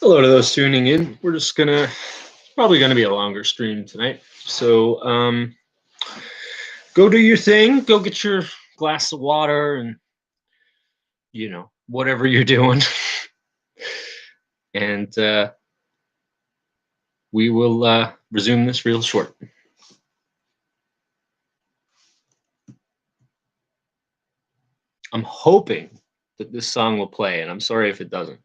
Hello to those tuning in. We're just gonna probably gonna be a longer stream tonight. So go do your thing. Go get your glass of water and whatever you're doing, and we will resume this real short. I'm hoping that this song will play, and I'm sorry if it doesn't.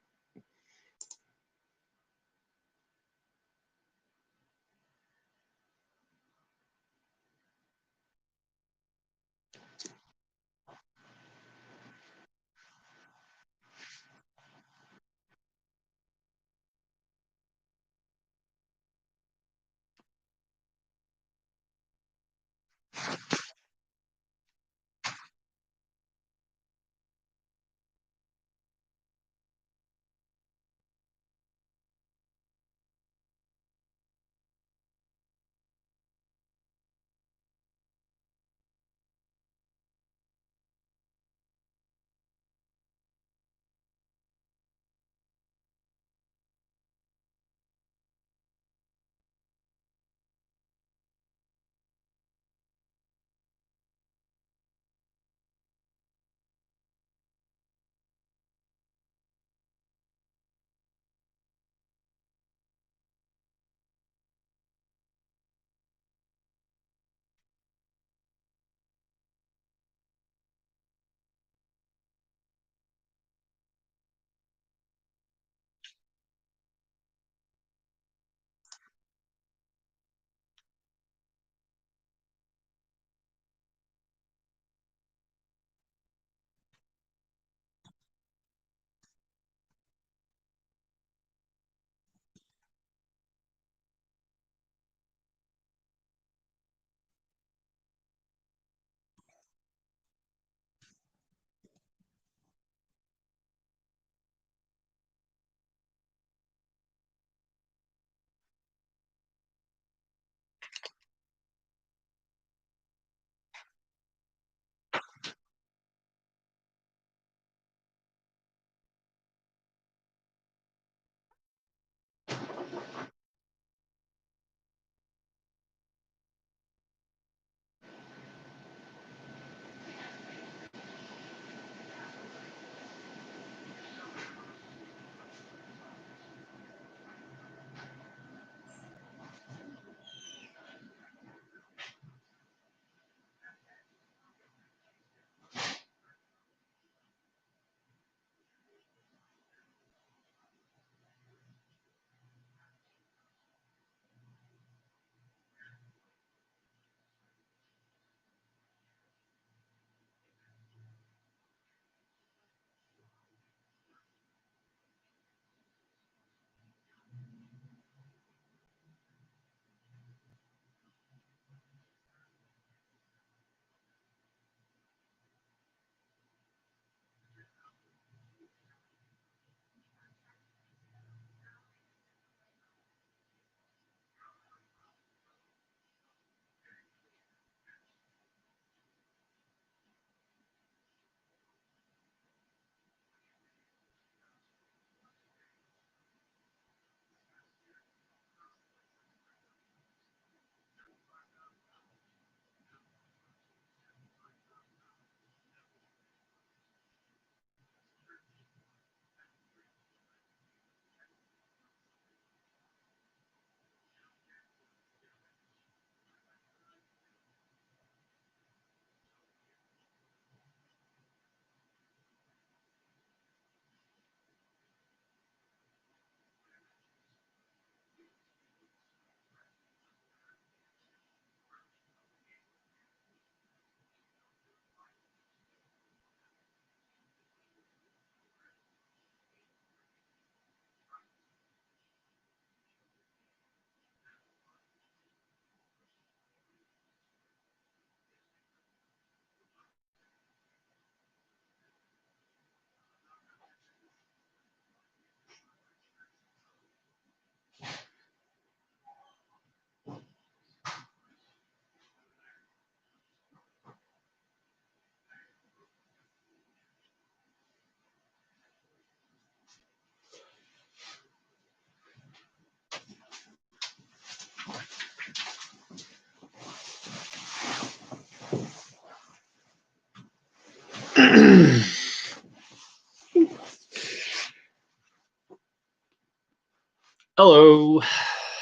Hello,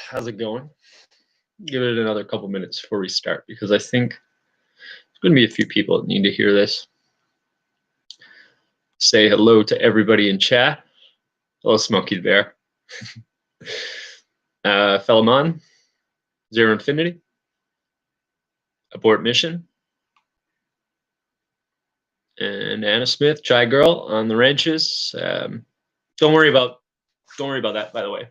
how's it going? Give it another couple minutes before we start because I think there's going to be a few people that need to hear this. Say hello to everybody in chat. Hello, Smokey the Bear. Fellamon, Zero Infinity, Abort Mission, and Anna Smith, Chai Girl on the wrenches. Don't worry about that, by the way.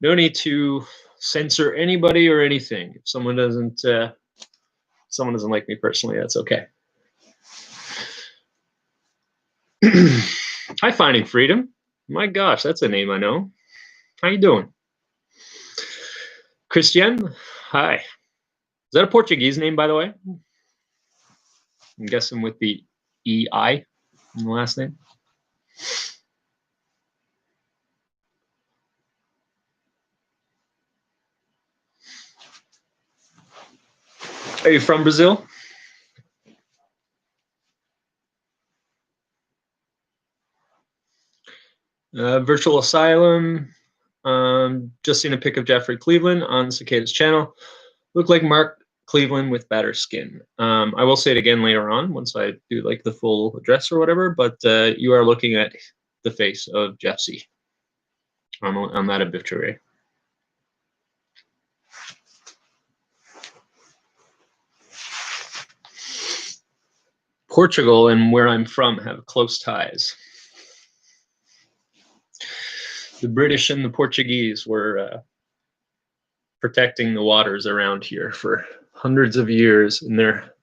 No need to censor anybody or anything. If someone doesn't like me personally, that's okay. Hi, Finding Freedom. My gosh, that's a name I know. How you doing? Christian, hi. Is that a Portuguese name, by the way? I'm guessing with the EI in the last name. Are you from Brazil? Virtual Asylum. Just seen a pic of Jeffrey Cleveland on Cicada's channel. Looked like Mark Cleveland with better skin. I will say it again later on once I do like the full address or whatever, but you are looking at the face of Jeff C. on that obituary. Portugal and where I'm from have close ties. The British and the Portuguese were protecting the waters around here for hundreds of years. And their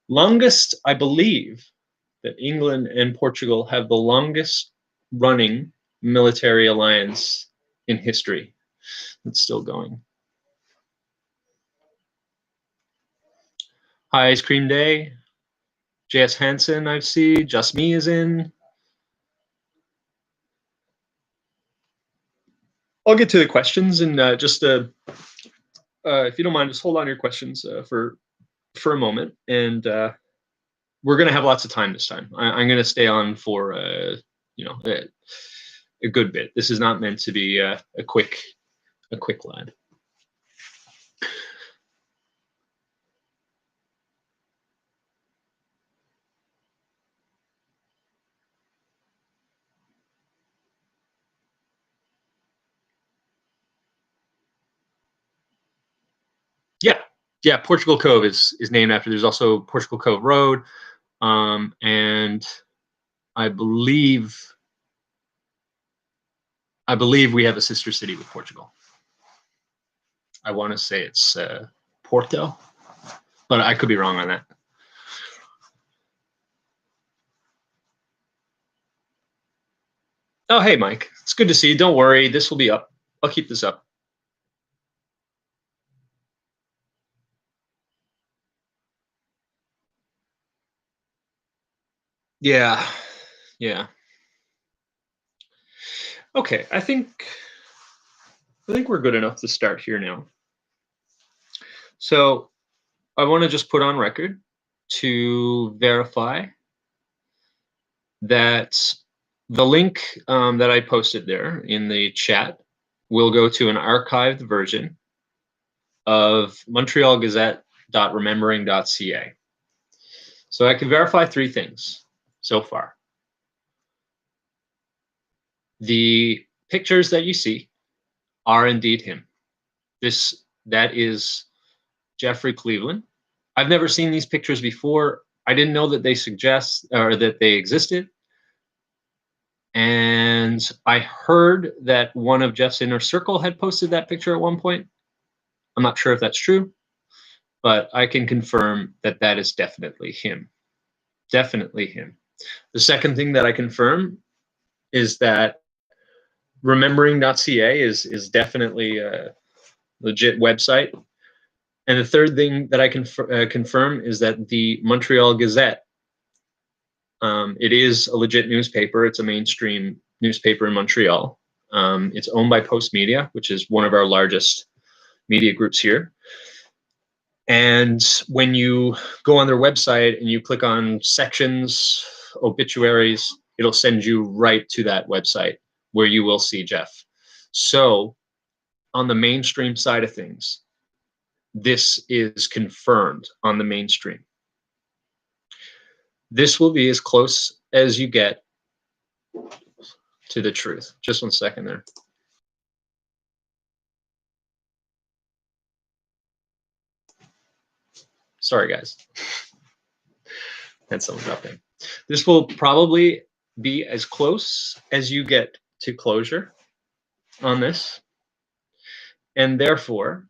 longest, I believe, that England and Portugal have the longest running military alliance in history. It's still going. Hi, Ice Cream Day. J.S. Hansen, I see. Just Me is in. I'll get to the questions and just if you don't mind, just hold on to your questions for a moment, and we're going to have lots of time this time. I'm going to stay on for a good bit. This is not meant to be a quick line. Yeah. Portugal Cove is named after. There's also Portugal Cove Road, and I believe we have a sister city with Portugal. I want to say it's Porto, but I could be wrong on that. Oh, hey, Mike. It's good to see you. Don't worry. This will be up. I'll keep this up. Yeah. Okay, I think we're good enough to start here now. So I want to just put on record to verify that the link that I posted there in the chat will go to an archived version of montrealgazette.remembering.ca. So I can verify 3 things so far. The pictures that you see are indeed him. That is Jeffrey Cleveland. I've never seen these pictures before. I didn't know that they existed. And I heard that one of Jeff's inner circle had posted that picture at one point. I'm not sure if that's true, but I can confirm that that is definitely him. Definitely him. The second thing that I confirm is that remembering.ca is definitely a legit website. And the third thing that I can confirm is that the Montreal Gazette, it is a legit newspaper. It's a mainstream newspaper in Montreal. It's owned by Post Media, which is one of our largest media groups here. And when you go on their website and you click on sections, obituaries, it'll send you right to that website where you will see Jeff. So on the mainstream side of things, this is confirmed on the mainstream. This will be as close as you get to the truth. Just 1 second there. Sorry, guys. Had someone drop in. This will probably be as close as you get to closure on this. And therefore,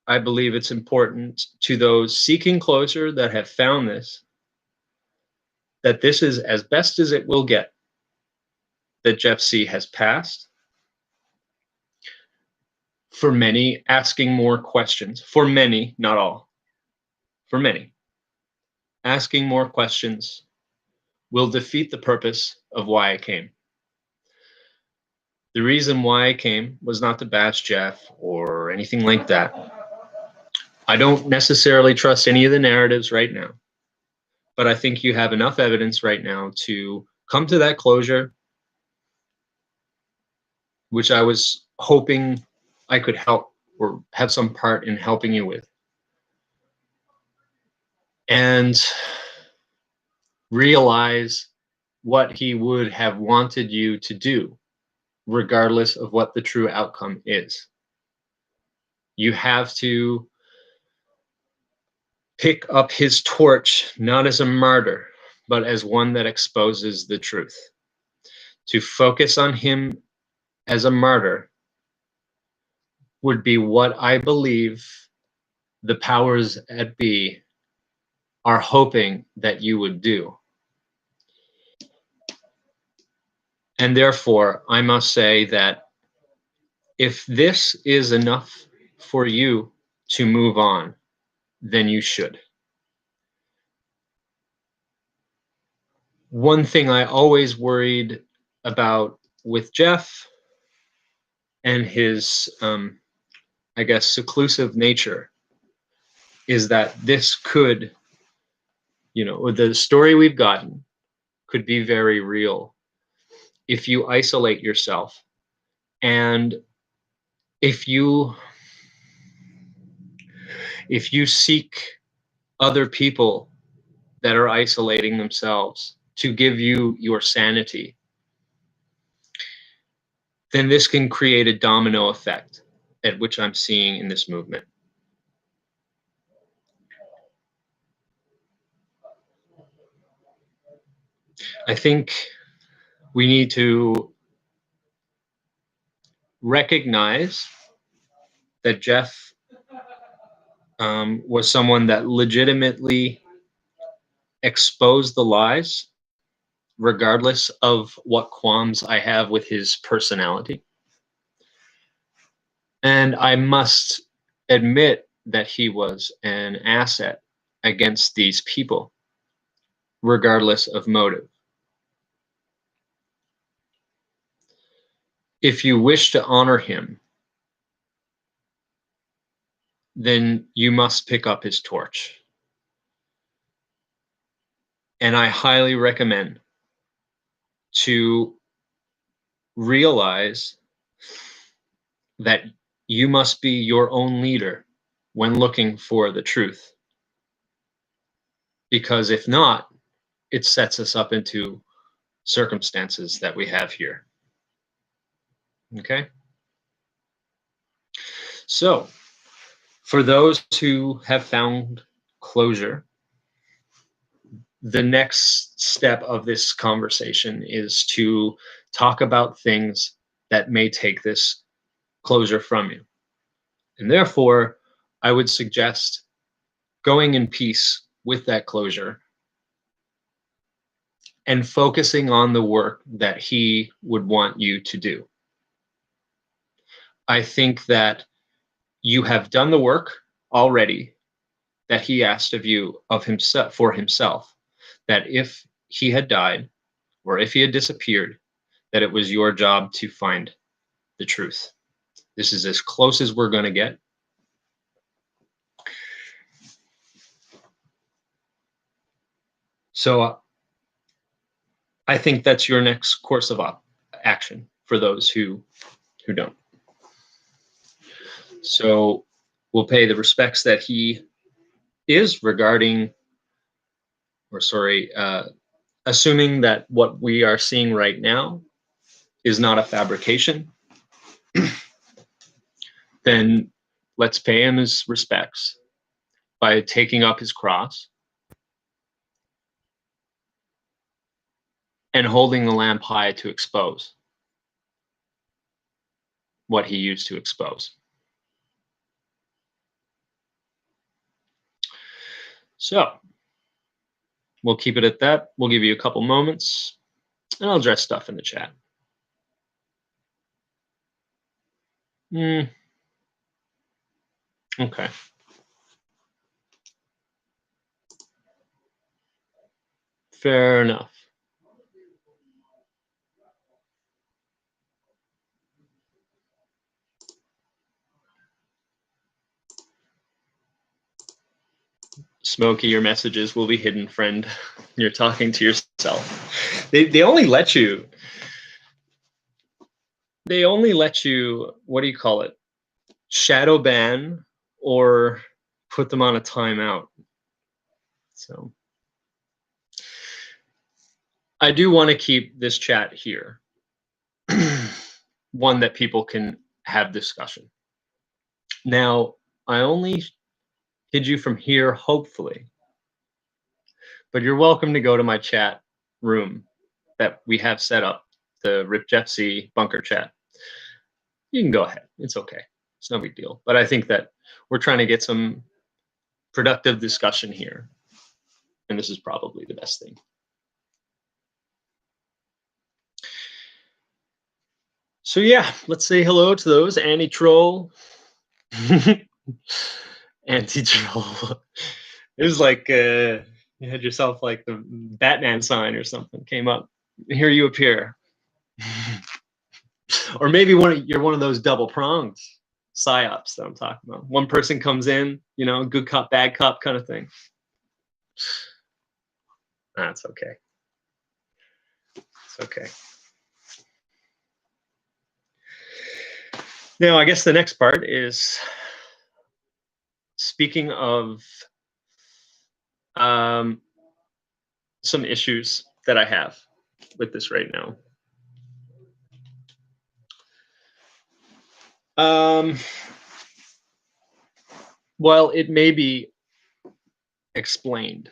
I believe it's important to those seeking closure that have found this, that this is as best as it will get, that Jeff C. has passed. For many, asking more questions. For many, not all. For many, asking more questions will defeat the purpose of why I came. The reason why I came was not to bash Jeff or anything like that. I don't necessarily trust any of the narratives right now, but I think you have enough evidence right now to come to that closure, which I was hoping I could help or have some part in helping you with. And realize what he would have wanted you to do, regardless of what the true outcome is. You have to pick up his torch, not as a martyr, but as one that exposes the truth. To focus on him as a martyr would be what I believe the powers at be are hoping that you would do. And therefore, I must say that if this is enough for you to move on, then you should. One thing I always worried about with Jeff and his, I guess, seclusive nature is that this could, the story we've gotten could be very real if you isolate yourself and if you seek other people that are isolating themselves to give you your sanity, then this can create a domino effect at which I'm seeing in this movement. I think we need to recognize that Jeff was someone that legitimately exposed the lies, regardless of what qualms I have with his personality. And I must admit that he was an asset against these people, regardless of motive. If you wish to honor him, then you must pick up his torch. And I highly recommend to realize that you must be your own leader when looking for the truth. Because if not, it sets us up into circumstances that we have here. Okay? So, for those who have found closure, the next step of this conversation is to talk about things that may take this closure from you. And therefore, I would suggest going in peace with that closure and focusing on the work that he would want you to do. I think that you have done the work already that he asked of you of himself for himself, that if he had died or if he had disappeared, that it was your job to find the truth. This is as close as we're going to get. So I think that's your next course of action for those who don't. So we'll pay the respects that he is regarding, or sorry, assuming that what we are seeing right now is not a fabrication, then let's pay him his respects by taking up his cross and holding the lamp high to expose what he used to expose. So we'll keep it at that. We'll give you a couple moments, and I'll address stuff in the chat. Okay. Fair enough. Smokey, your messages will be hidden, friend. You're talking to yourself. They only let you. They only let you. What do you call it? Shadow ban or put them on a timeout. So I do want to keep this chat here, one that people can have discussion. Now, I only hid you from here, hopefully, but you're welcome to go to my chat room that we have set up, the Rip Jeff C bunker chat. You can go ahead. It's okay. It's no big deal. But I think that we're trying to get some productive discussion here, and this is probably the best thing. So yeah, let's say hello to those anti-troll. Anti-troll. It was like you had yourself like the Batman sign or something came up. Here you appear. Or maybe you're one of those double pronged psyops that I'm talking about. One person comes in, you know, good cop, bad cop kind of thing. That's okay. It's okay. Now, I guess the next part is speaking of some issues that I have with this right now. Well, it may be explained.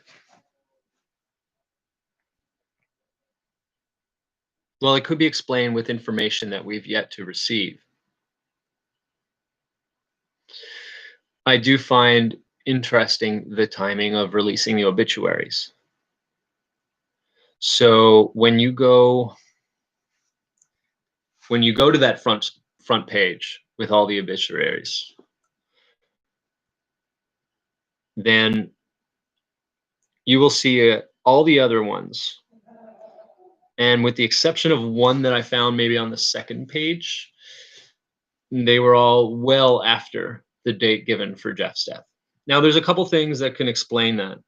Well, it could be explained with information that we've yet to receive. I do find interesting the timing of releasing the obituaries. So when you go to that front page with all the obituaries, then you will see all the other ones. And with the exception of one that I found maybe on the second page, they were all well after the date given for Jeff's death. Now, there's a couple things that can explain that.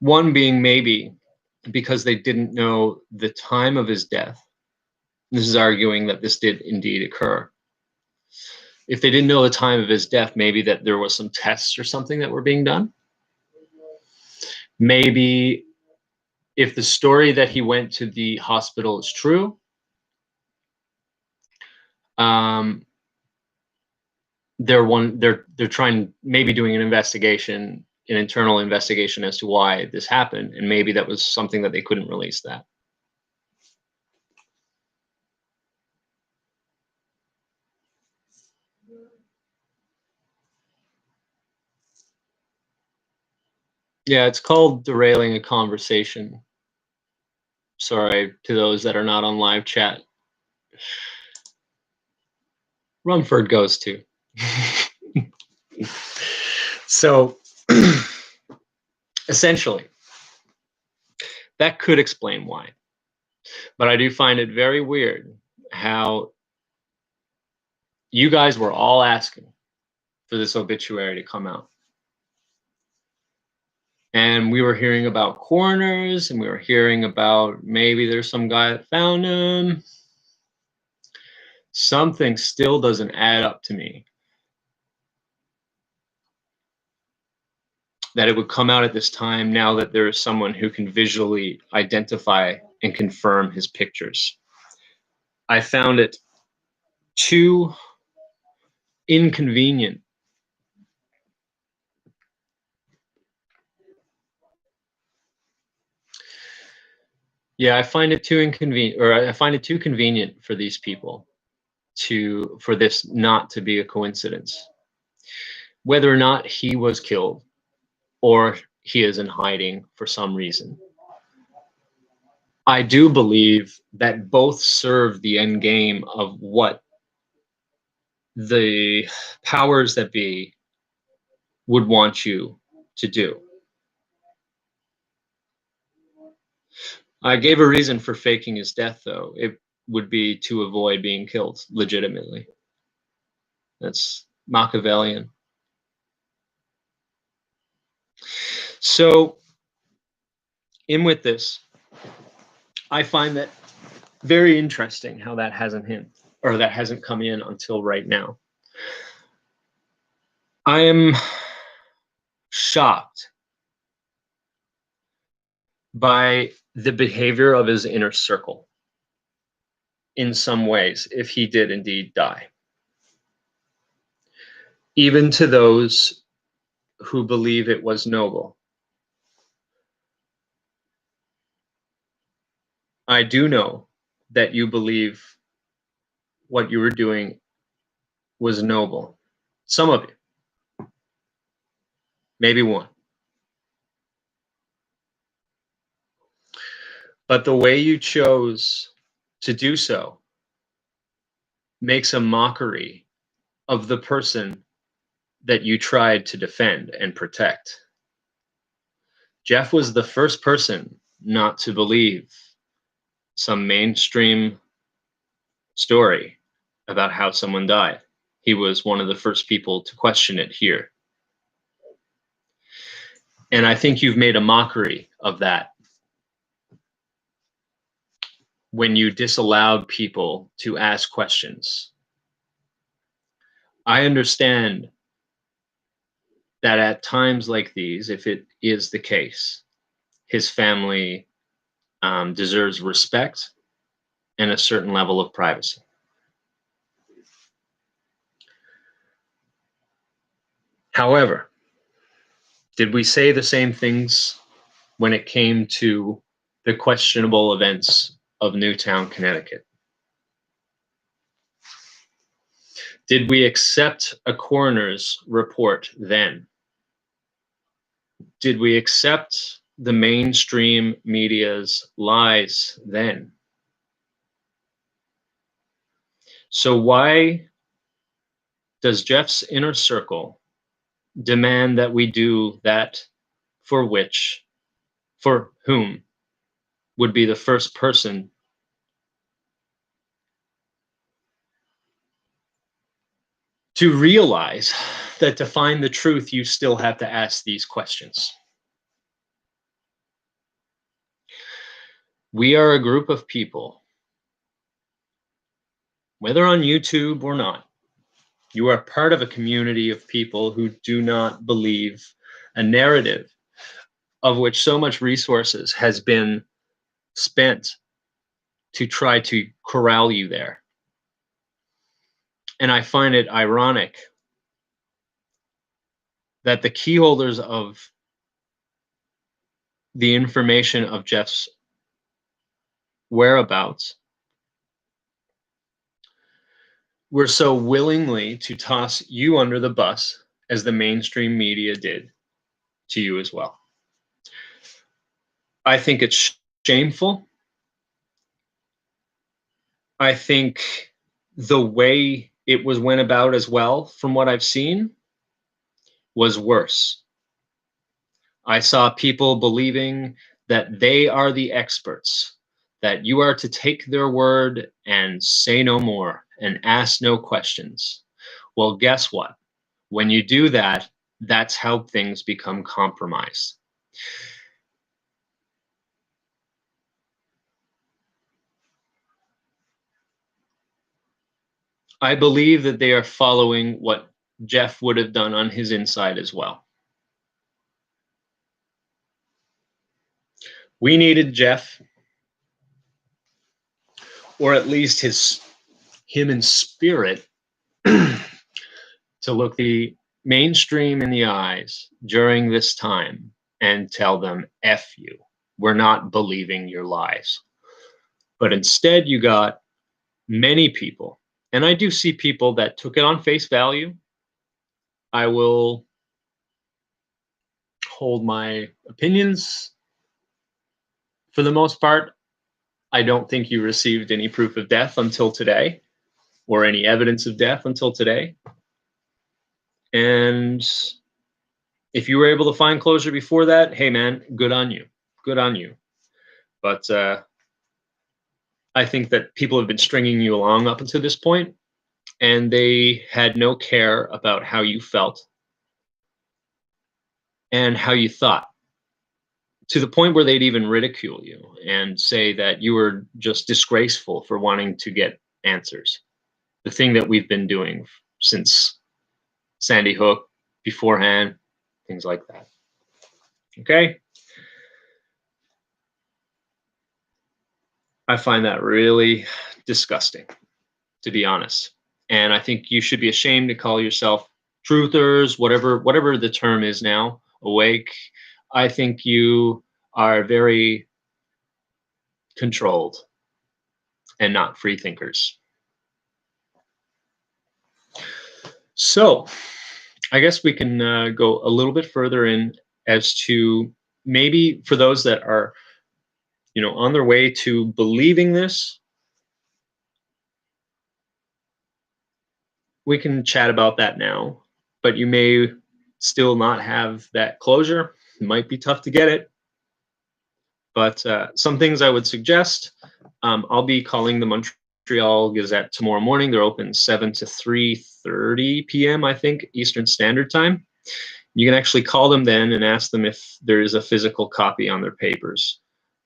One being maybe because they didn't know the time of his death. This is arguing that this did indeed occur. If they didn't know the time of his death, maybe that there was some tests or something that were being done. Maybe if the story that he went to the hospital is true, they're trying, maybe doing an investigation, an internal investigation as to why this happened, and maybe that was something that they couldn't release that. Yeah, it's called derailing a conversation. Sorry to those that are not on live chat. Rumford goes to. So essentially, that could explain why. But I do find it very weird how you guys were all asking for this obituary to come out. And we were hearing about coroners, and we were hearing about maybe there's some guy that found him. Something still doesn't add up to me. That it would come out at this time now that there is someone who can visually identify and confirm his pictures. I found it too inconvenient. Yeah, I find it too inconvenient, or I find it too convenient for these people for this not to be a coincidence. Whether or not he was killed or he is in hiding for some reason. I do believe that both serve the end game of what the powers that be would want you to do. I gave a reason for faking his death, though. It would be to avoid being killed legitimately. That's Machiavellian. So, in with this, I find that very interesting how that hasn't come in until right now. I am shocked by the behavior of his inner circle in some ways, if he did indeed die. Even to those who believe it was noble. I do know that you believe what you were doing was noble. Some of you, maybe one. But the way you chose to do so makes a mockery of the person that you tried to defend and protect. Jeff was the first person not to believe some mainstream story about how someone died. He was one of the first people to question it here. And I think you've made a mockery of that when you disallowed people to ask questions. I understand that at times like these, if it is the case, his family deserves respect and a certain level of privacy. However, did we say the same things when it came to the questionable events of Newtown, Connecticut? Did we accept a coroner's report then? Did we accept the mainstream media's lies then? So why does Jeff's inner circle demand that we do that for whom would be the first person to realize that to find the truth, you still have to ask these questions? We are a group of people, whether on YouTube or not, you are part of a community of people who do not believe a narrative of which so much resources has been spent to try to corral you there. And I find it ironic that the key holders of the information of Jeff's whereabouts were so willingly to toss you under the bus as the mainstream media did to you as well. I think it's shameful. I think the way it went about as well, from what I've seen, was worse. I saw people believing that they are the experts, that you are to take their word and say no more and ask no questions. Well, guess what? When you do that, that's how things become compromised. I believe that they are following what Jeff would have done on his inside as well. We needed Jeff, or at least him in spirit, to look the mainstream in the eyes during this time and tell them, F you. We're not believing your lies. But instead, you got many people, and I do see people that took it on face value. I will hold my opinions for the most part. I don't think you received any proof of death until today, or any evidence of death until today. And if you were able to find closure before that, hey man, good on you. Good on you. But I think that people have been stringing you along up until this point, and they had no care about how you felt and how you thought, to the point where they'd even ridicule you and say that you were just disgraceful for wanting to get answers. The thing that we've been doing since Sandy Hook, beforehand, things like that. Okay? I find that really disgusting, to be honest. And I think you should be ashamed to call yourself truthers, whatever the term is now, awake. I think you are very controlled and not free thinkers. So I guess we can go a little bit further in as to, maybe for those that are, on their way to believing this, we can chat about that now, but you may still not have that closure. It might be tough to get it, but some things I would suggest. I'll be calling the Montreal Gazette tomorrow morning. They're open 7 to 3:30 p.m., I think, Eastern Standard Time. You can actually call them then and ask them if there is a physical copy on their papers.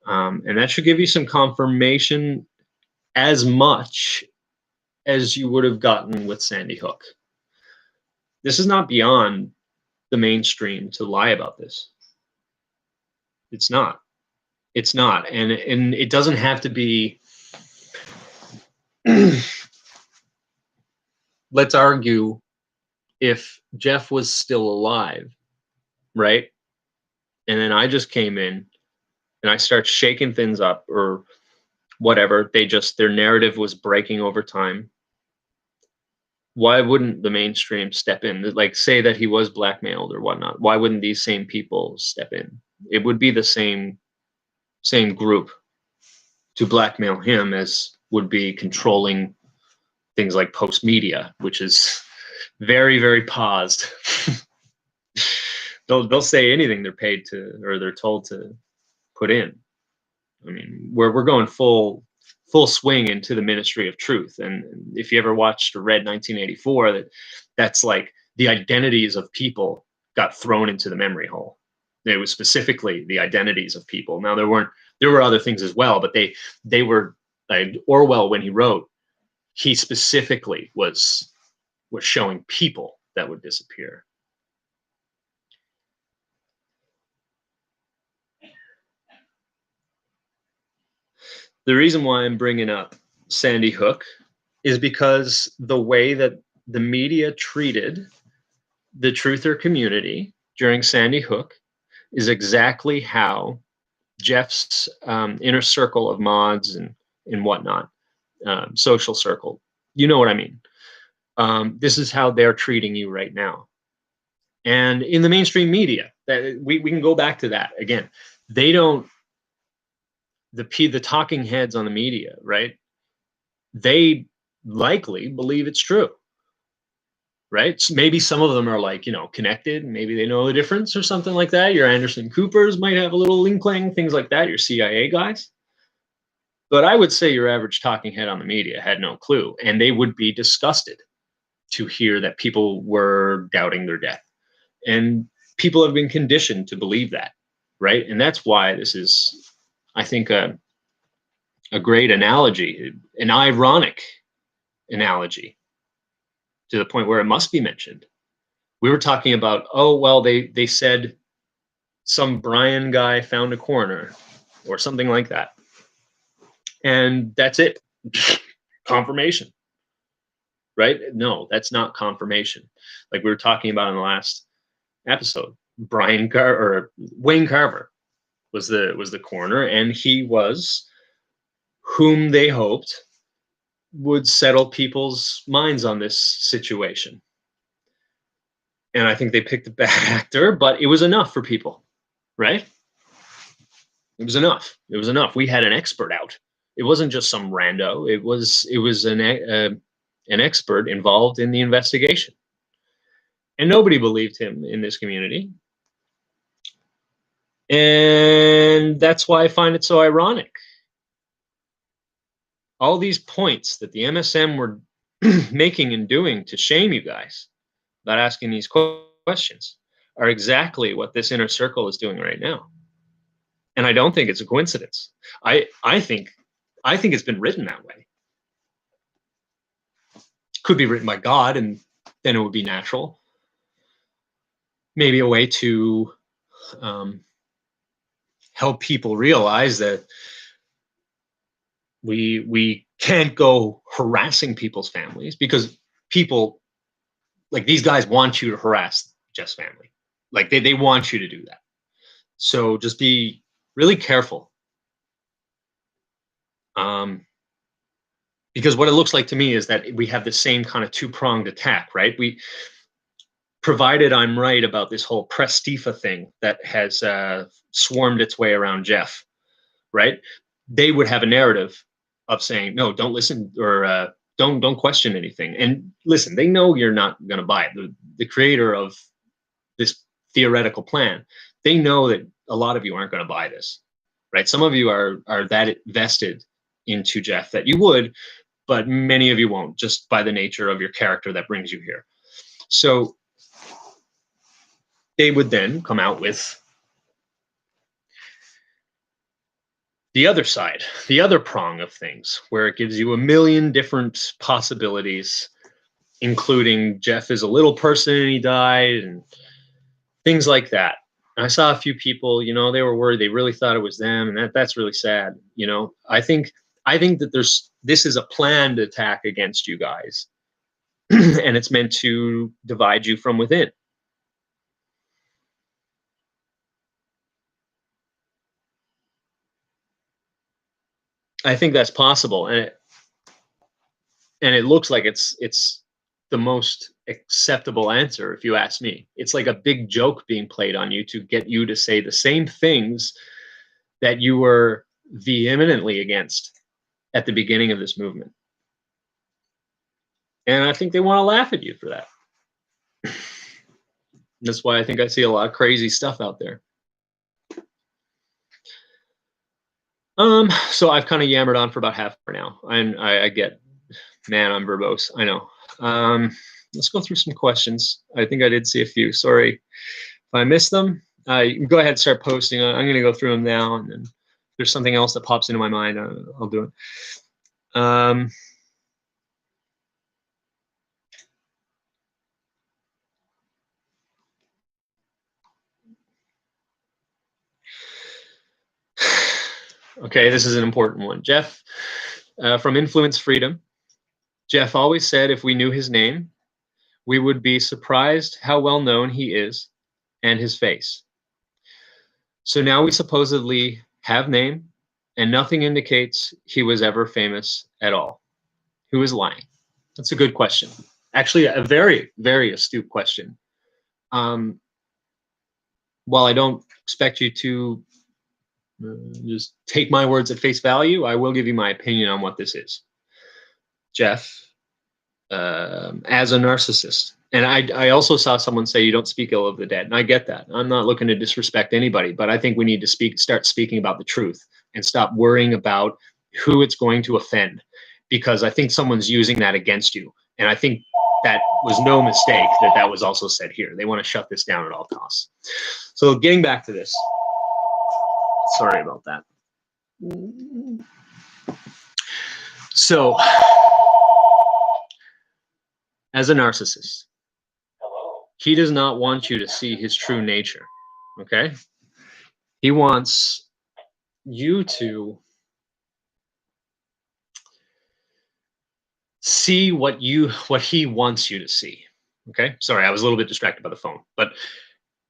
And that should give you some confirmation, as much as you would have gotten with Sandy Hook. This is not beyond the mainstream to lie about this. It's not. It's not. And it doesn't have to be. Let's argue, if Jeff was still alive, right? And then I just came in and I start shaking things up or whatever. Their narrative was breaking over time. Why wouldn't the mainstream step in? Like, say that he was blackmailed or whatnot. Why wouldn't these same people step in? It would be the same group to blackmail him as would be controlling things like Post Media, which is very, very paused. They'll say anything they're paid to, or they're told to put in. I mean, we're going full swing into the Ministry of Truth. And if you ever watched or read 1984, that's like the identities of people got thrown into the memory hole. It was specifically the identities of people. Now there were other things as well, but they were, like Orwell, when he wrote, he specifically was showing people that would disappear. The reason why I'm bringing up Sandy Hook is because the way that the media treated the truther community during Sandy Hook is exactly how Jeff's inner circle of mods and whatnot, social circle, you know what I mean. This is how they're treating you right now. And in the mainstream media, that we can go back to that again. They don't, the talking heads on the media, right? They likely believe it's true, right? So maybe some of them are like, connected. Maybe they know the difference or something like that. Your Anderson Coopers might have a little inkling, things like that. Your CIA guys. But I would say your average talking head on the media had no clue, and they would be disgusted. to hear that people were doubting their death. And people have been conditioned to believe that, right? And that's why this is, I think, a great analogy, an ironic analogy, to the point where it must be mentioned. We were talking about, oh, well, they said some Brian guy found a coroner or something like that. And that's it. Confirmation. Right? No, that's not confirmation. Like we were talking about in the last episode, Wayne Carver was the coroner, and he was whom they hoped would settle people's minds on this situation. And I think they picked a bad actor, but it was enough for people, right? It was enough. It was enough. We had an expert out. It wasn't just some rando. It was an expert involved in the investigation. And nobody believed him in this community. And that's why I find it so ironic. All these points that the MSM were making and doing to shame you guys about asking these questions are exactly what this inner circle is doing right now. And I don't think it's a coincidence. I think it's been written that way. Could be written by God, and then it would be natural. Maybe a way to help people realize that we can't go harassing people's families, because people like these guys want you to harass Jeff's family. Like they want you to do that. So just be really careful. Because what it looks like to me is that we have the same kind of two-pronged attack, right? Provided I'm right about this whole Prestifa thing that has swarmed its way around Jeff, right? They would have a narrative of saying, no, don't listen, or don't question anything. And listen, they know you're not going to buy it. The creator of this theoretical plan, they know that a lot of you aren't going to buy this, right? Some of you are that vested into Jeff that you would, but many of you won't, just by the nature of your character that brings you here. So they would then come out with the other side, the other prong of things, where it gives you a million different possibilities, including Jeff is a little person and he died, and things like that. And I saw a few people, they were worried. They really thought it was them, and that's really sad. I think that this is a planned attack against you guys, and it's meant to divide you from within. I think that's possible, and it looks like it's the most acceptable answer, if you ask me. It's like a big joke being played on you to get you to say the same things that you were vehemently against at the beginning of this movement. And I think they want to laugh at you for that. That's why I think I see a lot of crazy stuff out there. So I've kind of yammered on for about half an hour now. I get, man, I'm verbose. I know. Let's go through some questions. I think I did see a few. Sorry if I missed them. You can go ahead and start posting. I'm going to go through them now, and then if there's something else that pops into my mind, I'll do it. Okay, this is an important one. Jeff, from Influence Freedom. Jeff always said if we knew his name, we would be surprised how well known he is and his face. So now we supposedly have name, and nothing indicates he was ever famous at all. Who is lying? That's a good question. Actually, a very, very astute question. While I don't expect you to just take my words at face value, I will give you my opinion on what this is. Jeff, as a narcissist. And I also saw someone say you don't speak ill of the dead. And I get that. I'm not looking to disrespect anybody, but I think we need to start speaking about the truth and stop worrying about who it's going to offend, because I think someone's using that against you. And I think that was no mistake that that was also said here. They want to shut this down at all costs. So getting back to this, sorry about that. So as a narcissist, he does not want you to see his true nature, okay? He wants you to see what he wants you to see, okay? Sorry, I was a little bit distracted by the phone, but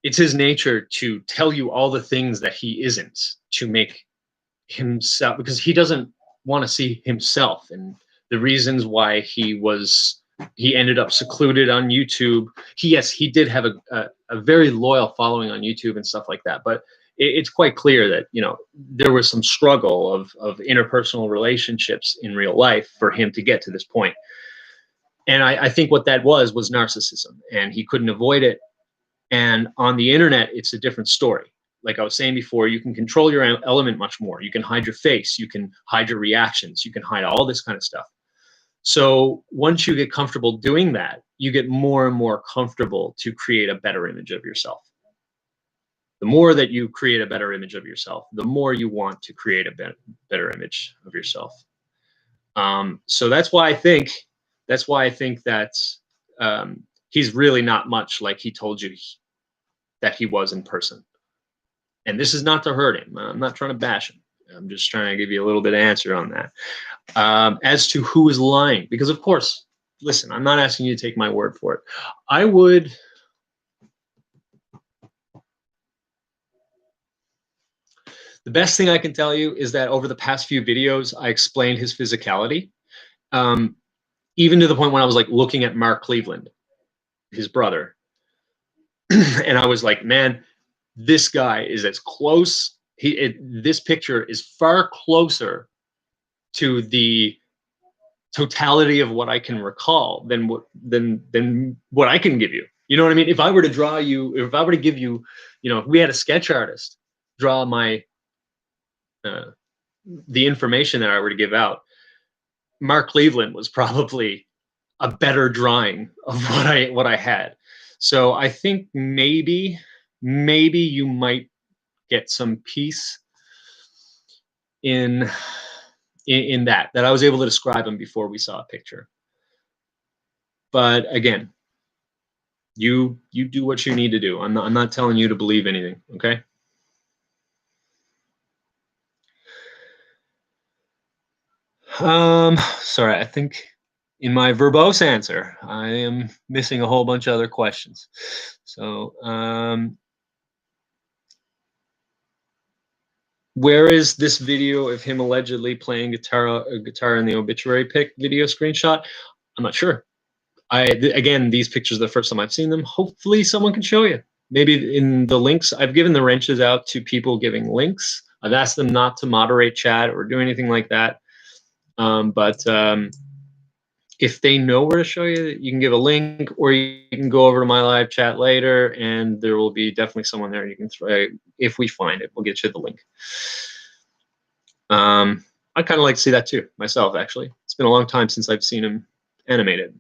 it's his nature to tell you all the things that he isn't, to make himself, because he doesn't want to see himself and the reasons why he ended up secluded on YouTube. He did have a very loyal following on YouTube and stuff like that, but it's quite clear that, you know, there was some struggle of interpersonal relationships in real life for him to get to this point. And I think what that was narcissism, and he couldn't avoid it. And on the internet, it's a different story. Like I was saying before, you can control your element much more. You can hide your face, you can hide your reactions, you can hide all this kind of stuff. So once you get comfortable doing that, you get more and more comfortable to create a better image of yourself. The more that you create a better image of yourself, the more you want to create a better image of yourself. So that's why I think that he's really not much like he told you that he was in person. And this is not to hurt him. I'm not trying to bash him. I'm just trying to give you a little bit of answer on that. As to who is lying, because of course, listen, I'm not asking you to take my word for it. I would. The best thing I can tell you is that over the past few videos, I explained his physicality, even to the point when I was like looking at Mark Cleveland, his brother, and I was like, man, this guy is as close. This picture is far closer to the totality of what I can recall than what I can give you. You know what I mean? If I were to draw you, if I were to give you, you know, if we had a sketch artist draw my the information that I were to give out, Mark Cleveland was probably a better drawing of what I had. So I think maybe you might get some peace in that I was able to describe him before we saw a picture. But again, you do what you need to do. I'm not telling you to believe anything, okay? Sorry, I think in my verbose answer, I am missing a whole bunch of other questions. So, where is this video of him allegedly playing guitar in the obituary pic video screenshot? I'm not sure. Again, these pictures are the first time I've seen them. Hopefully someone can show you. Maybe in the links, I've given the wrenches out to people giving links. I've asked them not to moderate chat or do anything like that. But if they know where to show you, you can give a link, or you can go over to my live chat later, and there will be definitely someone there. You can throw, if we find it, we'll get you the link. I kind of like to see that too, myself, actually. It's been a long time since I've seen him animated.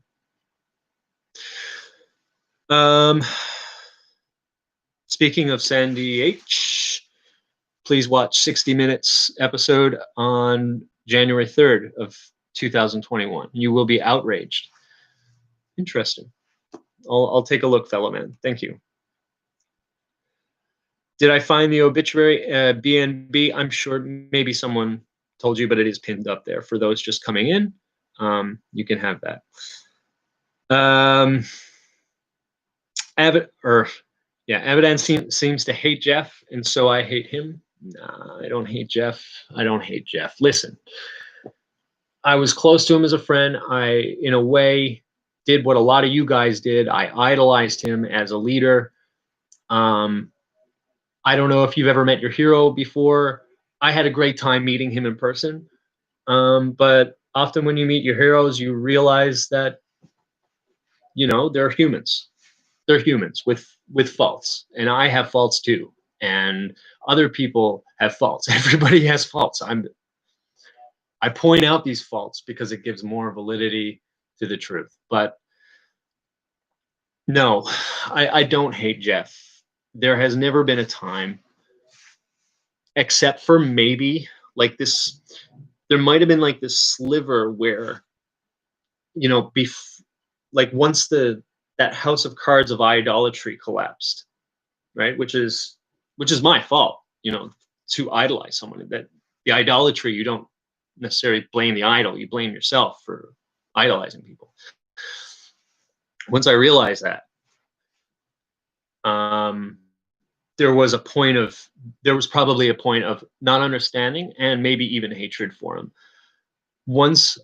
Speaking of Sandy H, please watch 60 Minutes episode on January 3rd of 2021. You will be outraged. Interesting. I'll take a look, fellow man. Thank you. Did I find the obituary BNB? I'm sure maybe someone told you, but it is pinned up there. For those just coming in, you can have that. Evidence seems to hate Jeff, and so I hate him. Nah, I don't hate Jeff. I don't hate Jeff. Listen, I was close to him as a friend. I, in a way, did what a lot of you guys did. I idolized him as a leader. I don't know if you've ever met your hero before. I had a great time meeting him in person. But often when you meet your heroes, you realize that, you know, they're humans. They're humans with faults, and I have faults too, and other people have faults. Everybody has faults. I point out these faults because it gives more validity to the truth. But No, I don't hate Jeff. There has never been a time, except for maybe like this, there might have been like this sliver where, you know, like once that house of cards of idolatry collapsed, right? Which is my fault, you know, to idolize someone. That the idolatry, you don't necessarily blame the idol, you blame yourself for idolizing people. Once I realized that, um, there was a point of there was probably a point of not understanding and maybe even hatred for him. Once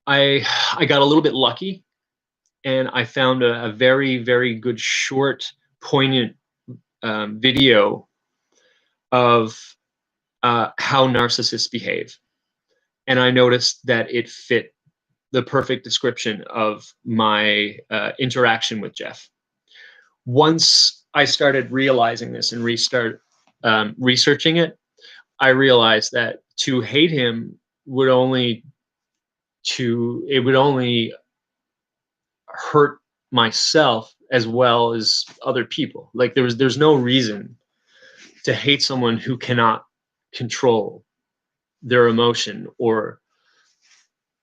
I got a little bit lucky and I found a very, very good short, poignant video of how narcissists behave. And I noticed that it fit the perfect description of my interaction with Jeff. Once I started realizing this and restart researching it, I realized that to hate him would only it would only hurt myself as well as other people. Like there's no reason to hate someone who cannot control their emotion or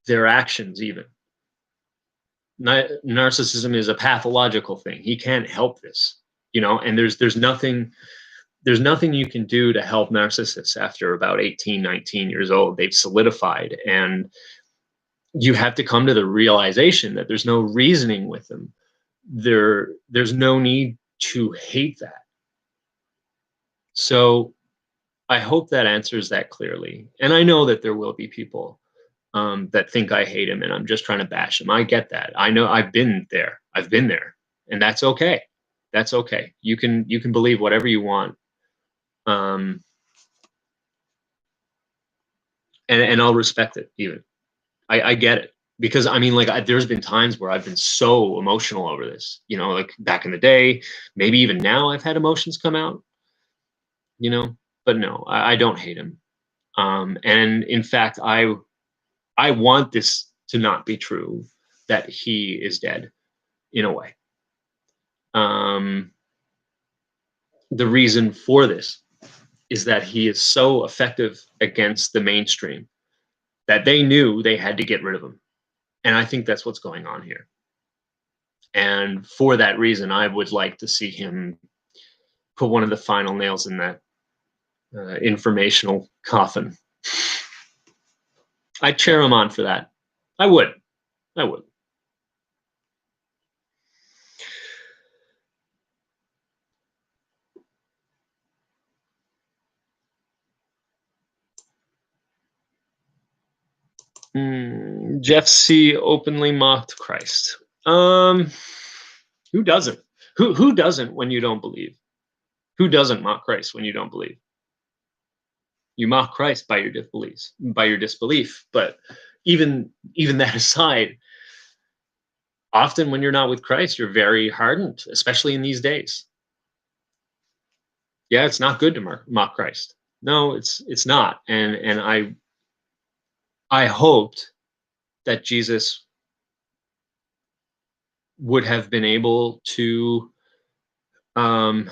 their actions even. Narcissism is a pathological thing. He can't help this, you know, and there's nothing you can do to help narcissists after about 18, 19 years old. They've solidified, and you have to come to the realization that there's no reasoning with them. There's no need to hate that. So I hope that answers that clearly. And I know that there will be people that think I hate him and I'm just trying to bash him. I get that. I know I've been there. I've been there, and that's okay. That's okay. You can believe whatever you want, um, and I'll respect it. Even I get it, because I mean, like there's been times where I've been so emotional over this. You know, like back in the day, maybe even now I've had emotions come out. You know, but no, I don't hate him. And in fact, I want this to not be true, that he is dead in a way. Um, the reason for this is that he is so effective against the mainstream that they knew they had to get rid of him. And I think that's what's going on here. And for that reason, I would like to see him put one of the final nails in that informational coffin. I'd cheer him on for that. I would. I would. Jeff C. openly mocked Christ. Who doesn't? Who doesn't when you don't believe? Who doesn't mock Christ when you don't believe? You mock Christ by your disbelief. But even that aside, often when you're not with Christ, you're very hardened, especially in these days. Yeah, it's not good to mock Christ. No, it's not. And I hoped that Jesus would have been able um,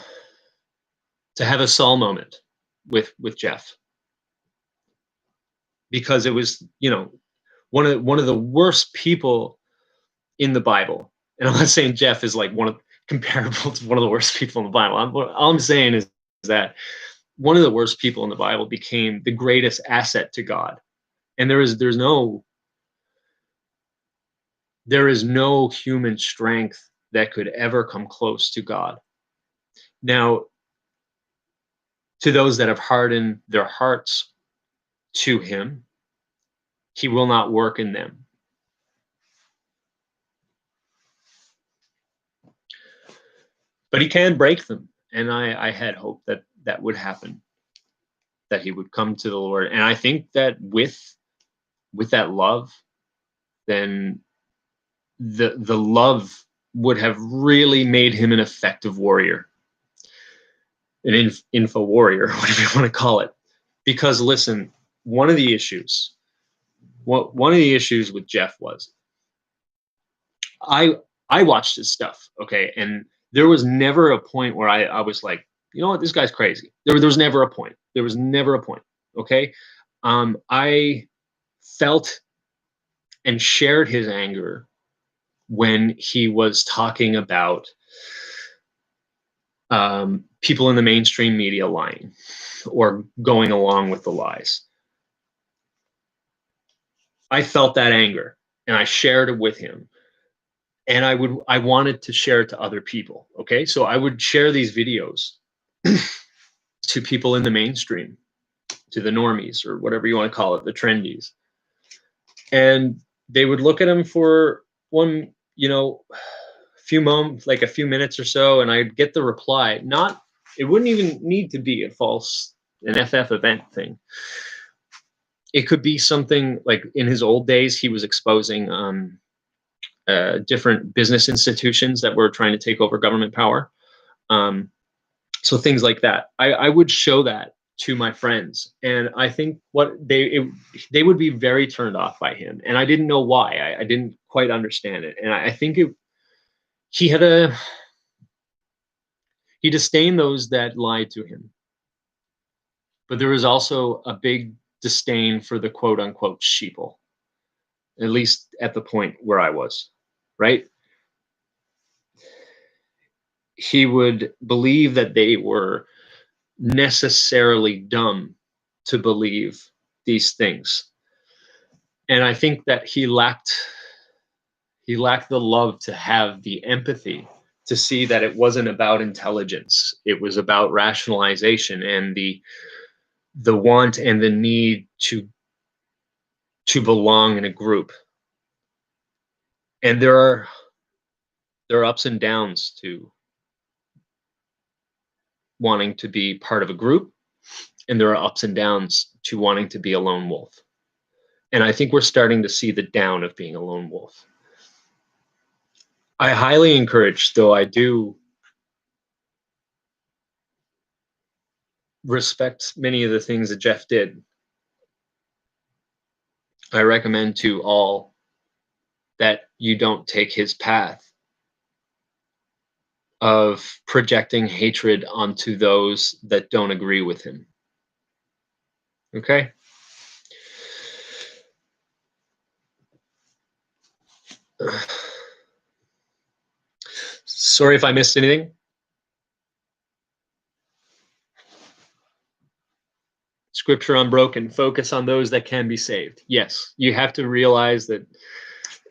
to have a Saul moment with Jeff, because it was, you know, one of the worst people in the Bible. And I'm not saying Jeff is like comparable to one of the worst people in the Bible. All I'm saying is that one of the worst people in the Bible became the greatest asset to God. And there is no human strength that could ever come close to God. Now, to those that have hardened their hearts to him, he will not work in them. But he can break them. And I had hope that that would happen, that he would come to the Lord. And I think that with that love, then the love would have really made him an effective warrior, an info warrior, whatever you want to call it. Because listen, one of the issues with Jeff was, I watched his stuff, okay, and there was never a point where I was like, you know what, this guy's crazy. There was never a point. There was never a point. Okay, I felt and shared his anger when he was talking about people in the mainstream media lying or going along with the lies. I felt that anger and I shared it with him. And I wanted to share it to other people. Okay. So I would share these videos to people in the mainstream, to the normies or whatever you want to call it, the trendies. And they would look at them for one, few moments, like a few minutes or so, and I'd get the reply. Not, it wouldn't even need to be an FF event thing. It could be something like in his old days, he was exposing different business institutions that were trying to take over government power. So things like that. I would show that to my friends, and I think they would be very turned off by him, and I didn't know why. I didn't quite understand it, and I think he disdained those that lied to him, but there was also a big disdain for the quote unquote sheeple, at least at the point where I was, right? He would believe that they were necessarily dumb to believe these things. And I think that he lacked the love to have the empathy to see that it wasn't about intelligence. It was about rationalization and the want and the need to belong in a group. And there are ups and downs to wanting to be part of a group, and there are ups and downs to wanting to be a lone wolf. And I think we're starting to see the down of being a lone wolf. I highly encourage, though I do respect many of the things that Jeff did, I recommend to all that you don't take his path of projecting hatred onto those that don't agree with him. Okay? Sorry if I missed anything. Scripture unbroken. Focus on those that can be saved. Yes, you have to realize that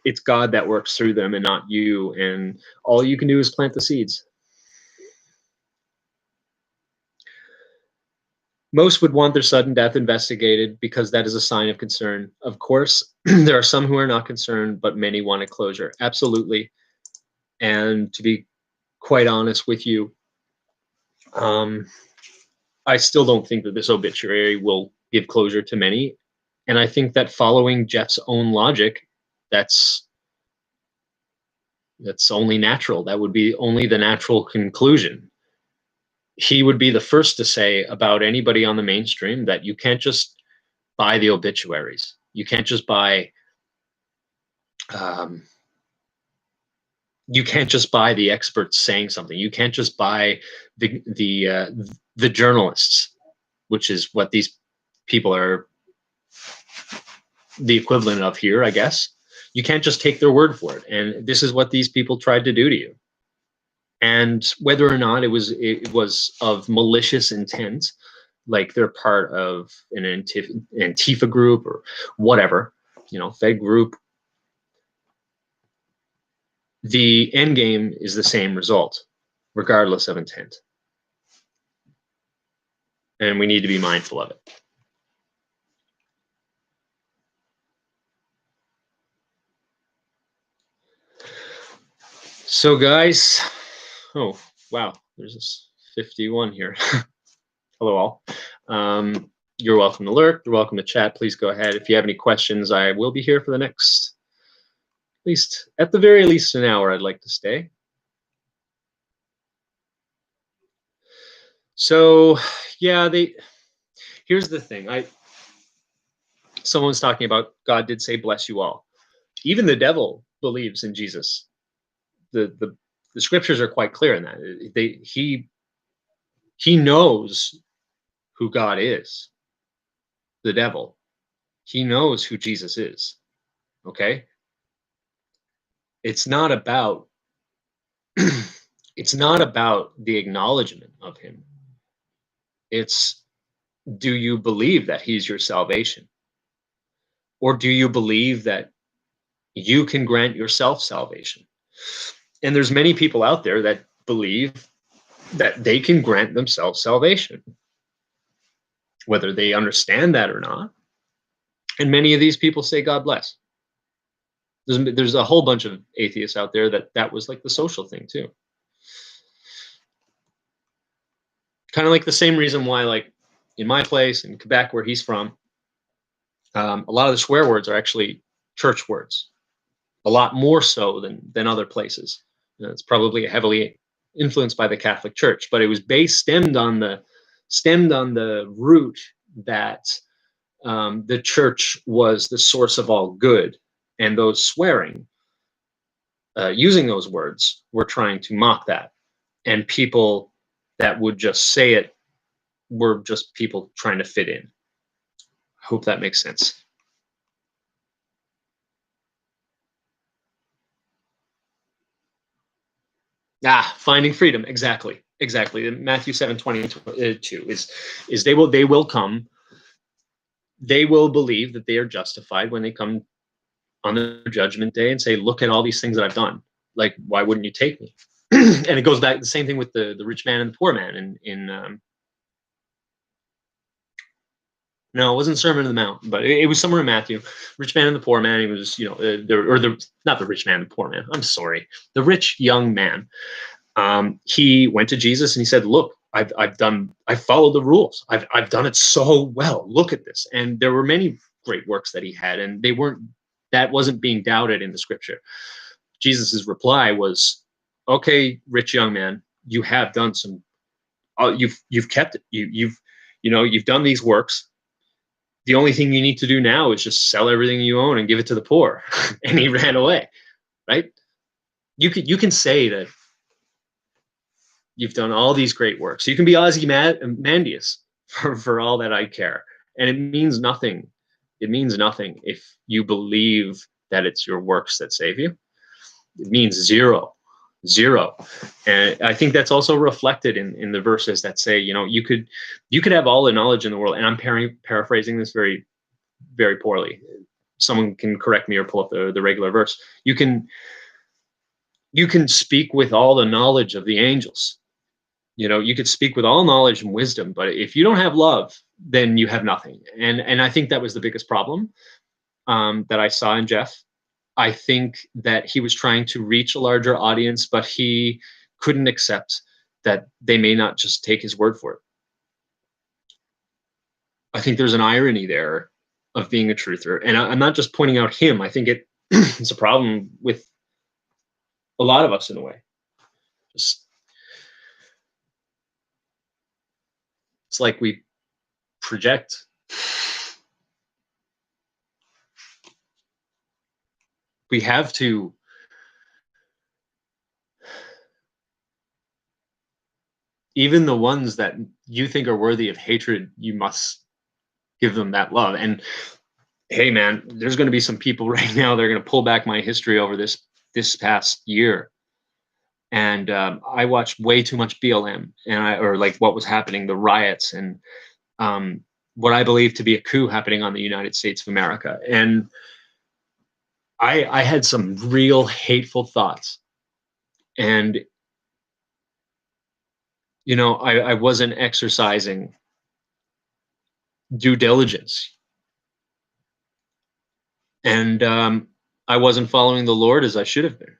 it's God that works through them and not you. And all you can do is plant the seeds. Most would want their sudden death investigated because that is a sign of concern. Of course, there are some who are not concerned, but many want a closure. Absolutely. And to be quite honest with you, I still don't think that this obituary will give closure to many. And I think that following Jeff's own logic, that's only natural. That would be only the natural conclusion. He would be the first to say about anybody on the mainstream that you can't just buy the obituaries. You can't just buy the experts saying something. You can't just buy the journalists, which is what these people are the equivalent of here, I guess. You can't just take their word for it. And this is what these people tried to do to you. And whether or not it was of malicious intent, like they're part of an Antifa group or whatever, Fed group, the end game is the same result, regardless of intent. And we need to be mindful of it. So guys, oh, wow, there's this 51 here. Hello all. You're welcome to lurk. You're welcome to chat. Please go ahead. If you have any questions, I will be here for the next, at the very least, an hour. I'd like to stay. So, yeah, here's the thing. Someone was talking about God did say, bless you all. Even the devil believes in Jesus. the scriptures are quite clear in that. He knows who God is, the devil. He knows who Jesus is. Okay? It's not about it's not about the acknowledgement of him. It's, do you believe that he's your salvation? Or do you believe that you can grant yourself salvation? And there's many people out there that believe that they can grant themselves salvation, whether they understand that or not. And many of these people say, God bless. There's a whole bunch of atheists out there that was like the social thing too. Kind of like the same reason why, like in my place in Quebec, where he's from, a lot of the swear words are actually church words, a lot more so than other places. It's probably heavily influenced by the Catholic Church, but it was stemmed on the root that the church was the source of all good, and those swearing, using those words, were trying to mock that, and people that would just say it were just people trying to fit in. I hope that makes sense. Finding freedom. Exactly. Matthew 7:22 is they will come. They will believe that they are justified when they come on the judgment day and say, look at all these things that I've done. Like, why wouldn't you take me? And it goes back the same thing with the rich man and the poor man in no, it wasn't Sermon on the Mount, but it was somewhere in Matthew. Rich man and the poor man. He was, not the rich man and the poor man. I'm sorry, the rich young man. He went to Jesus and he said, "Look, I've followed the rules. I've done it so well. Look at this." And there were many great works that he had, and that wasn't being doubted in the scripture. Jesus's reply was, "Okay, rich young man, you have done some. You've kept it. You've done these works. The only thing you need to do now is just sell everything you own and give it to the poor." And he ran away. Right? You can say that you've done all these great works. You can be Ozymandias for all that I care. And it means nothing. It means nothing if you believe that it's your works that save you. It means zero. And I think that's also reflected in the verses that say, you could have all the knowledge in the world. And I'm paraphrasing this very, very poorly. Someone can correct me or pull up the regular verse. You can speak with all the knowledge of the angels. You could speak with all knowledge and wisdom, but if you don't have love, then you have nothing. And I think that was the biggest problem that I saw in Jeff. I think that he was trying to reach a larger audience, but he couldn't accept that they may not just take his word for it. I think there's an irony there of being a truther. And I'm not just pointing out him. I think it's a problem with a lot of us in a way. It's like we project. We have to even the ones that you think are worthy of hatred, you must give them that love. And hey, man, there's going to be some people right now that are going to pull back my history over this past year. And I watched way too much BLM, or like what was happening, the riots, and what I believe to be a coup happening on the United States of America. And I had some real hateful thoughts. And, I wasn't exercising due diligence. And I wasn't following the Lord as I should have been.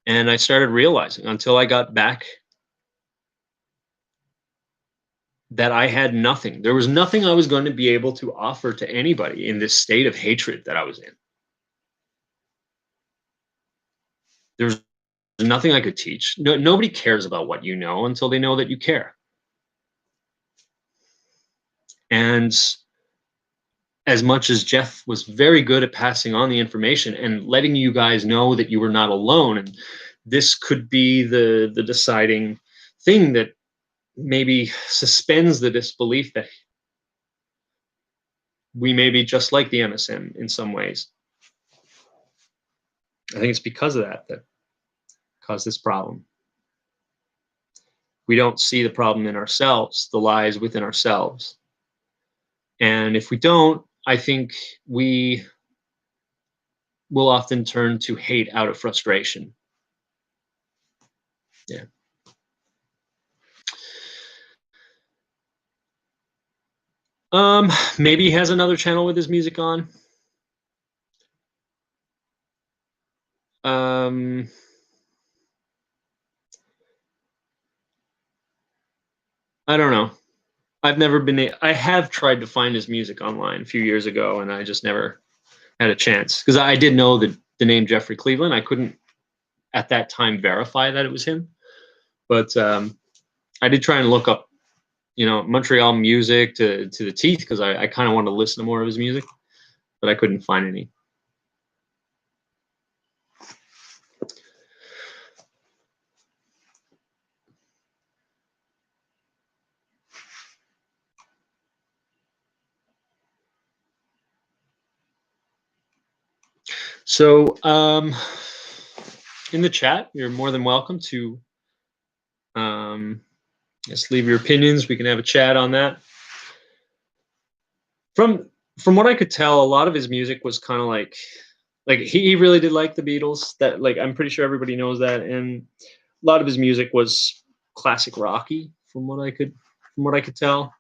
And I started realizing until I got back that I had nothing. There was nothing I was going to be able to offer to anybody in this state of hatred that I was in. There's nothing I could teach. Nobody cares about what you know until they know that you care. And as much as Jeff was very good at passing on the information and letting you guys know that you were not alone, and this could be the deciding thing that maybe suspends the disbelief that we may be just like the MSM in some ways. I think it's because of that caused this problem. We don't see the problem in ourselves, the lies within ourselves. And if we don't, I think we will often turn to hate out of frustration. Yeah. Maybe he has another channel with his music on. I don't know. I've never been. I have tried to find his music online a few years ago, and I just never had a chance because I did know the name Jeffrey Cleveland. I couldn't at that time verify that it was him, but I did try and look up, Montreal music to the teeth because I kind of wanted to listen to more of his music, but I couldn't find any. So in the chat, you're more than welcome to just leave your opinions. We can have a chat on that. From what I could tell, a lot of his music was kind of like he really did like the Beatles. That I'm pretty sure everybody knows that, and a lot of his music was classic rocky, from what I could tell.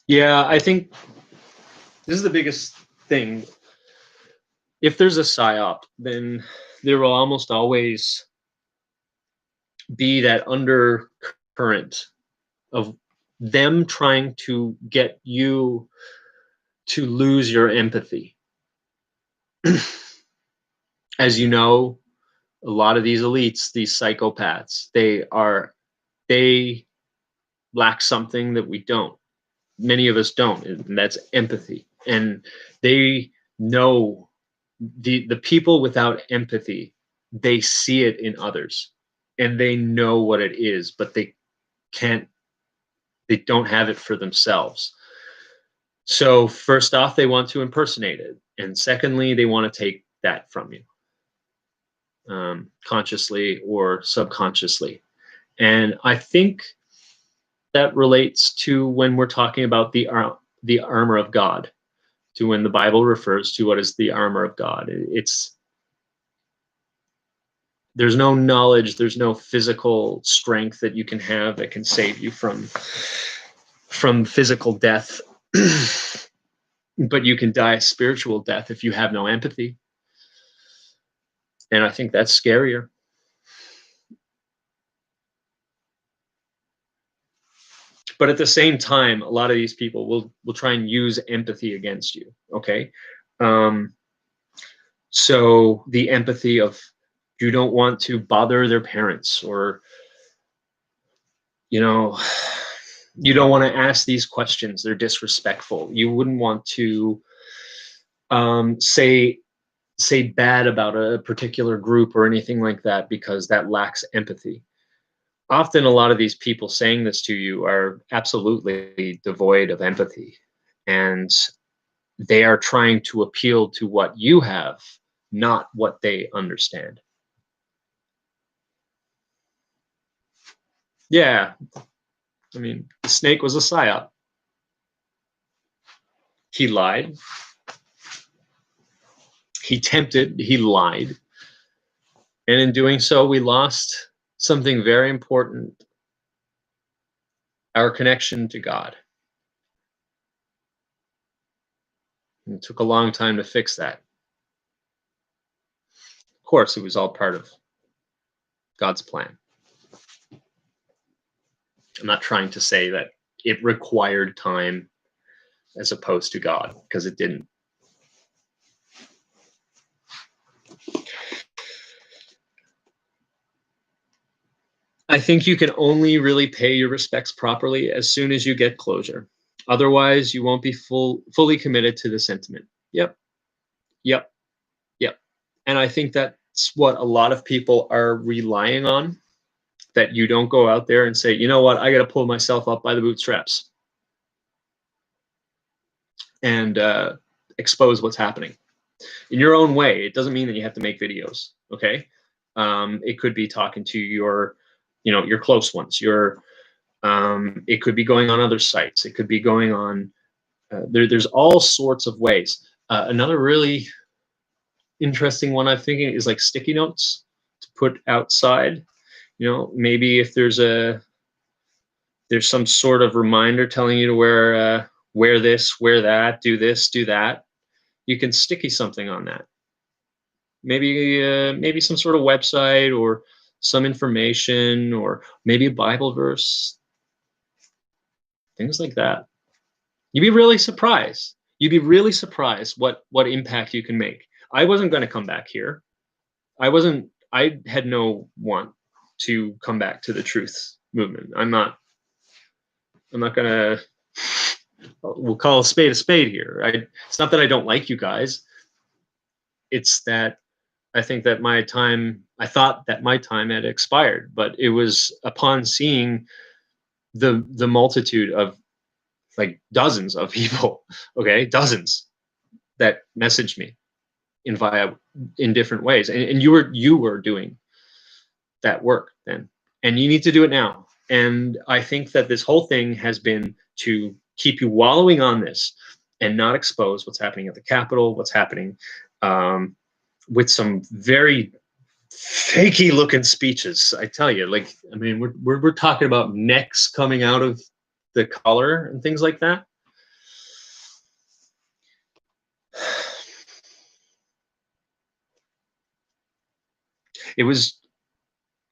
Yeah, I think this is the biggest thing. If there's a psyop, then there will almost always be that undercurrent of them trying to get you to lose your empathy. As you know, a lot of these elites, these psychopaths, they lack something that we don't. Many of us don't, and that's empathy. And they know the people without empathy, they see it in others and they know what it is, but they don't have it for themselves. So first off, they want to impersonate it, and secondly, they want to take that from you, consciously or subconsciously. And I think that relates to when we're talking about the armor of God, to when the Bible refers to what is the armor of God. There's no knowledge, there's no physical strength that you can have that can save you from physical death. But you can die a spiritual death if you have no empathy. And I think that's scarier. But at the same time, a lot of these people will try and use empathy against you. Okay. So the empathy of, you don't want to bother their parents, or you don't want to ask these questions, they're disrespectful. You wouldn't want to say bad about a particular group or anything like that, because that lacks empathy. Often a lot of these people saying this to you are absolutely devoid of empathy, and they are trying to appeal to what you have, not what they understand. Yeah, I mean, the snake was a psyop. He lied. He tempted, he lied. And in doing so, we lost something very important: our connection to God. And it took a long time to fix that. Of course, it was all part of God's plan. I'm not trying to say that it required time as opposed to God, because it didn't. I think you can only really pay your respects properly as soon as you get closure. Otherwise, you won't be fully committed to the sentiment. Yep, yep, yep. And I think that's what a lot of people are relying on, that you don't go out there and say, you know what, I got to pull myself up by the bootstraps and expose what's happening in your own way. It doesn't mean that you have to make videos. Okay. It could be talking to your, your close ones, it could be going on other sites. It could be going on, there's all sorts of ways. Another really interesting one I'm thinking is like sticky notes to put outside. Maybe if there's some sort of reminder telling you to wear this, wear that, do this, do that. You can sticky something on that. Maybe some sort of website or some information, or maybe a Bible verse, things like that. You'd be really surprised. You'd be really surprised what impact you can make. I wasn't going to come back here. I had no want to come back to the truth movement. I'm not going to, we'll call a spade here. It's not that I don't like you guys. It's that I think that I thought that my time had expired, but it was upon seeing the multitude of, like, dozens of people, okay, dozens, that messaged me in different ways. And you were doing that work then, and you need to do it now. And I think that this whole thing has been to keep you wallowing on this and not expose what's happening at the Capitol, what's happening with some very fakey looking speeches. I tell you, like, I mean, we're talking about necks coming out of the collar and things like that. It was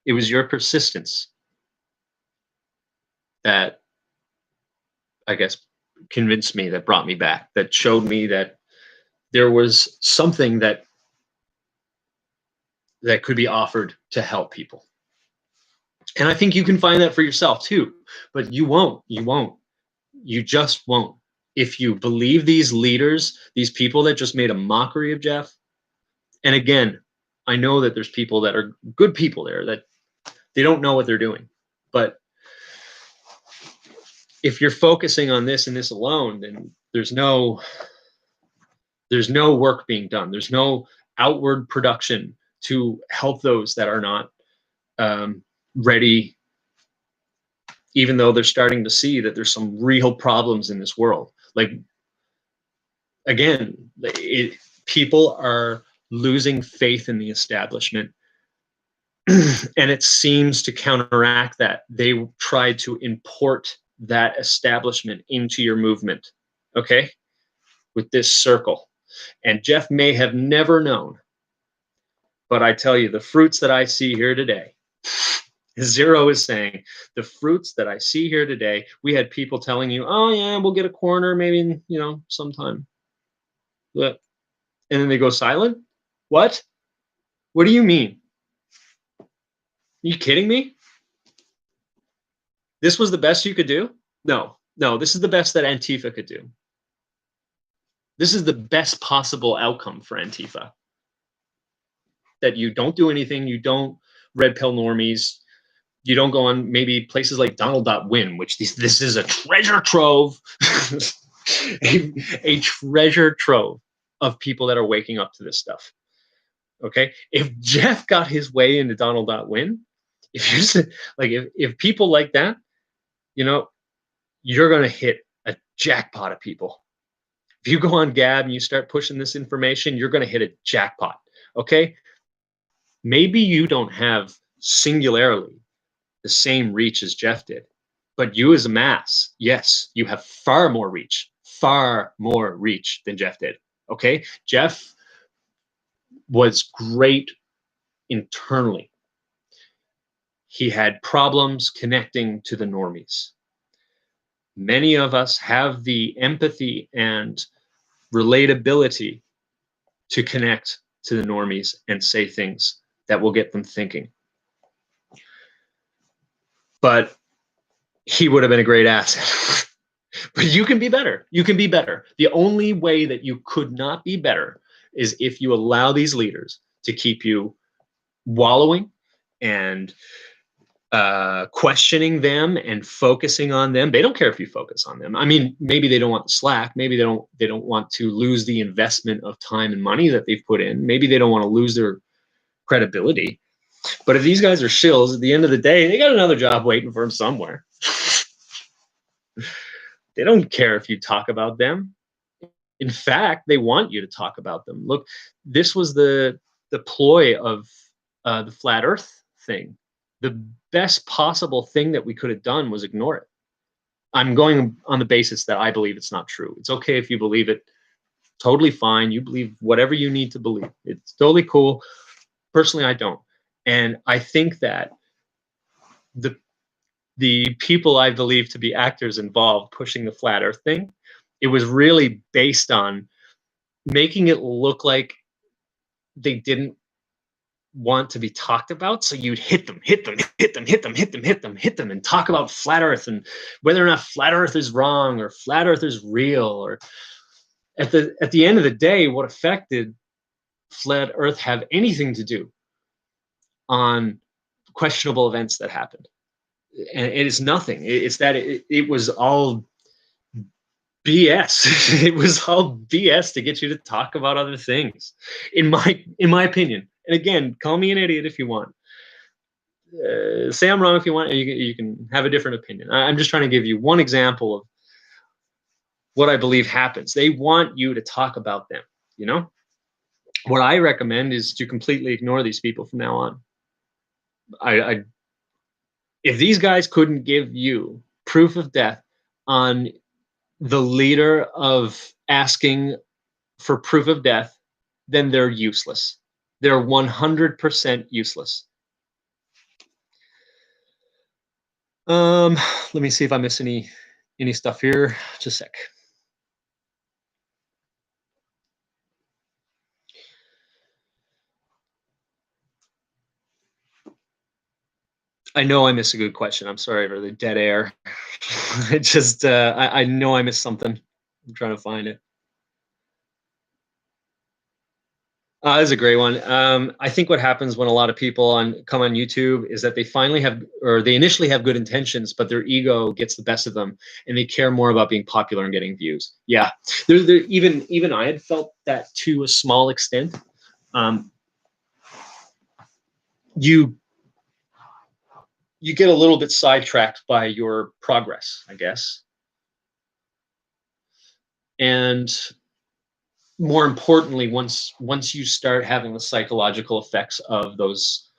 your persistence that, I guess, convinced me, that brought me back, that showed me that there was something that could be offered to help people. And I think you can find that for yourself too, but you won't. You just won't. If you believe these leaders, these people that just made a mockery of Jeff, and again, I know that there's people that are good people there that they don't know what they're doing. But if you're focusing on this and this alone, then there's no work being done. There's no outward production to help those that are not ready, even though they're starting to see that there's some real problems in this world. Like, again, people are losing faith in the establishment. And it seems to counteract that. They tried to import that establishment into your movement, okay, with this circle. And Jeff may have never known, but I tell you, the fruits that I see here today, Zero is saying, the fruits that I see here today, we had people telling you, oh yeah, we'll get a corner maybe, sometime. And then they go silent. What? What do you mean? Are you kidding me? This was the best you could do? No, this is the best that Antifa could do. This is the best possible outcome for Antifa. That you don't do anything, you don't red pill normies, you don't go on maybe places like Donald.win, which this is a treasure trove, a treasure trove of people that are waking up to this stuff. Okay, if Jeff got his way into Donald.win, if people like that, you're going to hit a jackpot of people. If you go on Gab and you start pushing this information, you're going to hit a jackpot. Okay, maybe you don't have singularly the same reach as Jeff did, but you as a mass, yes, you have far more reach than Jeff did. Okay, Jeff was great internally. He had problems connecting to the normies. Many of us have the empathy and relatability to connect to the normies and say things that will get them thinking. But he would have been a great asset. But you can be better. You can be better. The only way that you could not be better is if you allow these leaders to keep you wallowing and questioning them and focusing on them. They don't care if you focus on them. I mean, maybe they don't want the slack. Maybe they don't want to lose the investment of time and money that they've put in. Maybe they don't want to lose their credibility. But if these guys are shills, at the end of the day, they got another job waiting for them somewhere. They don't care if you talk about them. In fact, they want you to talk about them. Look, this was the ploy of the flat Earth thing. The best possible thing that we could have done was ignore it. I'm going on the basis that I believe it's not true. It's okay if you believe it. Totally fine. You believe whatever you need to believe. It's totally cool. Personally, I don't. And I think that the people I believe to be actors involved pushing the flat Earth thing, it was really based on making it look like they didn't want to be talked about. So you'd hit them, and talk about flat Earth and whether or not flat Earth is wrong or flat Earth is real. Or at the end of the day, what effect did flat Earth have anything to do on questionable events that happened? And it is nothing. It's that it was all BS. It was all BS to get you to talk about other things, in my opinion. And again, call me an idiot if you want. Say I'm wrong if you want. You can have a different opinion. I'm just trying to give you one example of what I believe happens. They want you to talk about them. You know, what I recommend is to completely ignore these people from now on. If these guys couldn't give you proof of death on the leader of asking for proof of death, then they're useless. They're 100% useless. Let me see if I miss any stuff here. Just a sec. I know I missed a good question. I'm sorry for the dead air. I know I missed something. I'm trying to find it. This is a great one. I think what happens when a lot of people come on YouTube is that they finally have, or they initially have good intentions, but their ego gets the best of them, and they care more about being popular and getting views. Yeah, even I had felt that to a small extent. You get a little bit sidetracked by your progress, I guess, and more importantly, once you start having the psychological effects of those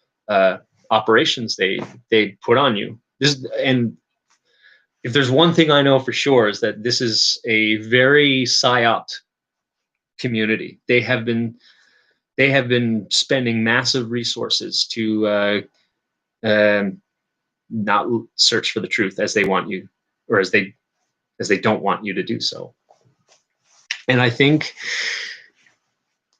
operations they put on you, and if there's one thing I know for sure is that this is a very psyoped community. They have been spending massive resources to not search for the truth as they want you, or as they don't want you to do so. And I think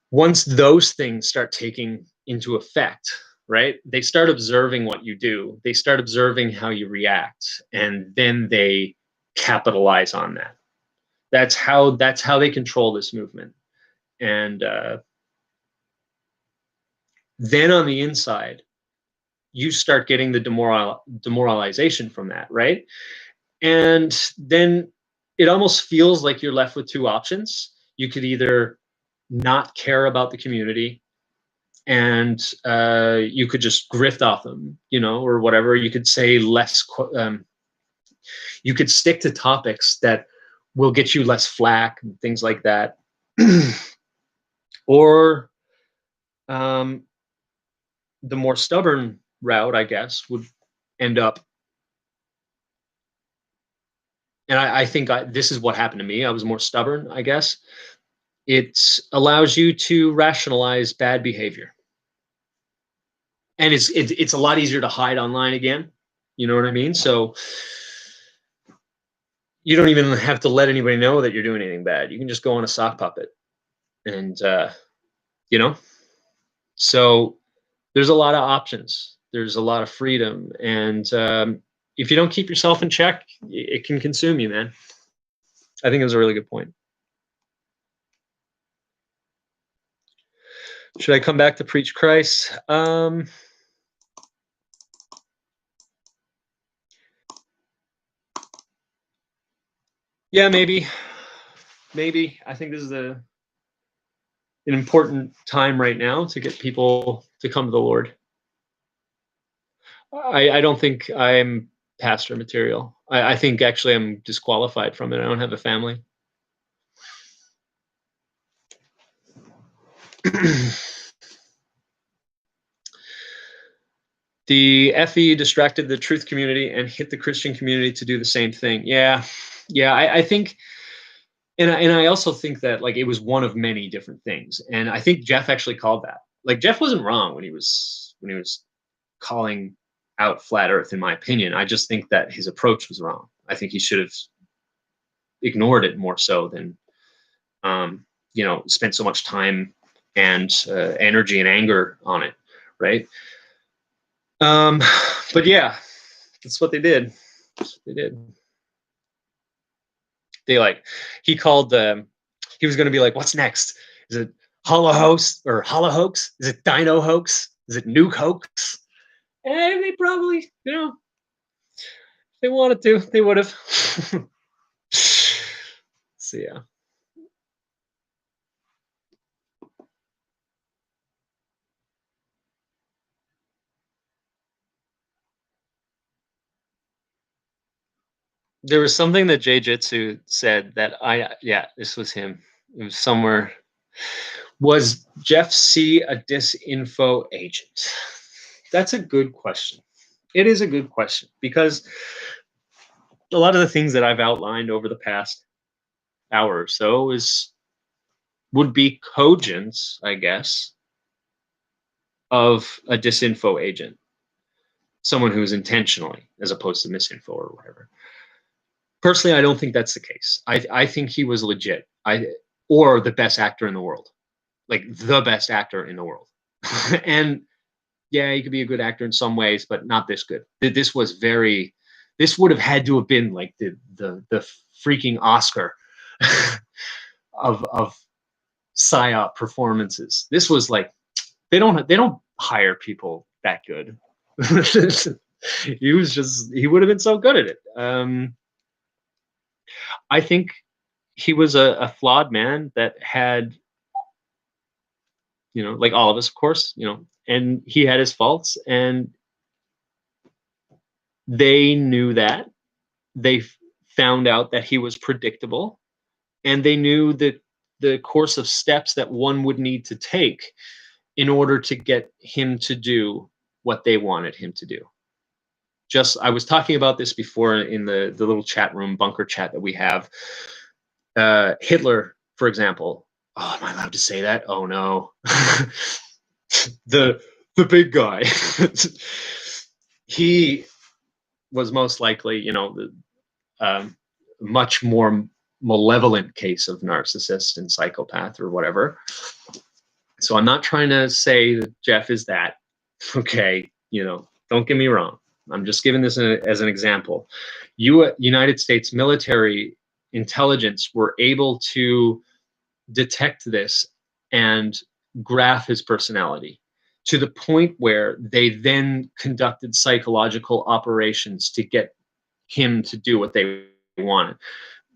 once those things start taking into effect, right, they start observing what you do, they start observing how you react, and then they capitalize on that. That's how they control this movement. And then on the inside, you start getting the demoralization from that, right? And then it almost feels like you're left with two options. You could either not care about the community, and you could just grift off them, or whatever. You could say less. You could stick to topics that will get you less flack and things like that, or the more stubborn route, I guess, would end up. And I think this is what happened to me. I was more stubborn, I guess. It allows you to rationalize bad behavior. And it's a lot easier to hide online again. You know what I mean? So you don't even have to let anybody know that you're doing anything bad. You can just go on a sock puppet and, you know, So there's a lot of options. There's a lot of freedom, and if you don't keep yourself in check, it can consume you, man. I think it was a really good point. Should I come back to preach Christ? Yeah, maybe. Maybe. I think this is an important time right now to get people to come to the Lord. I don't think I'm pastor material. I think actually I'm disqualified from it. I don't have a family. The FE distracted the truth community and hit the Christian community to do the same thing. Yeah, yeah. I think, and I also think that like it was one of many different things. And I think Jeff actually called that. Like Jeff wasn't wrong when he was calling out flat Earth. In my opinion, I just think that his approach was wrong. I think he should have ignored it more so than spent so much time and energy and anger on it, right? But yeah, that's what they did. That's what they did. He called he was going to be like, what's next? Is it Holohost or Holohoax? Is it Dino Hoax? Is it Nuke Hoax? And they probably, if they wanted to, they would have. So yeah. There was something that Jay Jitsu said that this was him. It was somewhere. Was Jeff C a disinfo agent? That's a good question. It is a good question because a lot of the things that I've outlined over the past hour or so would be cogents, I guess, of a disinfo agent, someone who's intentionally, as opposed to misinfo or whatever. Personally, I don't think that's the case. I think he was legit. Or the best actor in the world, like the best actor in the world. And yeah, he could be a good actor in some ways, but not this good. This would have had to have been like the freaking Oscar of psyop performances. This was like they don't hire people that good. He would have been so good at it. I think he was a flawed man that had, like all of us, of course, and he had his faults, and they knew that. They found out that he was predictable, and they knew that the course of steps that one would need to take in order to get him to do what they wanted him to do. I was talking about this before in the little chat room, bunker chat that we have. Hitler, for example. Oh, am I allowed to say that? Oh no. the big guy. He was most likely, much more malevolent case of narcissist and psychopath or whatever. So I'm not trying to say that Jeff is that. Okay, don't get me wrong. I'm just giving this as an example. United States military intelligence were able to detect this and graph his personality to the point where they then conducted psychological operations to get him to do what they wanted,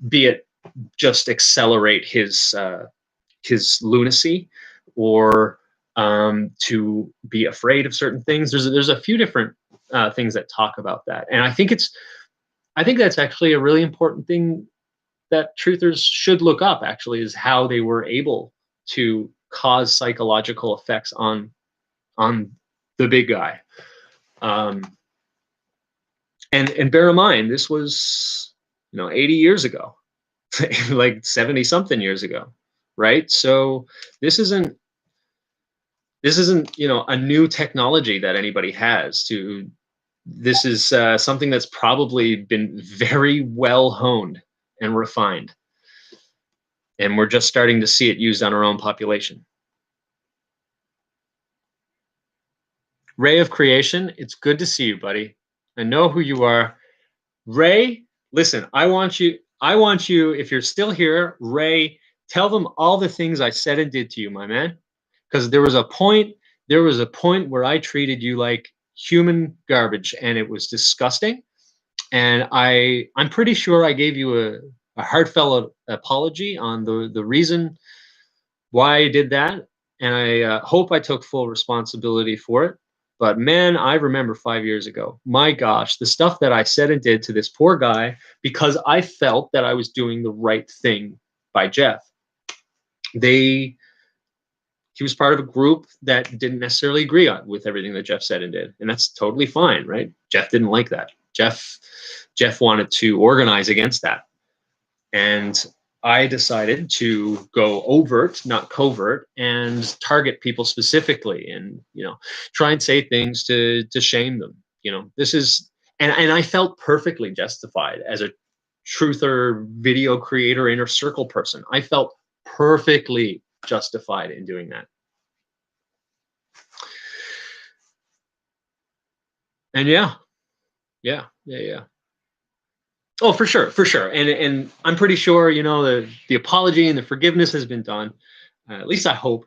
be it just accelerate his lunacy or to be afraid of certain things. There's a few different things that talk about that, and I think that's actually a really important thing that truthers should look up. Actually, is how they were able to cause psychological effects on the big guy. And bear in mind, this was 80 years ago, like 70 something years ago, right? So this isn't a new technology that anybody has. This is something that's probably been very well honed and refined, and we're just starting to see it used on our own population. Ray of Creation, it's good to see you, buddy. I know who you are. Ray, listen, I want you, if you're still here, Ray, tell them all the things I said and did to you, my man. Because there was a point where I treated you like human garbage and it was disgusting. And I'm pretty sure I gave you a heartfelt apology on the reason why I did that. And I hope I took full responsibility for it. But man, I remember 5 years ago, my gosh, the stuff that I said and did to this poor guy because I felt that I was doing the right thing by Jeff. He was part of a group that didn't necessarily agree with everything that Jeff said and did. And that's totally fine, right? Jeff didn't like that. Jeff wanted to organize against that. And I decided to go overt, not covert, and target people specifically, and try and say things to shame them. This is, and I felt perfectly justified as a truther, video creator, inner circle person. I felt perfectly justified in doing that. And yeah. Oh, for sure. And I'm pretty sure, the apology and the forgiveness has been done. At least I hope.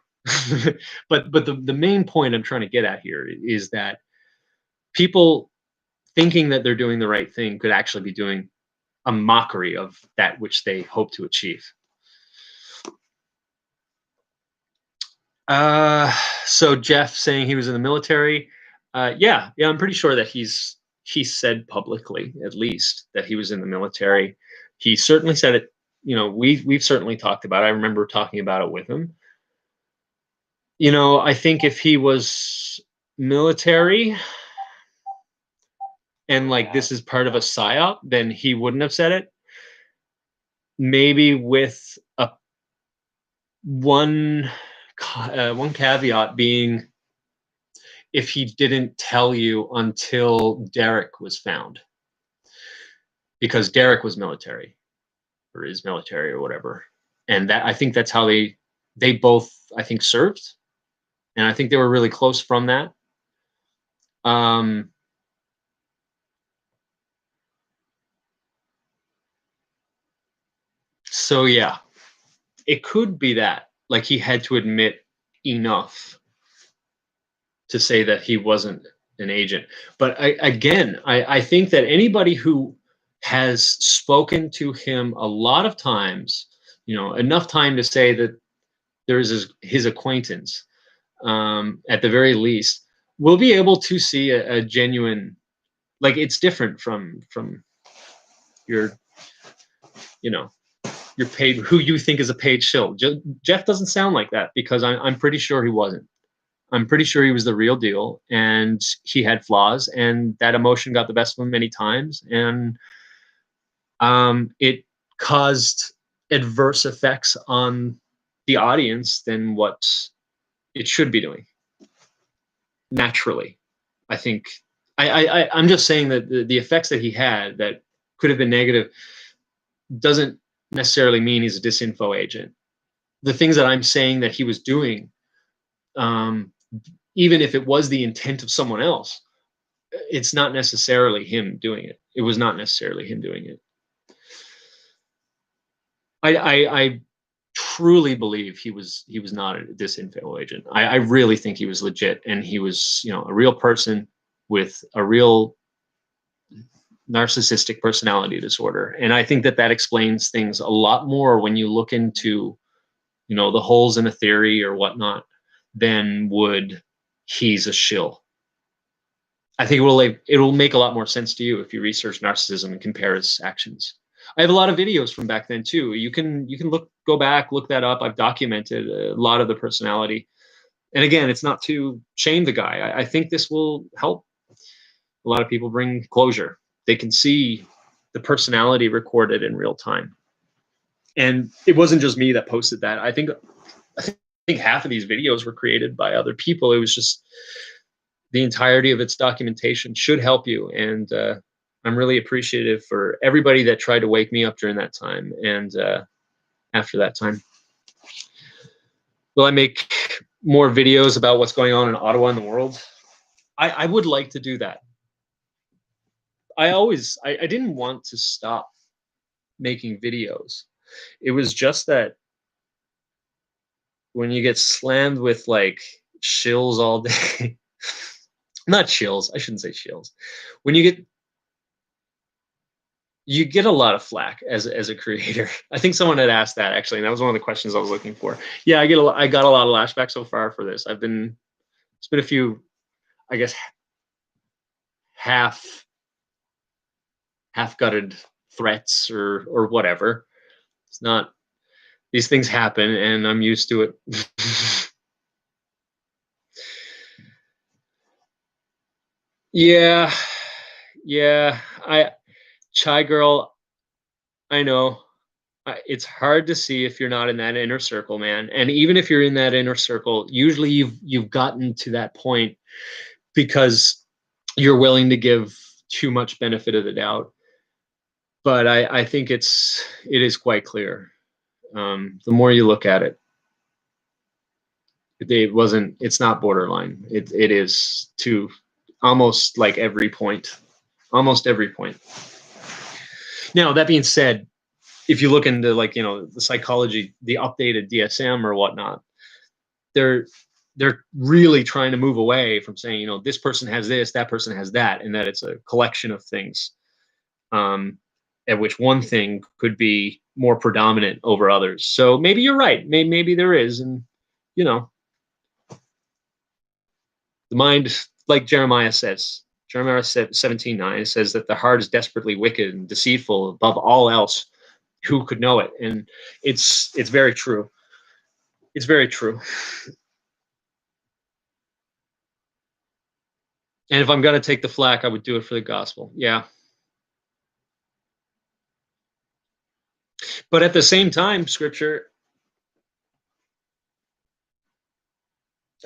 but the main point I'm trying to get at here is that people thinking that they're doing the right thing could actually be doing a mockery of that which they hope to achieve. So Jeff saying he was in the military. Yeah, I'm pretty sure that he said publicly, at least, that he was in the military. He certainly said it. We've certainly talked about it. I remember talking about it with him. I think if he was military and like this is part of a psyop, then he wouldn't have said it. Maybe with one caveat being, if he didn't tell you until Derek was found, because Derek was military or is military or whatever. And that, I think that's how they both, I think, served. And I think they were really close from that. So yeah, it could be that, like, he had to admit enough to say that he wasn't an agent. But I think that anybody who has spoken to him a lot of times, enough time to say that there's his acquaintance, at the very least, will be able to see a genuine, like, it's different from your, your paid, who you think is a paid shill. Jeff doesn't sound like that, because I'm pretty sure he wasn't. I'm pretty sure he was the real deal, and he had flaws, and that emotion got the best of him many times, and it caused adverse effects on the audience than what it should be doing naturally. I think I'm just saying that the effects that he had that could have been negative doesn't necessarily mean he's a disinfo agent. The things that I'm saying that he was doing, even if it was the intent of someone else, it's not necessarily him doing it. It was not necessarily him doing it. I truly believe he was not a disinfo agent. I really think he was legit, and he was, a real person with a real narcissistic personality disorder. And I think that explains things a lot more when you look into, the holes in a theory or whatnot, than would he's a shill. I think it will make a lot more sense to you if you research narcissism and compare his actions. I have a lot of videos from back then too. You can go back, look that up. I've documented a lot of the personality. And again, it's not to shame the guy. I think this will help a lot of people bring closure. They can see the personality recorded in real time. And it wasn't just me that posted that. I think half of these videos were created by other people. It was just the entirety of its documentation should help you. And I'm really appreciative for everybody that tried to wake me up during that time and after that time. Will I make more videos about what's going on in Ottawa and the world? I would like to do that. I didn't want to stop making videos. It was just that when you get slammed with like shills all day, not shills, I shouldn't say shills. When you get a lot of flack as a creator. I think someone had asked that actually, and that was one of the questions I was looking for. Yeah, I got a lot of lashback so far for this. It's been a few, I guess, half gutted threats or whatever. It's not, these things happen and I'm used to it. Yeah, yeah. Chai girl, I know. It's hard to see if you're not in that inner circle, man. And even if you're in that inner circle, usually you've gotten to that point because you're willing to give too much benefit of the doubt. But I think it is quite clear. The more you look at it, it's not borderline. It is to almost like every point, almost every point. Now, that being said, if you look into like, the psychology, the updated DSM or whatnot, they're really trying to move away from saying, this person has this, that person has that, and that it's a collection of things, at which one thing could be more predominant over others. So maybe you're right. Maybe there is, and the mind, like Jeremiah says, Jeremiah 17:9 says that the heart is desperately wicked and deceitful above all else. Who could know it? And it's very true. It's very true. And if I'm going to take the flack, I would do it for the gospel. Yeah. But at the same time, scripture,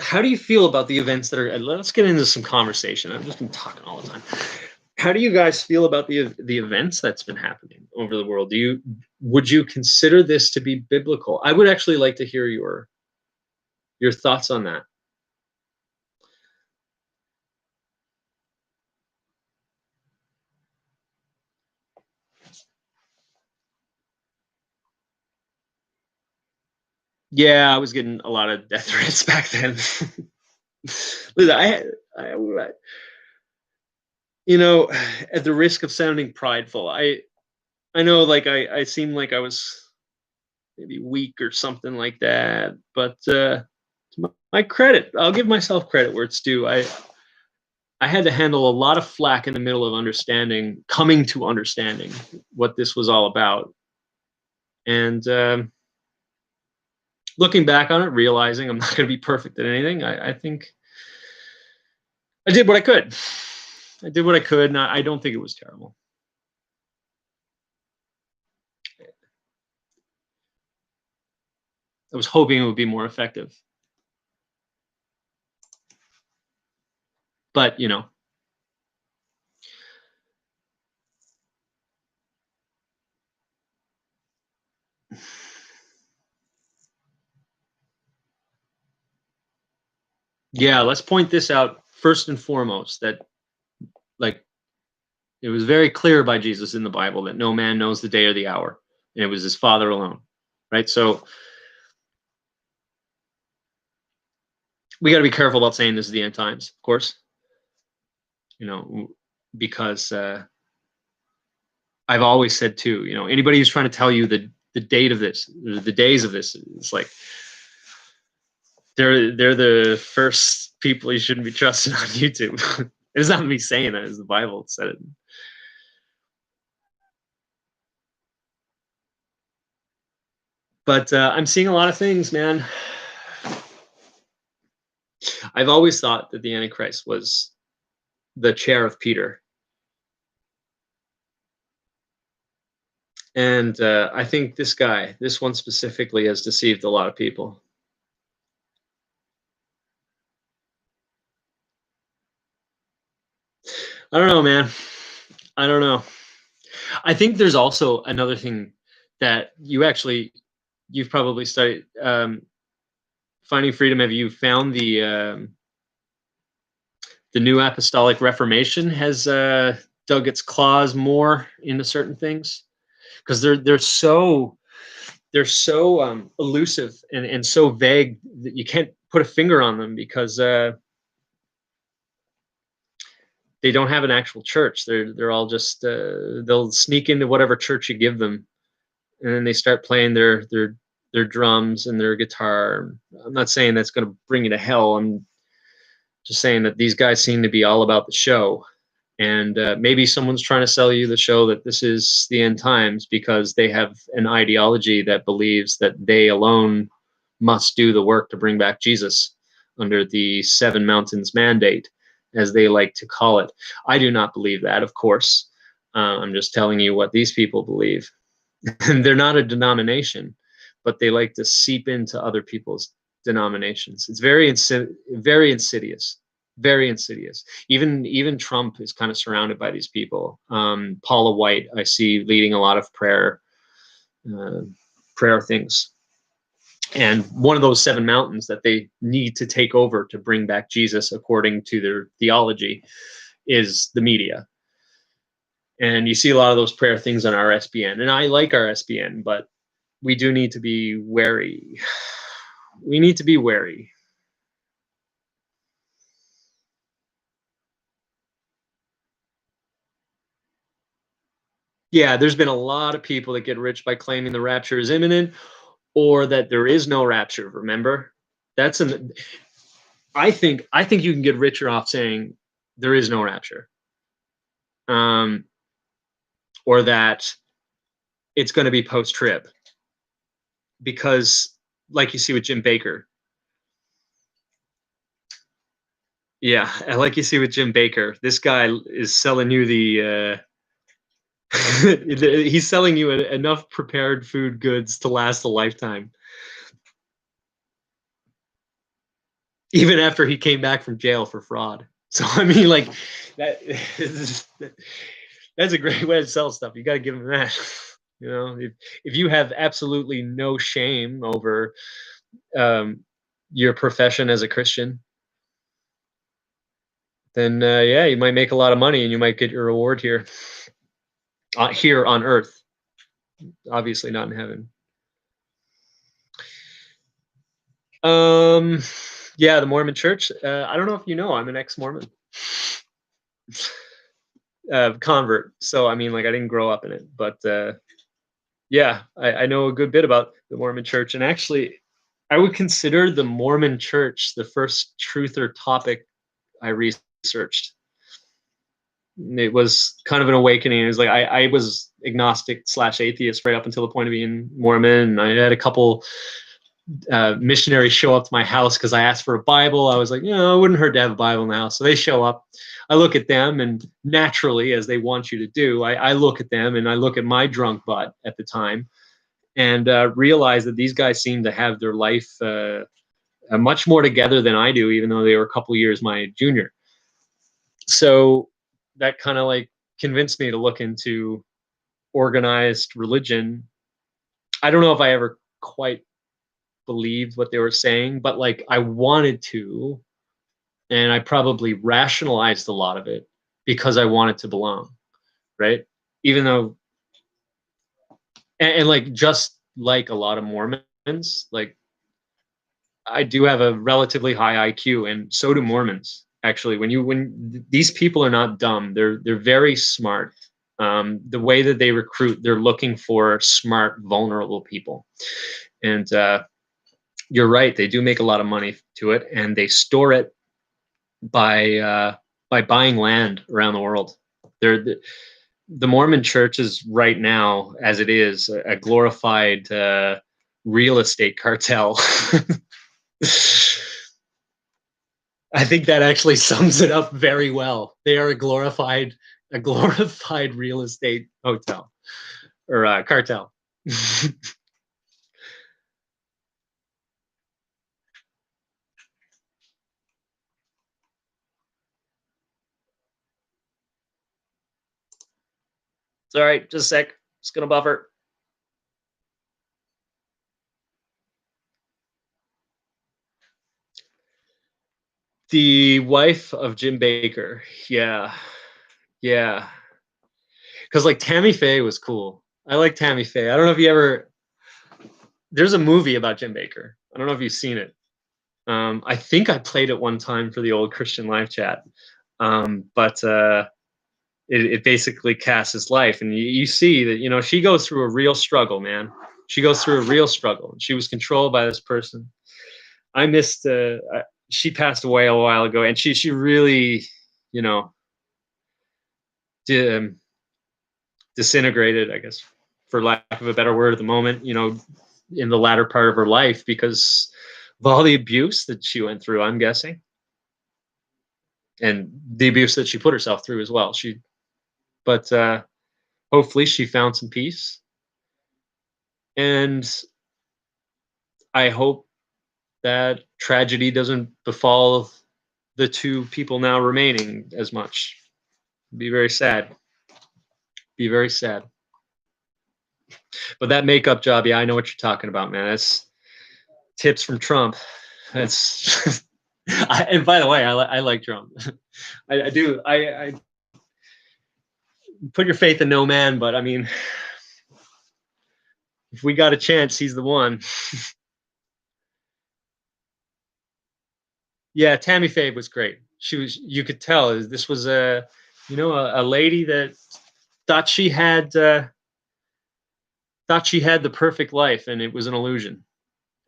how do you feel about the events that are, let's get into some conversation. I've just been talking all the time. How do you guys feel about the events that's been happening over the world? Would you consider this to be biblical? I would actually like to hear your thoughts on that. Yeah, I was getting a lot of death threats back then. Listen, at the risk of sounding prideful, I know, like I seem like I was maybe weak or something like that, but my credit, I'll give myself credit where it's due. I had to handle a lot of flack in the middle of coming to understanding what this was all about, and looking back on it, realizing I'm not going to be perfect at anything. I think I did what I could. I did what I could, and I don't think it was terrible. I was hoping it would be more effective, but yeah. Let's point this out first and foremost, that like it was very clear by Jesus in the Bible that no man knows the day or the hour, and it was his Father alone, right? So we got to be careful about saying this is the end times, of course, because I've always said too, anybody who's trying to tell you the date of this, the days of this, it's like they're the first people you shouldn't be trusting on YouTube. It's not me saying that; it's the Bible said it. But I'm seeing a lot of things, man. I've always thought that the Antichrist was the chair of Peter. And I think this one specifically, has deceived a lot of people. I don't know, man. I don't know. I think there's also another thing that you've probably studied. Finding Freedom. Have you found the New Apostolic Reformation has dug its claws more into certain things because they're so elusive and so vague that you can't put a finger on them because they don't have an actual church. They're all just they'll sneak into whatever church you give them, and then they start playing their drums and their guitar. I'm not saying that's going to bring you to hell. I'm just saying that these guys seem to be all about the show. And maybe someone's trying to sell you the show that this is the end times because they have an ideology that believes that they alone must do the work to bring back Jesus under the Seven Mountains Mandate, as they like to call it. I do not believe that, of course. I'm just telling you what these people believe. And they're not a denomination, but they like to seep into other people's denominations. It's very insidious, very insidious. Even Trump is kind of surrounded by these people. Paula White, I see leading a lot of prayer things. And one of those seven mountains that they need to take over to bring back Jesus, according to their theology, is the media. And you see a lot of those prayer things on RSBN. And I like RSBN, but we do need to be wary. We need to be wary. Yeah, there's been a lot of people that get rich by claiming the rapture is imminent or that there is no rapture, remember? That's an I think you can get richer off saying there is no rapture. Um, or that it's going to be post-trib. Because like you see with Jim Baker. Yeah, like you see with Jim Baker, this guy is selling you the he's selling you enough prepared food goods to last a lifetime. Even after he came back from jail for fraud. So I mean, like that. That's a great way to sell stuff. You got to give him that. You know, if you have absolutely no shame over your profession as a Christian, then yeah, you might make a lot of money and you might get your reward here, here on Earth. Obviously, not in heaven. Yeah, the Mormon Church. I don't know if you know, I'm an ex-Mormon convert. So I mean, like, I didn't grow up in it, but yeah, I know a good bit about the Mormon Church, and actually, I would consider the Mormon Church the first truth or topic I researched. It was kind of an awakening. It was like I was agnostic / atheist right up until the point of being Mormon. I had a couple missionaries show up to my house because I asked for a Bible. I was like, it wouldn't hurt to have a Bible in the house. So they show up. I look at them, and naturally, as they want you to do, I look at them and I look at my drunk butt at the time and realize that these guys seem to have their life much more together than I do, even though they were a couple years my junior. So that kind of like convinced me to look into organized religion. I don't know if I ever quite believed what they were saying, but like I wanted to, and I probably rationalized a lot of it because I wanted to belong, right? Even though, and like just like a lot of Mormons, like I do have a relatively high IQ, and so do Mormons. Actually, when these people are not dumb, they're very smart. The way that they recruit, they're looking for smart, vulnerable people, and you're right. They do make a lot of money to it, and they store it by buying land around the world. They're the Mormon Church is right now, as it is, a glorified real estate cartel. I think that actually sums it up very well. They are a glorified real estate hotel or cartel. It's all right. Just a sec. Just gonna buffer. The wife of Jim Baker. Yeah. Yeah. Because like Tammy Faye was cool. I like Tammy Faye. I don't know if you ever. There's a movie about Jim Baker. I don't know if you've seen it. I think I played it one time for the old Christian live chat. But it basically casts his life, and you see that she goes through a real struggle, man. She goes through a real struggle. She was controlled by this person. I missed. She passed away a while ago, and she really, you know, disintegrated, I guess, for lack of a better word, at the moment. In the latter part of her life, because of all the abuse that she went through, I'm guessing, and the abuse that she put herself through as well. But hopefully, she found some peace, and I hope that tragedy doesn't befall the two people now remaining as much. Be very sad. Be very sad. But that makeup job, yeah, I know what you're talking about, man. That's tips from Trump. That's and by the way, I like Trump. I do. I put your faith in no man, but I mean, if we got a chance, he's the one. Yeah, Tammy Faye was great. You could tell this was a lady that thought she had the perfect life, and it was an illusion.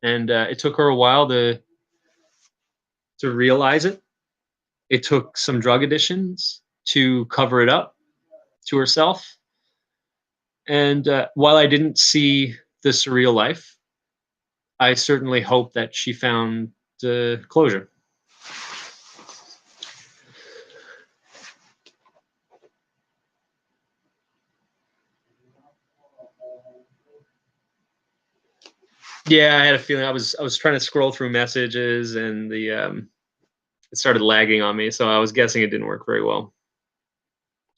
And it took her a while to realize it. It took some drug addictions to cover it up to herself. And while I didn't see the surreal life, I certainly hope that she found closure. Yeah, I had a feeling. I was trying to scroll through messages, and it started lagging on me, so I was guessing it didn't work very well.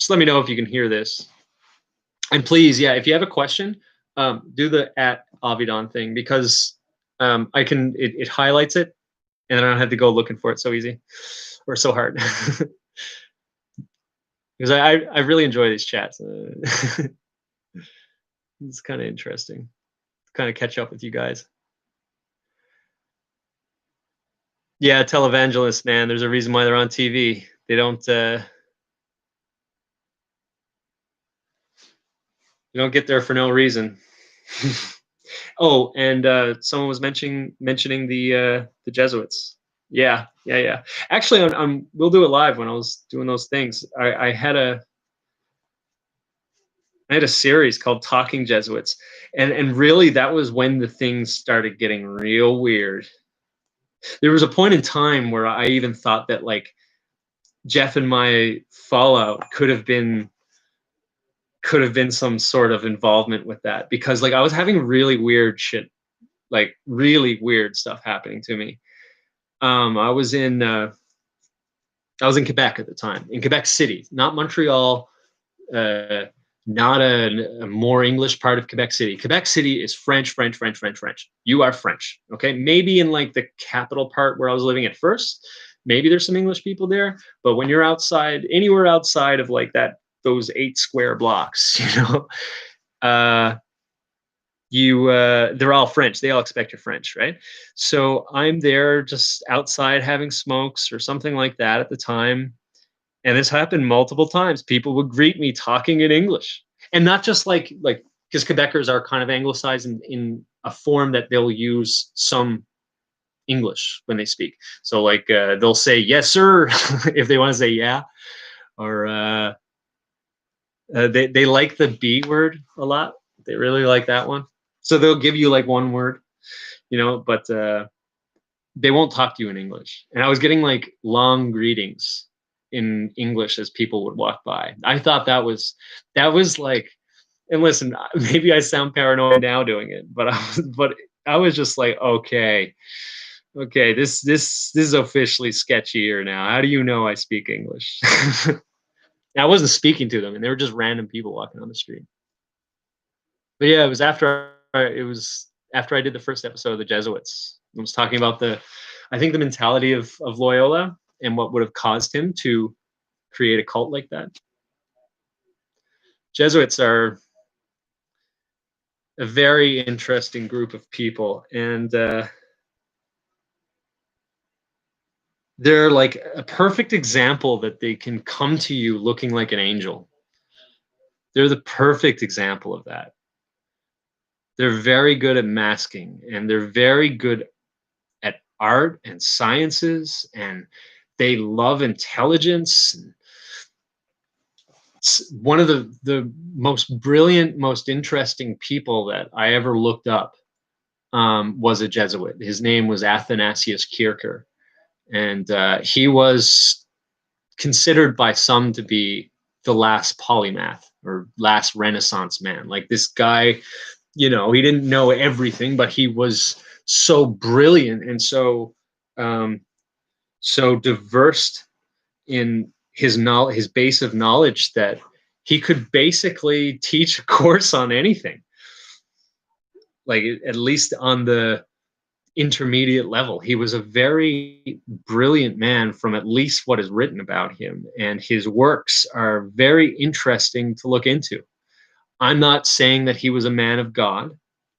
Just let me know if you can hear this. And please, yeah, if you have a question, do the @Avidon thing, because I can. It highlights it, and I don't have to go looking for it so easy or so hard. Because I really enjoy these chats. It's kind of interesting. Kind of catch up with you guys. Yeah, televangelists, man. There's a reason why they're on TV. They don't get there for no reason. Oh, and someone was mentioning the Jesuits. Yeah. Actually, we'll do it live. When I was doing those things, I had a series called Talking Jesuits, and really that was when the things started getting real weird. There was a point in time where I even thought that, like, Jeff and my fallout could have been some sort of involvement with that, because like I was having really weird shit, like really weird stuff happening to me. I was in Quebec at the time, in Quebec City, not Montreal, not a more English part of Quebec City. Quebec City is French, French, French, French, French. You are French, okay? Maybe in like the capital part where I was living at first, maybe there's some English people there, but when you're anywhere outside of like those 8 square blocks, they're all French. They all expect you're French, right? So I'm there just outside having smokes or something like that at the time. And this happened multiple times. People would greet me talking in English, and not just like because Quebecers are kind of anglicized in a form that they'll use some English when they speak. So like they'll say yes sir if they want to say yeah, or they like the B word a lot. They really like that one. So they'll give you like one word, but they won't talk to you in English. And I was getting like long greetings in English as people would walk by. I thought that was like, and listen, maybe I sound paranoid now doing it, but I was just like, okay, this is officially sketchier now. How do you know I speak English? I wasn't speaking to them, and they were just random people walking on the street. But yeah, it was after I did the first episode of the Jesuits. I was talking about I think the mentality of Loyola, and what would have caused him to create a cult like that? Jesuits are a very interesting group of people, and they're like a perfect example that they can come to you looking like an angel. They're the perfect example of that. They're very good at masking, and they're very good at art and sciences, and they love intelligence. It's one of the most brilliant, most interesting people that I ever looked up was a Jesuit. His name was Athanasius Kircher, and he was considered by some to be the last polymath or last Renaissance man. Like, this guy, he didn't know everything, but he was so brilliant and so diverse in his knowledge, his base of knowledge, that he could basically teach a course on anything, like at least on the intermediate level. He was a very brilliant man from at least what is written about him, and his works are very interesting to look into. I'm not saying that he was a man of God.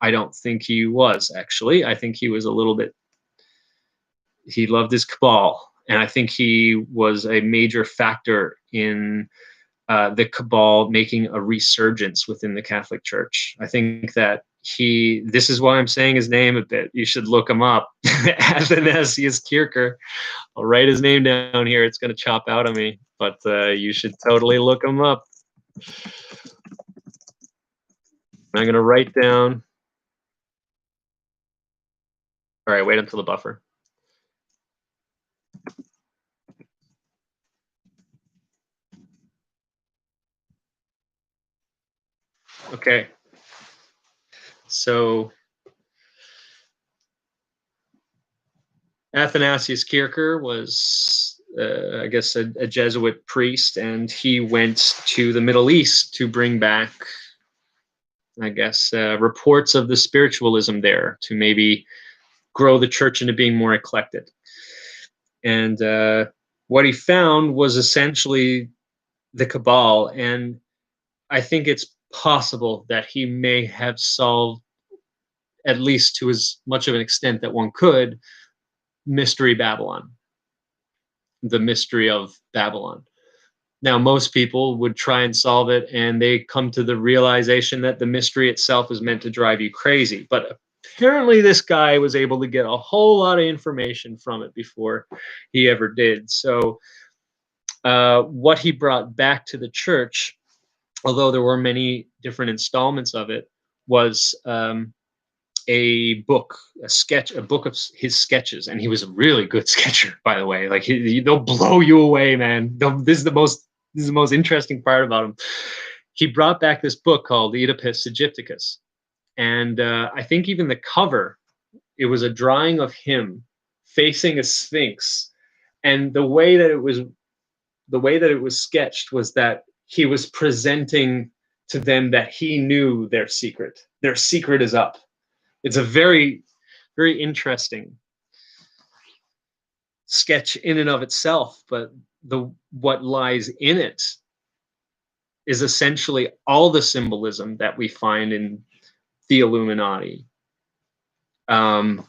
I don't think he was, actually. I think he was a little bit, he loved his cabal, and I think he was a major factor in the cabal making a resurgence within the Catholic Church. I think that this is why I'm saying his name a bit. You should look him up. Athanasius Kircher. I'll write his name down here. It's going to chop out of me, but you should totally look him up. I'm going to write down. All right, wait until the buffer. Okay. So Athanasius Kircher was, I guess, a Jesuit priest, and he went to the Middle East to bring back, I guess, reports of the spiritualism there, to maybe grow the church into being more eclectic. And what he found was essentially the cabal, and I think it's possible that he may have solved, at least to as much of an extent that one could, Mystery Babylon, the mystery of Babylon. Now, most people would try and solve it, and they come to the realization that the mystery itself is meant to drive you crazy. But apparently this guy was able to get a whole lot of information from it before he ever did. So what he brought back to the church, although there were many different installments of it, was a book of his sketches. And he was a really good sketcher, by the way. Like, they'll blow you away, man. This is the most interesting part about him. He brought back this book called Oedipus Egypticus, and I think even the cover, it was a drawing of him facing a sphinx, and the way that it was sketched was that he was presenting to them that he knew their secret. Their secret is up. It's a very, very interesting sketch in and of itself, but what lies in it is essentially all the symbolism that we find in the Illuminati. All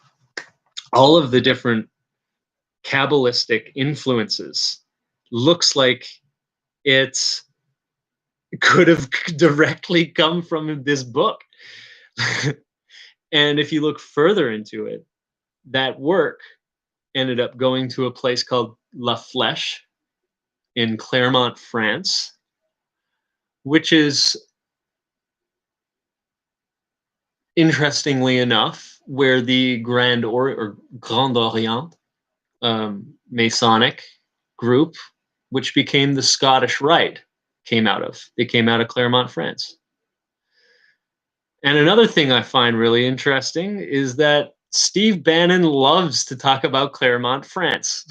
of the different Kabbalistic influences looks like it could have directly come from this book. And if you look further into it, that work ended up going to a place called La Flèche in Clermont, France, which is, interestingly enough, where the Grand Orient Masonic group, which became the Scottish Rite, came out of. They came out of Clermont, France. And another thing I find really interesting is that Steve Bannon loves to talk about Clermont, France.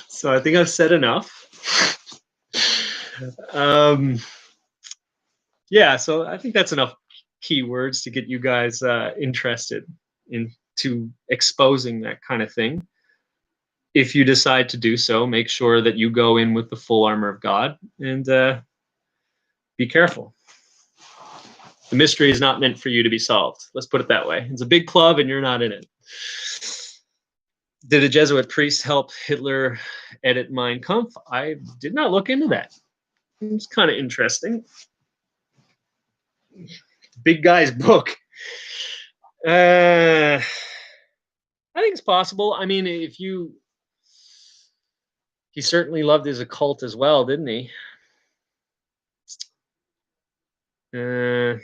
So I think I've said enough. Yeah, so I think that's enough keywords to get you guys interested into exposing that kind of thing. if you decide to do so, make sure that you go in with the full armor of God, and be careful. The mystery is not meant for you to be solved. Let's put it that way. It's a big club and you're not in it. Did a Jesuit priest help Hitler edit Mein Kampf? I did not look into that. It's kind of interesting. Big guy's book. I think it's possible. I mean, he certainly loved his occult as well, didn't he? That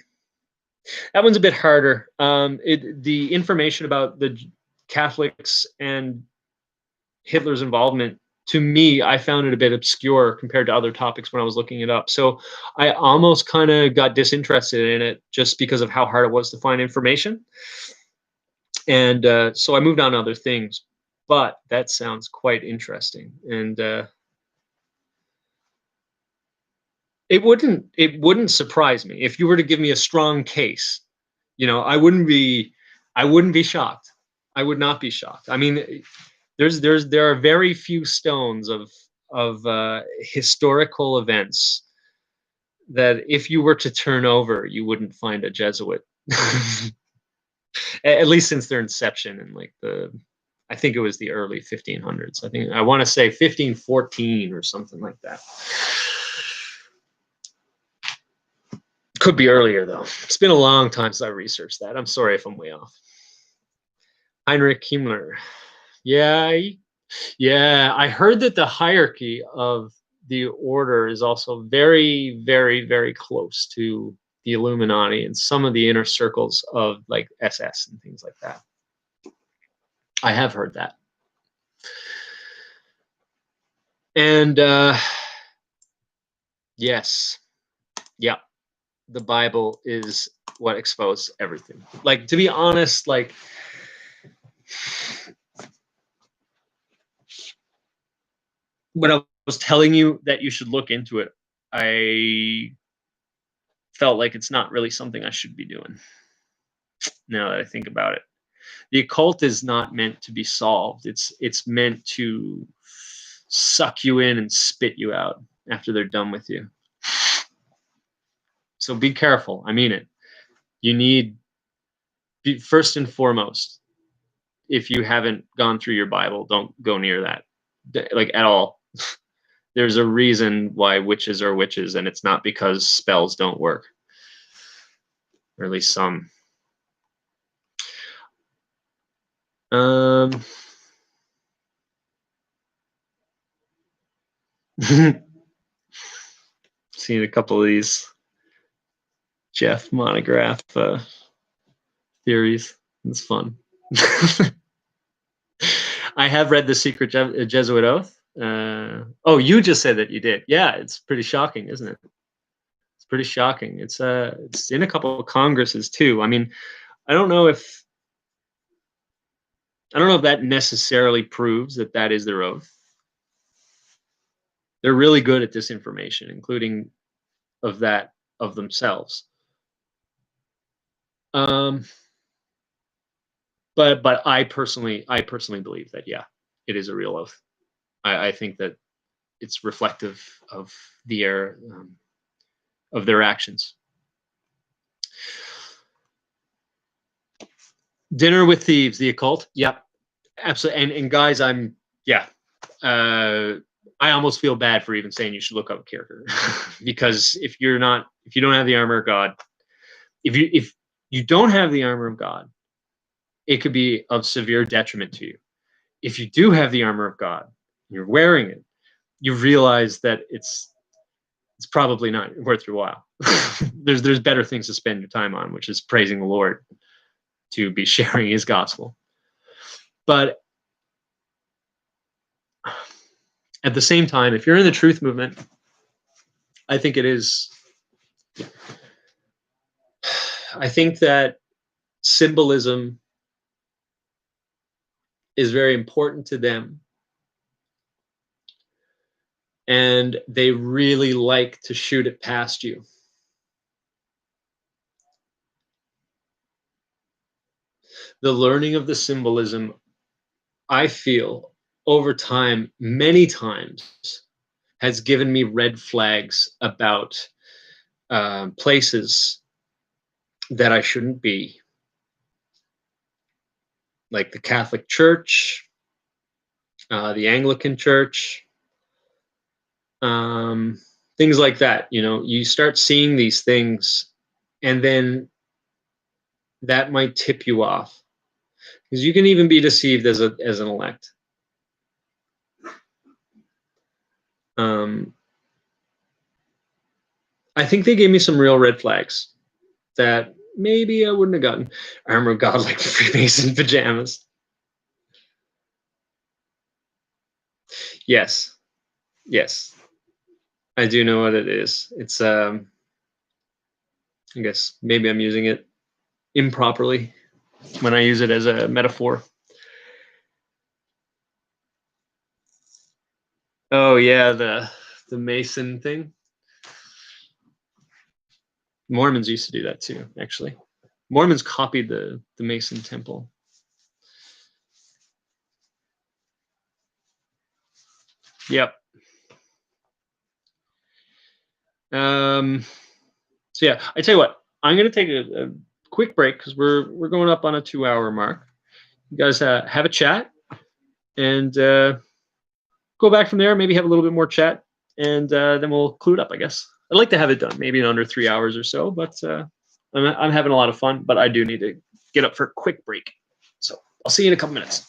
one's a bit harder. The information about the Catholics and Hitler's involvement, to me, I found it a bit obscure compared to other topics when I was looking it up. So I almost kind of got disinterested in it just because of how hard it was to find information. And so I moved on to other things. But that sounds quite interesting. And it wouldn't surprise me if you were to give me a strong case. I wouldn't be shocked. I would not be shocked. I mean, there are very few stones of historical events that if you were to turn over, you wouldn't find a Jesuit. At least since their inception in I think it was the early 1500s. I want to say 1514 or something like that. Could be earlier though. It's been a long time since I researched that. I'm sorry if I'm way off. Heinrich Himmler. Yeah, I heard that the hierarchy of the order is also very, very, very close to the Illuminati and some of the inner circles of like SS and things like that. I have heard that. And yes, yeah, the Bible is what exposed everything. Like, to be honest, like, when I was telling you that you should look into it, I felt like it's not really something I should be doing. Now that I think about it, the occult is not meant to be solved. It's meant to suck you in and spit you out after they're done with you. So be careful. I mean it. You need, first and foremost, if you haven't gone through your Bible, don't go near that, like, at all. There's a reason why witches are witches, and it's not because spells don't work, or at least some. Seen a couple of these Jeff monograph theories. It's fun. I have read The Secret Jesuit Oath. Oh, you just said that you did. Yeah, it's pretty shocking, isn't it? It's pretty shocking. It's in a couple of congresses too. I mean, I don't know if that necessarily proves that that is their oath. They're really good at disinformation, including of themselves. But I personally believe that, yeah, it is a real oath. I think that it's reflective of of their actions. Dinner with Thieves, the occult. Yep, absolutely. And guys, I almost feel bad for even saying you should look up Kierkegaard because if you don't have the armor of God, if you don't have the armor of God, it could be of severe detriment to you. If you do have the armor of God, you're wearing it, you realize that it's probably not worth your while. There's better things to spend your time on, which is praising the Lord, to be sharing his gospel. But at the same time, if you're in the truth movement, I think that symbolism is very important to them. And they really like to shoot it past you. The learning of the symbolism, I feel, over time, many times, has given me red flags about places that I shouldn't be, like the Catholic Church, the Anglican Church, um, things like that. You know, you start seeing these things, and then that might tip you off because you can even be deceived as an elect. Um, I think they gave me some real red flags that maybe I wouldn't have gotten. Armor of God, like Freemason pajamas. Yes, yes, I do know what it is. It's I guess maybe I'm using it improperly when I use it as a metaphor. Oh yeah, the Mason thing. Mormons used to do that too, actually. Mormons copied the Mason temple. Yep. Um, so yeah, I tell you what, I'm gonna take a quick break because we're going up on a 2 hour mark. You guys have a chat and go back from there. Maybe have a little bit more chat, and then we'll clue it up. I guess I'd like to have it done maybe in under 3 hours or so, but I'm having a lot of fun. But I do need to get up for a quick break, so I'll see you in a couple minutes.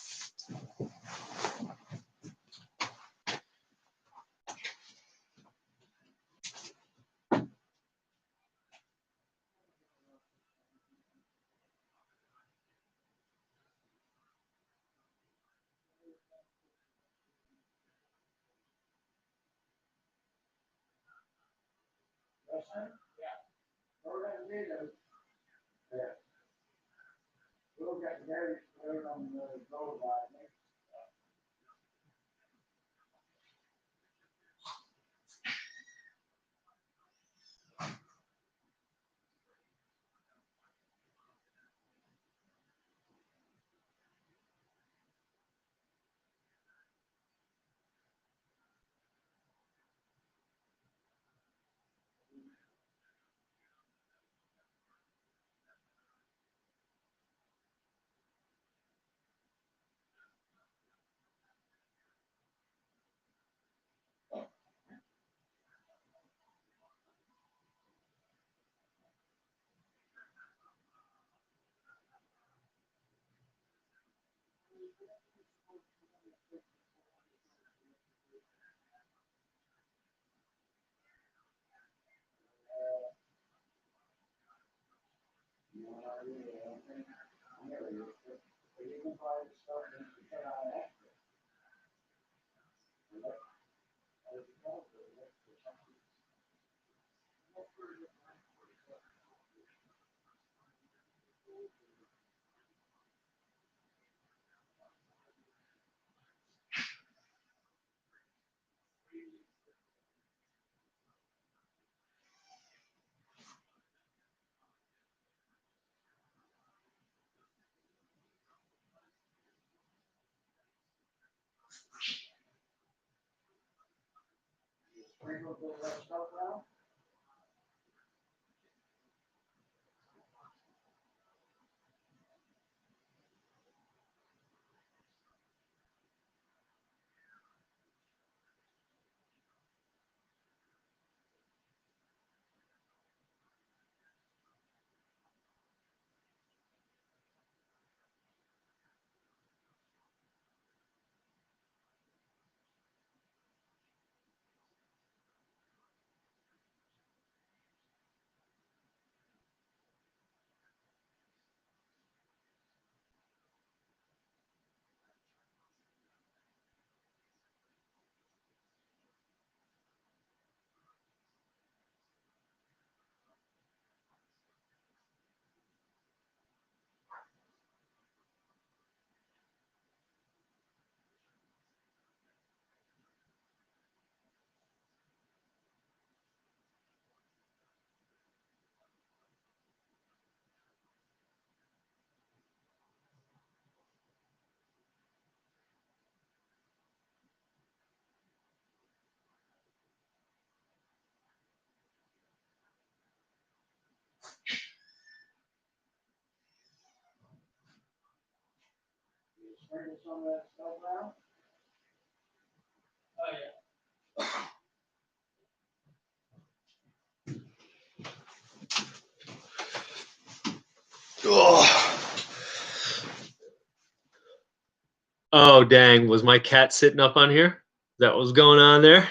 Oh, dang. Was my cat sitting up on here? Is that what was going on there?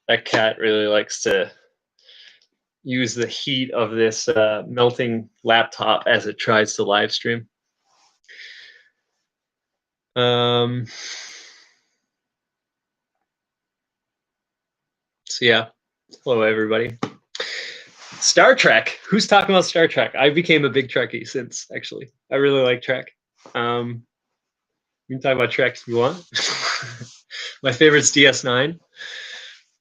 That cat really likes to use the heat of this melting laptop as it tries to live stream. So yeah, hello everybody. Star Trek. Who's talking about Star Trek? I became a big Trekkie since, actually. I really like Trek. You can talk about Trek if you want. My favorite's DS9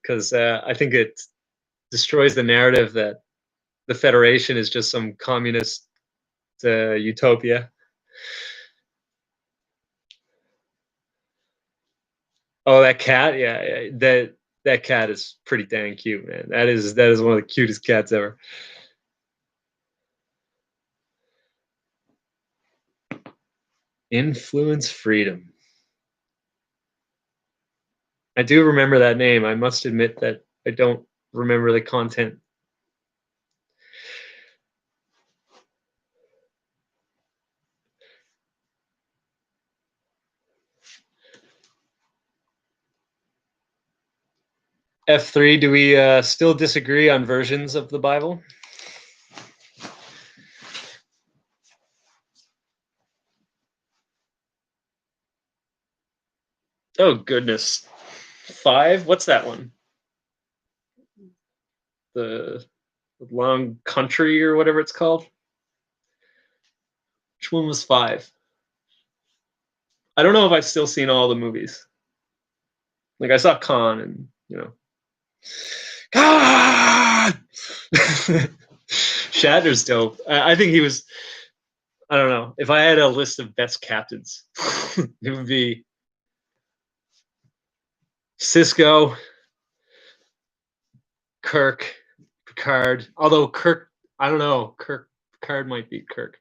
because I think it destroys the narrative that the Federation is just some communist utopia. Oh, that cat, yeah, that cat is pretty dang cute, man. That is one of the cutest cats ever. Influence Freedom. I do remember that name. I must admit that I don't remember the content. F3, do we still disagree on versions of the Bible? Oh, goodness. 5? What's that one? The Long Country or whatever it's called? Which one was 5? I don't know if I've still seen all the movies. Like, I saw Khan and, you know. God! Shatner's dope. I think he was, I don't know. If I had a list of best captains, it would be Cisco, Kirk, Picard. Although Kirk, I don't know. Picard might beat Kirk.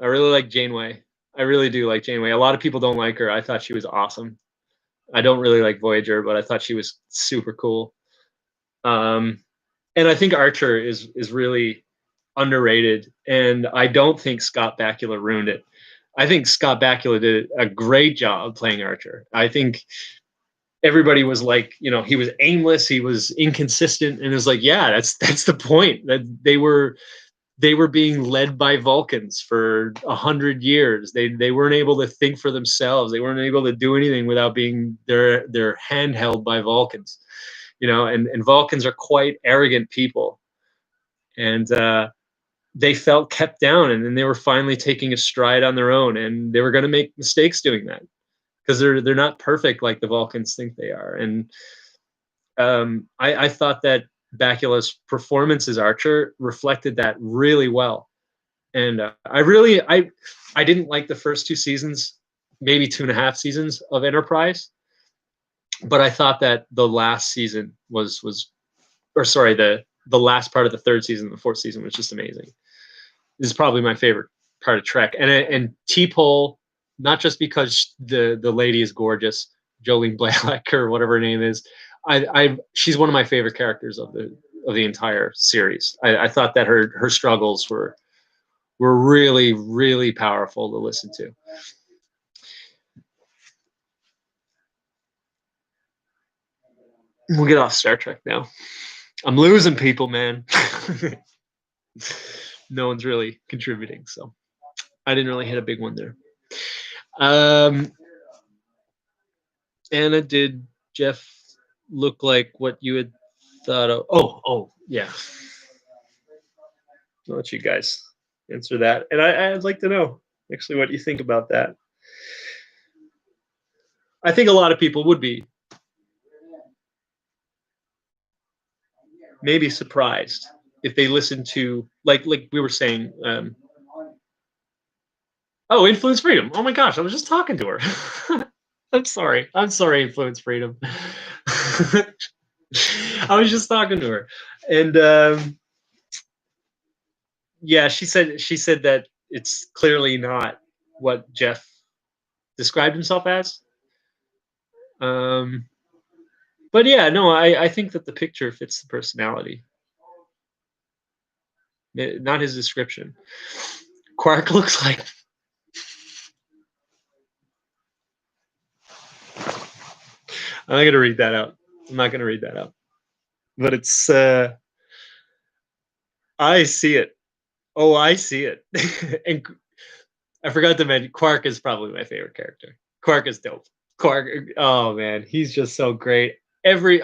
I really like Janeway. I really do like Janeway. A lot of people don't like her. I thought she was awesome. I don't really like Voyager, but I thought she was super cool. And I think Archer is really underrated, and I don't think Scott Bakula ruined it. I think Scott Bakula did a great job playing Archer. I think everybody was like, you know, he was aimless, he was inconsistent, and it was like, yeah, that's the point. That they were being led by Vulcans for 100 years. They weren't able to think for themselves. They weren't able to do anything without being their handheld by Vulcans. You know, and Vulcans are quite arrogant people, and they felt kept down, and then they were finally taking a stride on their own, and they were going to make mistakes doing that because they're not perfect like the Vulcans think they are. And I thought that Bakula's performance as Archer reflected that really well. And I didn't like the first 2 seasons, maybe 2.5 seasons of Enterprise, but I thought that the last season the last part of the 3rd season, the 4th season was just amazing. This is probably my favorite part of Trek. And T-Pole, not just because the lady is gorgeous, Jolene Blalock or whatever her name is. She's one of my favorite characters of the entire series. I thought that her struggles were really, really powerful to listen to. We'll get off Star Trek now. I'm losing people, man. No one's really contributing, so I didn't really hit a big one there. Anna, did Jeff look like what you had thought of? Oh, yeah. I'll let you guys answer that. And I'd like to know, actually, what you think about that. I think a lot of people would be maybe surprised if they listened to, like we were saying, Influence Freedom. Oh my gosh, I was just talking to her. I'm sorry, Influence Freedom. I was just talking to her. And yeah, she said that it's clearly not what Jeff described himself as. Um, but yeah, no, I think that the picture fits the personality, not his description. Quark looks like. I'm not gonna read that out. I'm not gonna read that out. But it's I see it. Oh, I see it. And I forgot to mention Quark is probably my favorite character. Quark is dope. Quark, oh man, he's just so great.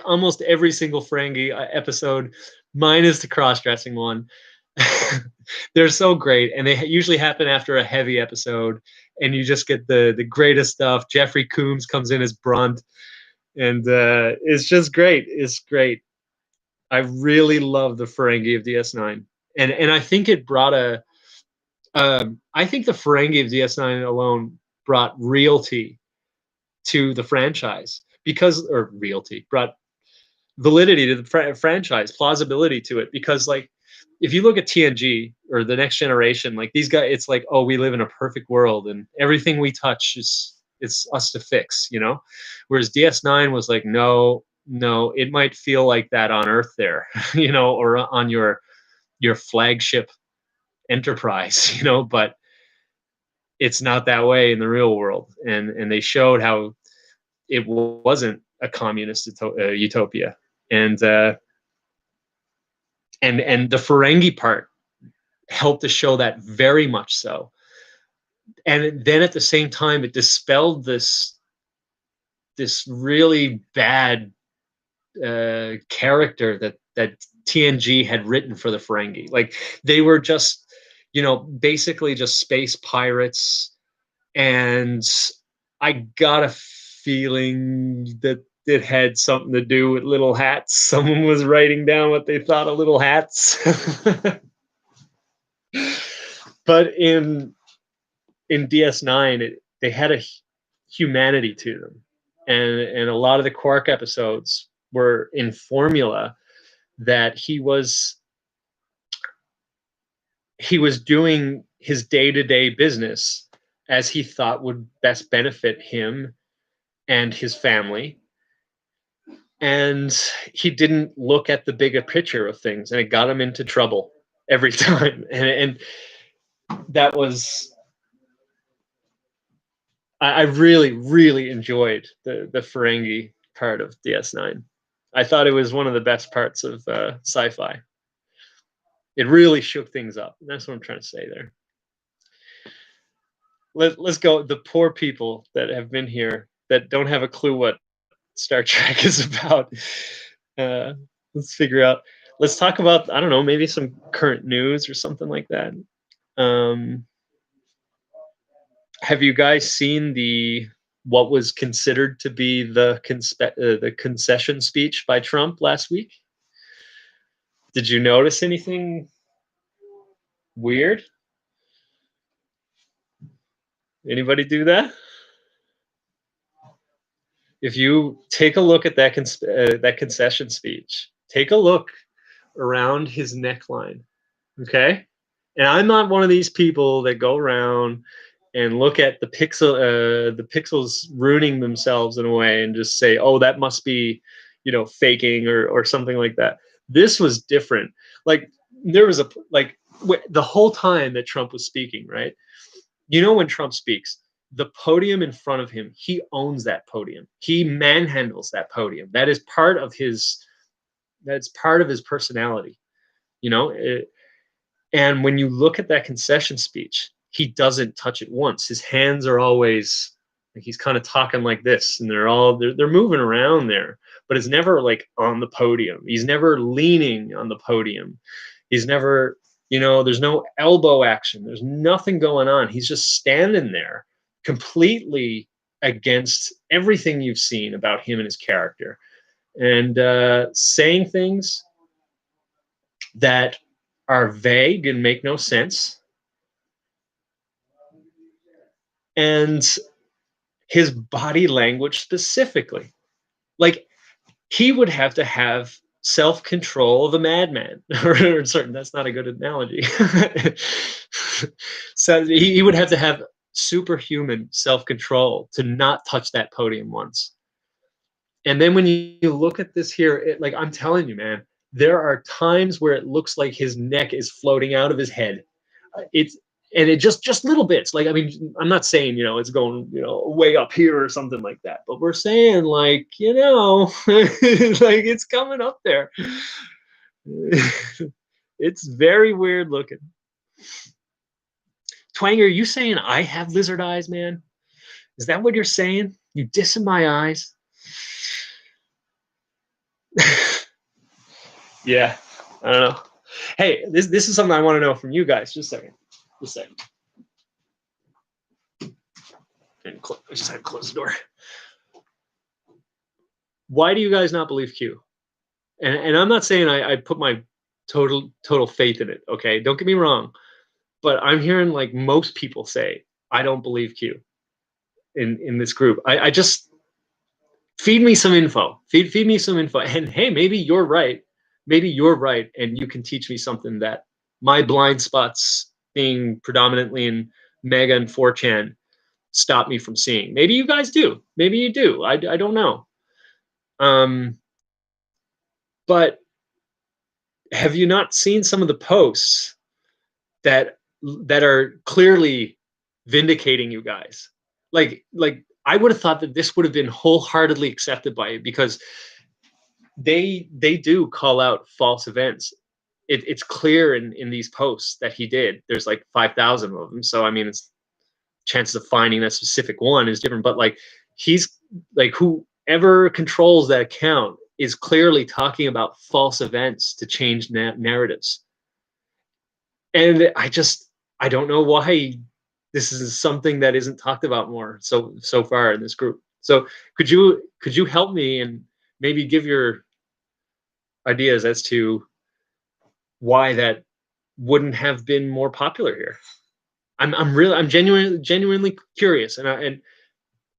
Almost every single Ferengi episode, minus the cross-dressing one, they're so great, and they usually happen after a heavy episode, and you just get the greatest stuff. Jeffrey Combs comes in as Brunt, and it's just great. It's great. I really love the Ferengi of DS9, and I think it brought a. I think the Ferengi of DS9 alone brought realty to the franchise because, or realty brought validity to the franchise, plausibility to it. Because, like, if you look at TNG or the Next Generation, like these guys, it's like, oh, we live in a perfect world and everything we touch is it's us to fix, you know. Whereas DS9 was like, no, no, it might feel like that on Earth there, you know, or on your flagship Enterprise, you know, but it's not that way in the real world. And they showed how it wasn't a communist utopia, and and the Ferengi part helped to show that very much so. And then at the same time, it dispelled this really bad character that TNG had written for the Ferengi. Like they were just, you know, basically just space pirates. And I got a feeling that it had something to do with little hats. Someone was writing down what they thought of little hats. But in DS9, they had a humanity to them, and a lot of the Quark episodes were in formula that he was doing his day-to-day business as he thought would best benefit him and his family, and he didn't look at the bigger picture of things, and it got him into trouble every time. And that was, I really, really enjoyed the Ferengi part of DS9. I thought it was one of the best parts of sci-fi. It really shook things up. That's what I'm trying to say there. Let's go. The poor people that have been here that don't have a clue what Star Trek is about. Uh, let's figure out. Let's talk about, I don't know, maybe some current news or something like that. Um, have you guys seen the what was considered to be the concession speech by Trump last week? Did you notice anything weird? Anybody do that? If you take a look at that concession speech, take a look around his neckline, okay? And I'm not one of these people that go around and look at the pixels ruining themselves in a way and just say, oh, that must be, you know, faking or something like that. This was different. Like there was the whole time that Trump was speaking, right? You know, when Trump speaks, the podium in front of him, he owns that podium. He manhandles that podium. That's part of his personality, you know? And when you look at that concession speech, he doesn't touch it once. His hands are always like he's kind of talking like this, and they're moving around there, but it's never like on the podium. He's never leaning on the podium. He's never, you know, there's no elbow action. There's nothing going on. He's just standing there completely against everything you've seen about him and his character, and saying things that are vague and make no sense. And his body language specifically, like he would have to have self-control of a madman. Or certain, that's not a good analogy. So he would have to have superhuman self-control to not touch that podium once. And then when you look at this here, like I'm telling you, man, there are times where it looks like his neck is floating out of his head. It's and it just little bits. Like I mean, I'm not saying it's going way up here or something like that, but we're saying like like it's coming up there. It's very weird looking. Twanger, are you saying I have lizard eyes, man? Is that what you're saying? You dissing my eyes? Yeah, I don't know. Hey, this is something I want to know from you guys. Just a second. Just a second. I just had to close the door. Why do you guys not believe Q? And I'm not saying I put my total faith in it. Okay, don't get me wrong, but I'm hearing like most people say I don't believe Q in this group. I just feed me some info. Feed me some info. And hey, maybe you're right. Maybe you're right, and you can teach me something that my blind spots, being predominantly in Mega and 4chan, stop me from seeing. Maybe you guys do. Maybe you do. I don't know. But have you not seen some of the posts that are clearly vindicating you guys? Like I would have thought that this would have been wholeheartedly accepted by you, because they do call out false events. It's clear in these posts that he did. There's like 5,000 of them. So I mean, it's chances of finding that specific one is different. But like he's like, whoever controls that account is clearly talking about false events to change narratives. And I don't know why this is something that isn't talked about more so far in this group. So could you help me and maybe give your ideas as to why that wouldn't have been more popular here? I'm genuinely curious, and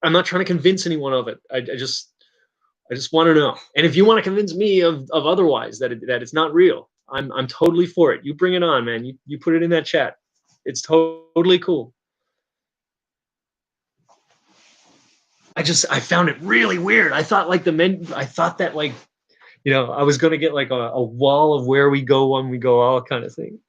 I'm not trying to convince anyone of it. I just want to know. And if you want to convince me of otherwise, that it's not real, I'm totally for it. You bring it on, man. You put it in that chat. It's totally cool. I found it really weird. I thought like I thought that like I was gonna get like a wall of where we go when we go, all kind of thing.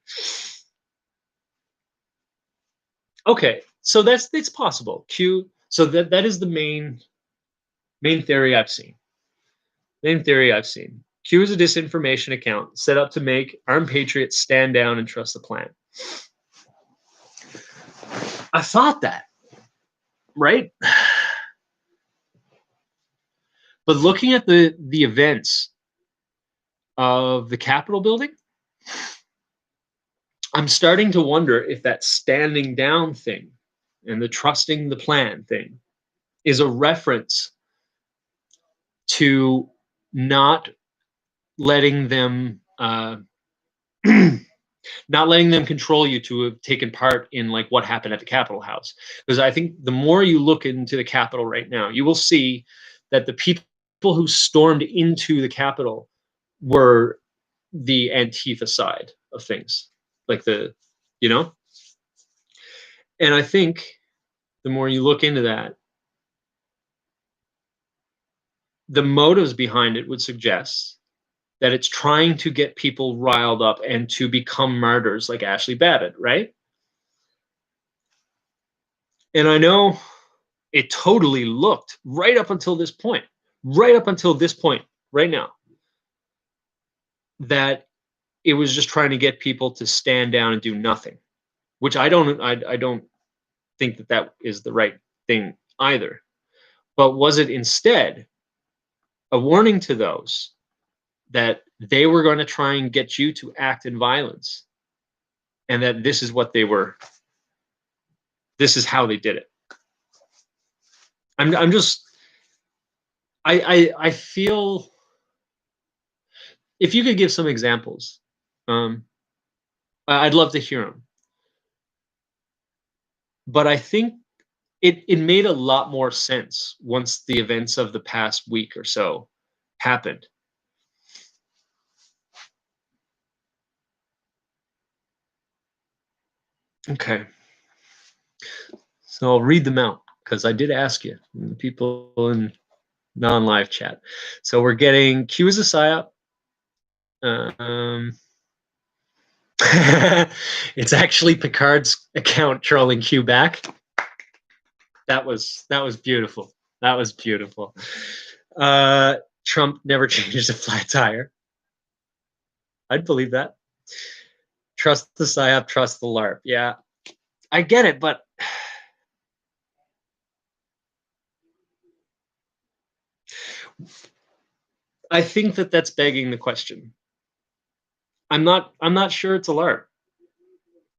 Okay, so it's possible. Q. So that is the main theory I've seen. Main theory I've seen. Q is a disinformation account set up to make armed patriots stand down and trust the plan. I thought that, right? But looking at the events of the Capitol building, I'm starting to wonder if that standing down thing and the trusting the plan thing is a reference to not letting them not letting them control you, to have taken part in like what happened at the Capitol House. Because I think the more you look into the Capitol right now, you will see that the people who stormed into the Capitol were the Antifa side of things, like and I think the more you look into that, the motives behind it would suggest that it's trying to get people riled up and to become martyrs like Ashley Babbitt, right? And I know it totally looked right up until this point, right now, that it was just trying to get people to stand down and do nothing, which I don't think that is the right thing either. But was it instead a warning to those that they were going to try and get you to act in violence, and that this is how they did it? I feel, if you could give some examples, I'd love to hear them. But I think it made a lot more sense once the events of the past week or so happened. Okay. So I'll read them out because I did ask you, the people in non-live chat. So we're getting Q as a psyop. Um, it's actually Picard's account trolling Q back. That was beautiful. That was beautiful. Trump never changes a flat tire. I'd believe that. Trust the psyop, trust the LARP. Yeah, I get it, but I think that that's begging the question. I'm not sure it's a LARP.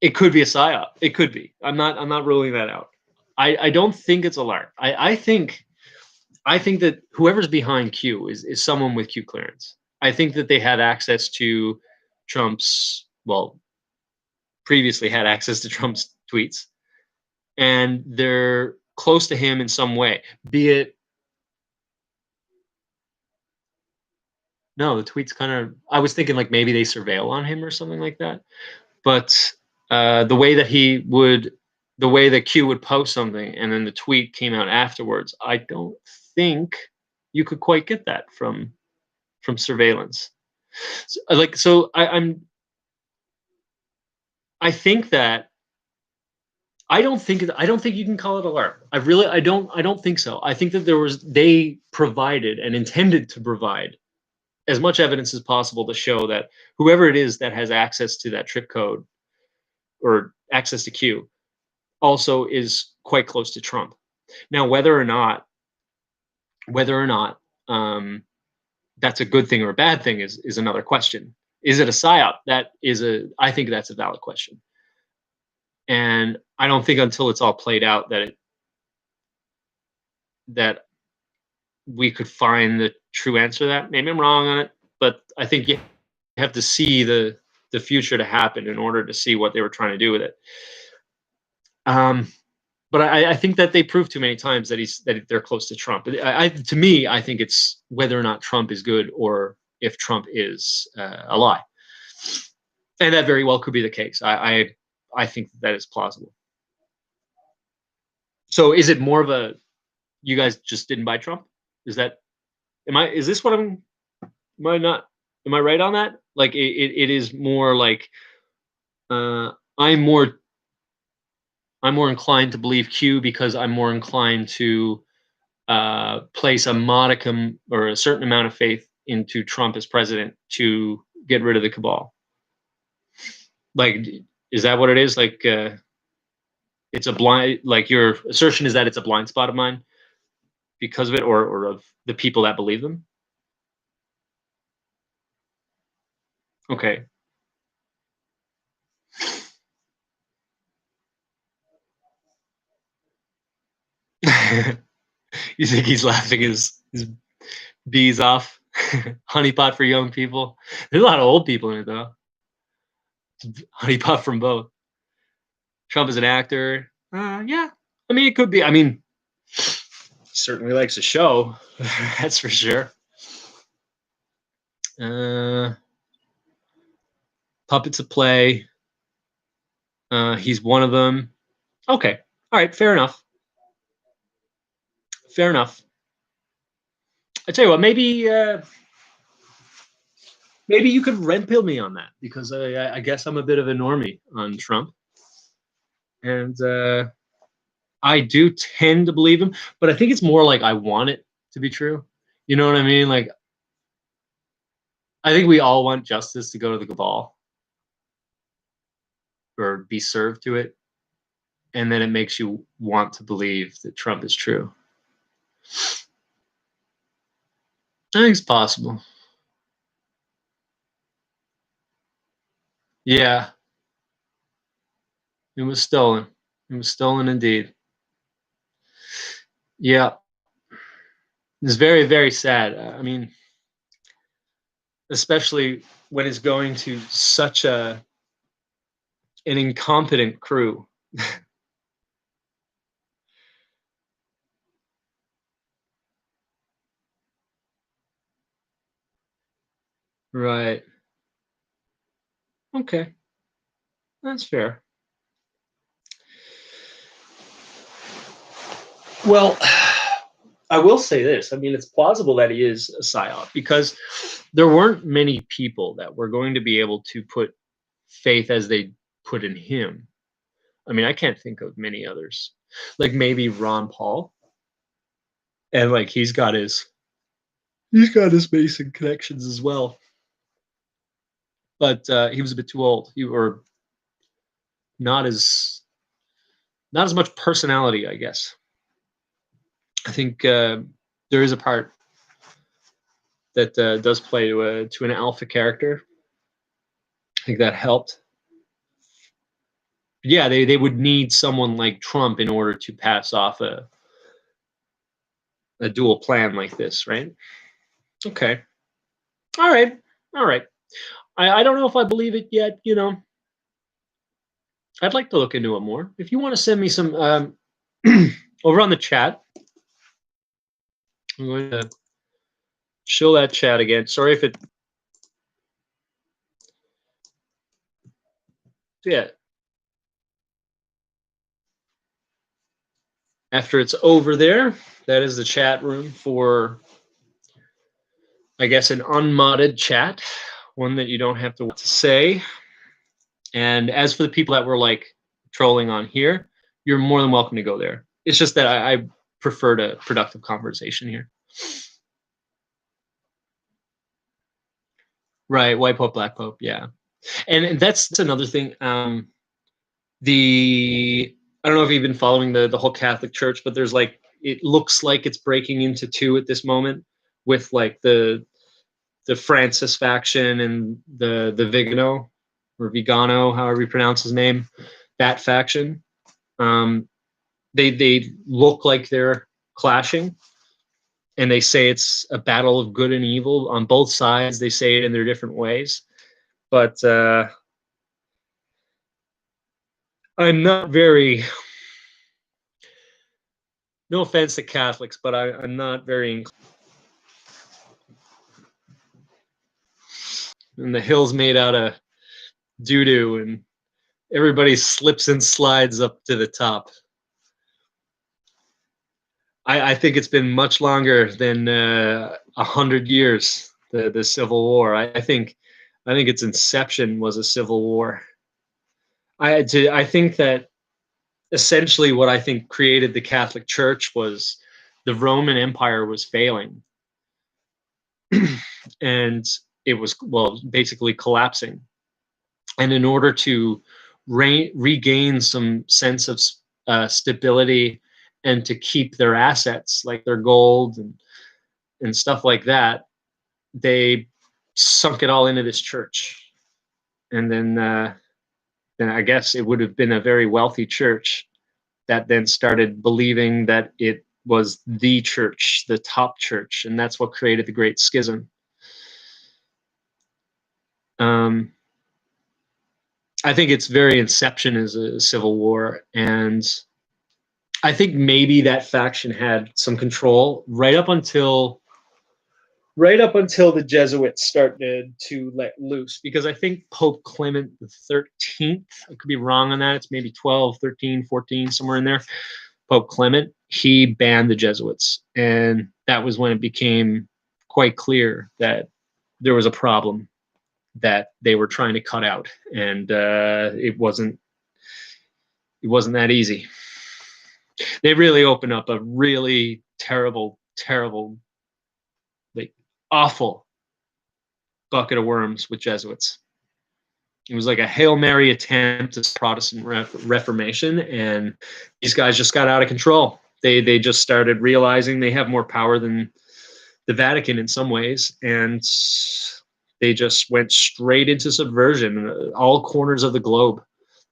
It could be a psyop. It could be. I'm not ruling that out. I don't think it's a LARP. I think that whoever's behind Q is someone with Q clearance. I think that they had access to Trump's, well, previously had access to Trump's tweets, and they're close to him in some way. Be it, no, the tweets kind of, I was thinking like maybe they surveil on him or something like that. But the way that the way that Q would post something and then the tweet came out afterwards, I don't think you could quite get that from surveillance. I think that I don't think you can call it alert. I don't think so. I think that they provided and intended to provide as much evidence as possible to show that whoever it is that has access to that trip code or access to Q also is quite close to Trump. Now, whether or not that's a good thing or a bad thing is another question. Is it a psyop? I think that's a valid question, and I don't think until it's all played out that we could find the true answer to that. Maybe I'm wrong on it, but I think you have to see the future to happen in order to see what they were trying to do with it. Um, but I think that they proved too many times that they're close to Trump. To me, I think it's whether or not Trump is good or if Trump is a lie, and that very well could be the case. I think that is plausible. So, is it more of a you guys just didn't buy Trump? Is that is this what am I not am I right on that? Like it is more like uh, I'm more I'm more inclined to believe Q because I'm more inclined to place a modicum or a certain amount of faith into Trump as president to get rid of the cabal. Like, is that what it is? Like, it's a blind. Like your assertion is that it's a blind spot of mine because of it, or of the people that believe them. Okay. You think he's laughing his bees off? Honeypot for young people. There's a lot of old people in it though. Honeypot from both. Trump is an actor. Yeah. I mean, it could be. I mean, he certainly likes a show. That's for sure. Uh, Puppets of play. He's one of them. Okay. All right. Fair enough. Fair enough. I tell you what. Maybe you could red pill me on that because I guess I'm a bit of a normie on Trump, and I do tend to believe him, but I think it's more like I want it to be true. You know what I mean? Like I think we all want justice to go to the cabal or be served to it, and then it makes you want to believe that Trump is true. I think it's possible. Yeah, it was stolen. It was stolen indeed. Yeah, it's very, very sad. I mean, especially when it's going to such an incompetent crew. Right. Okay, that's fair. Well, I will say this. I mean, it's plausible that he is a psyop because there weren't many people that were going to be able to put faith as they put in him. I mean, I can't think of many others. Like maybe Ron Paul, and like he's got his basic connections as well. But he was a bit too old. He or not as not as much personality, I guess. I think there is a part that does play to an alpha character. I think that helped. Yeah, they would need someone like Trump in order to pass off a dual plan like this, right? Okay. All right. All right. I don't know if I believe it yet. I'd like to look into it more. If you want to send me some over on the chat, I'm going to show that chat again. Sorry if it. Yeah. After it's over there, that is the chat room for, I guess, an unmodded chat, one that you don't have to say. And as for the people that were like trolling on here, you're more than welcome to go there. It's just that I prefer to productive conversation here. Right, white pope, black pope, yeah. And that's another thing. The I don't know if you've been following the whole Catholic Church, but there's like it looks like it's breaking into two at this moment with like the Francis faction and the Vigano or Vigano, however you pronounce his name, that faction. They look like they're clashing, and they say it's a battle of good and evil on both sides. They say it in their different ways, but I'm not very. No offense to Catholics, but I'm not very. And the hill's made out of doo doo, and everybody slips and slides up to the top. I think it's been much longer than 100 years. The Civil War. I think its inception was a civil war. I think that essentially what I think created the Catholic Church was the Roman Empire was failing, and it was basically collapsing. And in order to regain some sense of stability and to keep their assets like their gold and stuff like that, they sunk it all into this church. And then I guess it would have been a very wealthy church that then started believing that it was the church, the top church, and that's what created the Great Schism. I think its very inception is a civil war, and I think maybe that faction had some control right up until the Jesuits started to let loose, because I think Pope Clement the 13th, I could be wrong on that, it's maybe 12, 13, 14, somewhere in there, Pope Clement, he banned the Jesuits, and that was when it became quite clear that there was a problem that they were trying to cut out, and it wasn't that easy. They really opened up a really terrible, like awful bucket of worms with Jesuits. It was like a Hail Mary attempt at Protestant Reformation, and these guys just got out of control. They just started realizing they have more power than the Vatican in some ways, and they just went straight into subversion, all corners of the globe.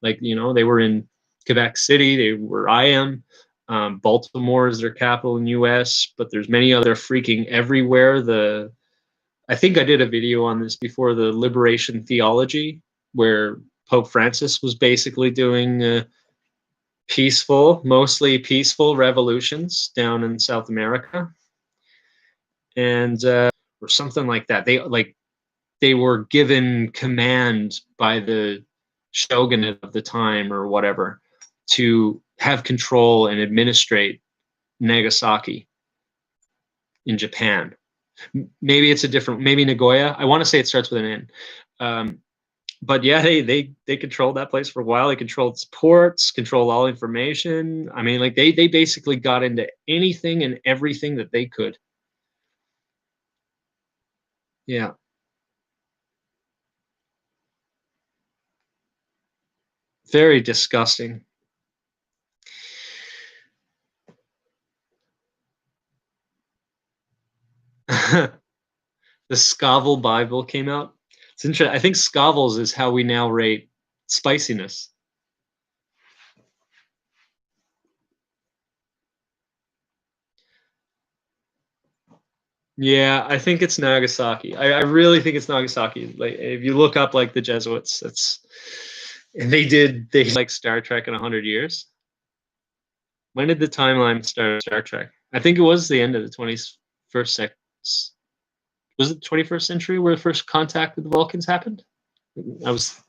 Like, they were in Quebec City, they were IM, Baltimore is their capital in U.S., but there's many other freaking everywhere. I think I did a video on this before, the liberation theology, where Pope Francis was basically doing mostly peaceful revolutions down in South America, and or something like that. They were given command by the shogunate of the time or whatever to have control and administrate Nagasaki in Japan. Maybe it's a different, maybe Nagoya. I want to say it starts with an N. But yeah, they controlled that place for a while. They controlled ports, controlled all information. I mean, like they basically got into anything and everything that they could. Yeah. Very disgusting. The Scoville Bible came out. It's interesting. I think Scovilles is how we now rate spiciness. Yeah, I think it's Nagasaki. I really think it's Nagasaki. Like if you look up like the Jesuits, and they like Star Trek in 100 years. When did the timeline start Star Trek? I think it was the end of the 21st century. Was it the 21st century where the first contact with the Vulcans happened? I was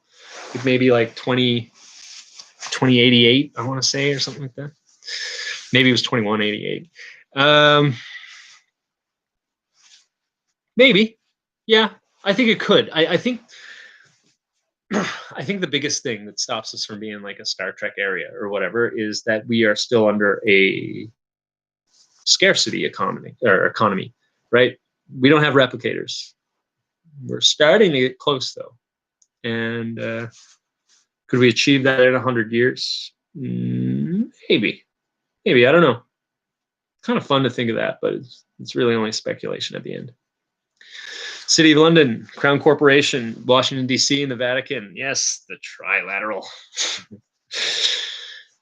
maybe like 2088, I want to say, or something like that. Maybe it was 2188. Maybe. Yeah, I think it could. I think I think the biggest thing that stops us from being like a Star Trek area or whatever is that we are still under a scarcity economy, right? We don't have replicators. We're starting to get close though, and could we achieve that in 100 years? Maybe, maybe. I don't know. Kind of fun to think of that, but it's really only speculation at the end. City of London, Crown Corporation, Washington, D.C., and the Vatican. Yes, the trilateral.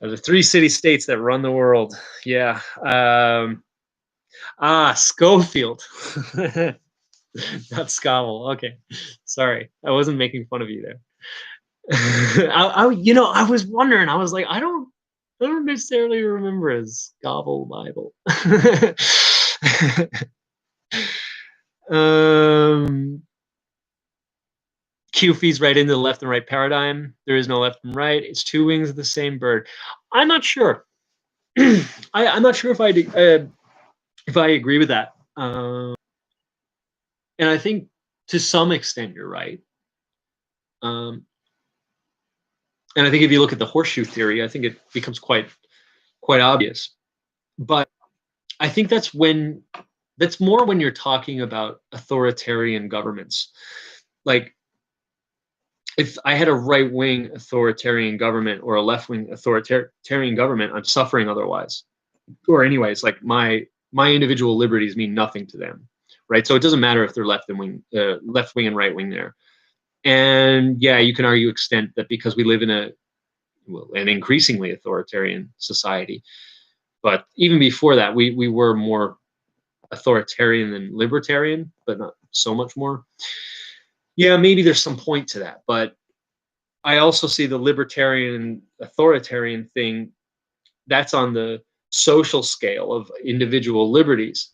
The three city-states that run the world. Yeah. Schofield. Not Scoville. Okay. Sorry. I wasn't making fun of you there. I was wondering. I was like, I don't necessarily remember as Scoville Bible. QFE's right into the left and right paradigm. There is no left and right. It's two wings of the same bird. I'm not sure. I'm not sure if I agree with that. And I think to some extent you're right. And I think if you look at the horseshoe theory, I think it becomes quite obvious. But I think that's more when you're talking about authoritarian governments. Like if I had a right-wing authoritarian government or a left-wing authoritarian government, I'm suffering otherwise. Or anyways, like my individual liberties mean nothing to them, right? So it doesn't matter if they're left wing and right wing there. And yeah, you can argue extent that because we live in an increasingly authoritarian society, but even before that, we were more authoritarian than libertarian, but not so much more. Yeah, maybe there's some point to that, but I also see the libertarian and authoritarian thing, that's on the social scale of individual liberties.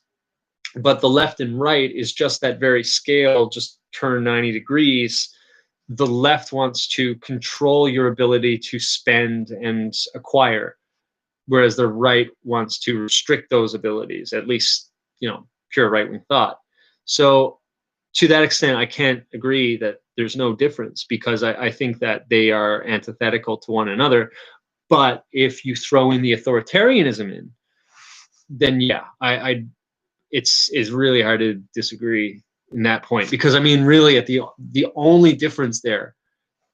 But the left and right is just that very scale, just turn 90 degrees. The left wants to control your ability to spend and acquire, whereas the right wants to restrict those abilities, at least, pure right-wing thought. So to that extent, I can't agree that there's no difference, because I think that they are antithetical to one another. But if you throw in the authoritarianism in, then yeah, it's really hard to disagree in that point, because I mean, really, the only difference there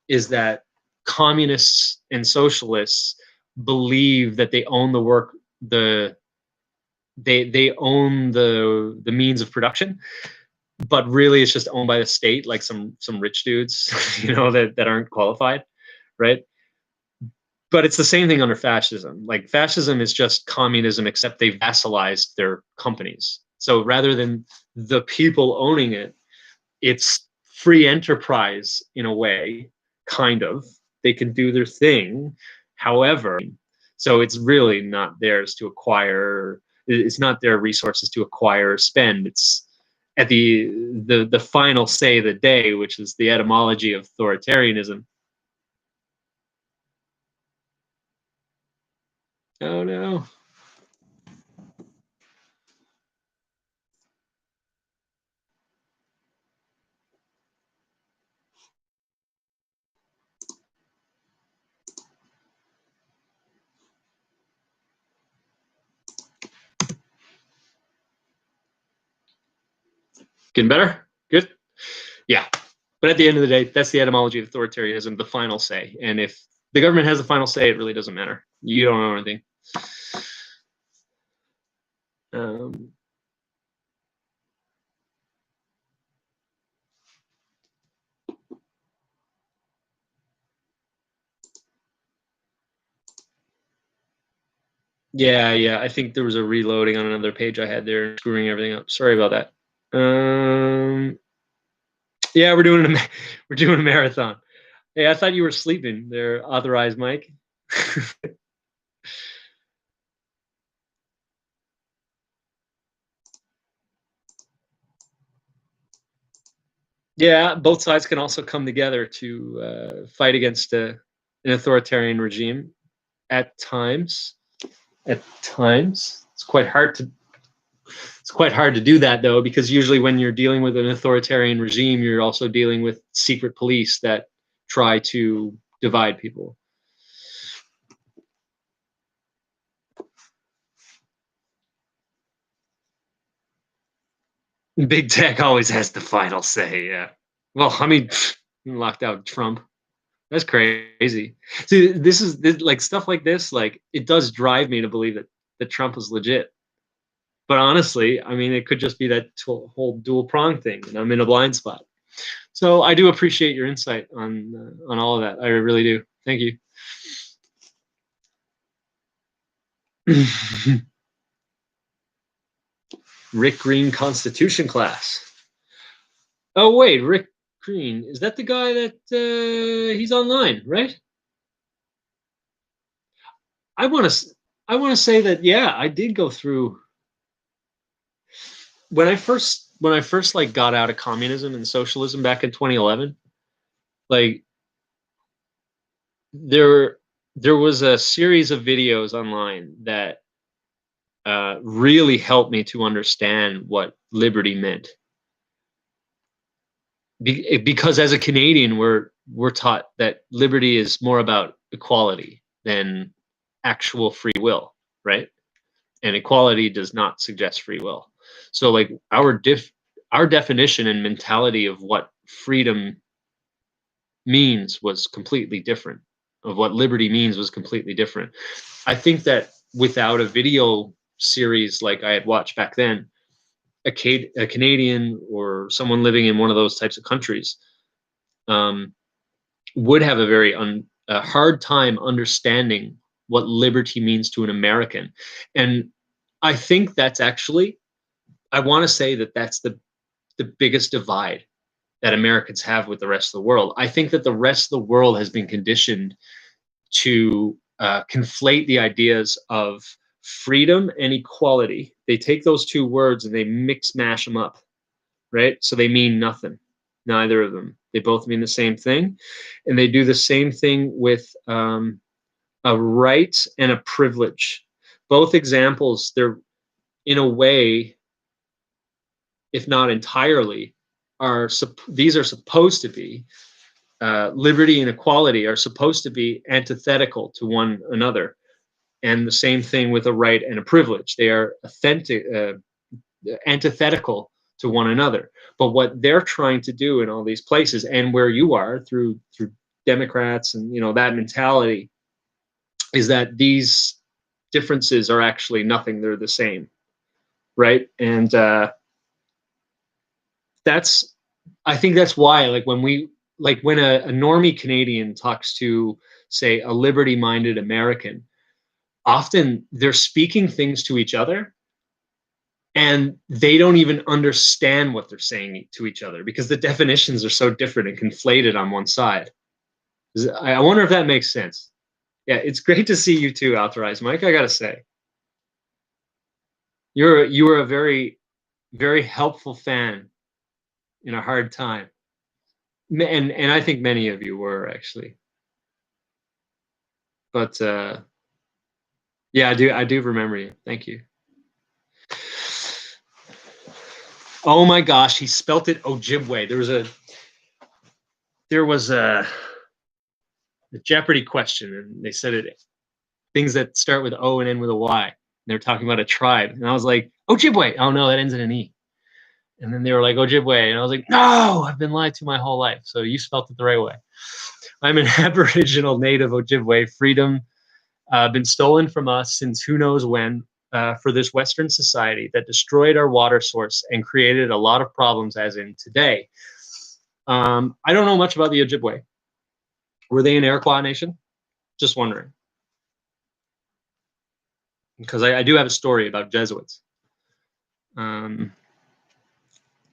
is that communists and socialists believe that they own they own the means of production, but really it's just owned by the state, like some rich dudes, that aren't qualified, right? But it's the same thing under fascism. Like fascism is just communism, except they vassalized their companies. So rather than the people owning it, it's free enterprise in a way, kind of. They can do their thing. However, so it's really not theirs to acquire. It's not their resources to acquire or spend. It's at the final say of the day, which is the etymology of authoritarianism. Oh no. Getting better? Good? Yeah. But at the end of the day, that's the etymology of authoritarianism, the final say. And if the government has the final say, it really doesn't matter. You don't know anything. Yeah. I think there was a reloading on another page I had there, screwing everything up. Sorry about that. Yeah, we're doing a marathon. Hey, I thought you were sleeping there, authorized Mike. Yeah, both sides can also come together to fight against an authoritarian regime at times. It's quite hard to do that, though, because usually when you're dealing with an authoritarian regime, you're also dealing with secret police that try to divide people. Big tech always has the final say. Yeah. Well, I mean, locked out Trump. That's crazy. See, like stuff like this. Like, it does drive me to believe that Trump is legit. But honestly, I mean, it could just be that whole dual prong thing, and I'm in a blind spot. So I do appreciate your insight on all of that. I really do. Thank you. Rick Green Constitution class. Oh wait, Rick Green, is that the guy that he's online, right? I want to say that, yeah, I did go through when I first like got out of communism and socialism back in 2011. Like, there there was a series of videos online that really helped me to understand what liberty meant. Because as a Canadian, we're taught that liberty is more about equality than actual free will, right? And equality does not suggest free will. So, like, our definition and mentality of what freedom means was completely different. Of what liberty means was completely different. I think that without a video series like I had watched back then, a Canadian or someone living in one of those types of countries um, would have a hard time understanding what liberty means to an American. And I think that's actually, I want to say that that's the biggest divide that Americans have with the rest of the world. I think that the rest of the world has been conditioned to conflate the ideas of freedom and equality. They take those two words and they mix mash them up, right? So they mean nothing, neither of them. They both mean the same thing. And they do the same thing with a right and a privilege. Both examples, they're in a way, if not entirely, these are supposed to be liberty and equality are supposed to be antithetical to one another, and the same thing with a right and a privilege. They are antithetical to one another. But what they're trying to do in all these places, and where you are through Democrats and that mentality, is that these differences are actually nothing. They're the same, right? And that's I think that's why, like, when a normie Canadian talks to, say, a liberty-minded American, often they're speaking things to each other and they don't even understand what they're saying to each other because the definitions are so different and conflated on one side. I wonder if that makes sense. Yeah, it's great to see you too, Authorized Mike. I gotta say, you were a very, very helpful fan in a hard time, and I think many of you were actually. But yeah, I do remember you. Thank you. Oh my gosh, he spelt it Ojibwe. There was a Jeopardy question, and they said it things that start with O and end with a Y. And they're talking about a tribe, and I was like, Ojibwe. Oh no, that ends in an E. And then they were like, Ojibwe. And I was like, no, I've been lied to my whole life. So you spelt it the right way. I'm an Aboriginal native Ojibwe. Freedom been stolen from us since who knows when, for this Western society that destroyed our water source and created a lot of problems as in today. I don't know much about the Ojibwe. Were they an Iroquois nation? Just wondering. Because I do have a story about Jesuits.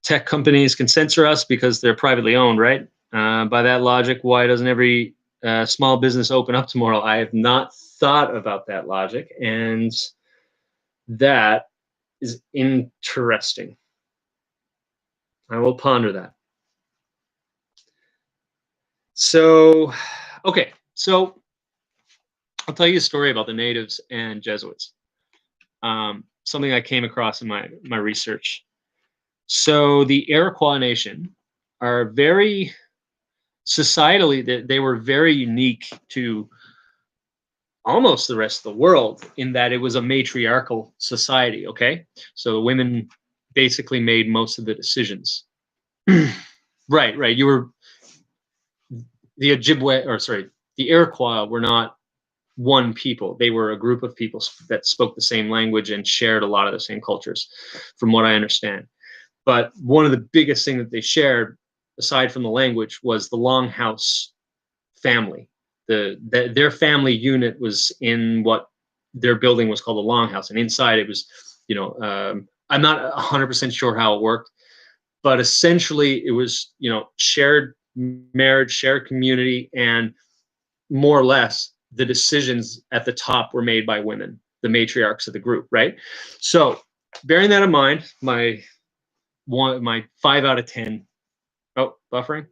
Tech companies can censor us because they're privately owned, right? By that logic, why doesn't every small business open up tomorrow? I have not thought about that logic, and that is interesting. I will ponder that. So, okay, so I'll tell you a story about the natives and Jesuits. Something I came across in my research. So the Iroquois nation are very societally, they were very unique to almost the rest of the world in that it was a matriarchal society. Okay, so the women basically made most of the decisions. Right. You were the Ojibwe, or sorry, the Iroquois were not one people. They were a group of people that spoke the same language and shared a lot of the same cultures, from what I understand. But one of the biggest things that they shared, aside from the language, was the Longhouse family. Their family unit was in what their building was called the Longhouse, and inside it was, I'm not 100% sure how it worked, but essentially it was, shared marriage, shared community, and more or less the decisions at the top were made by women, the matriarchs of the group, right? So bearing that in mind, my 5 out of 10. Oh, buffering.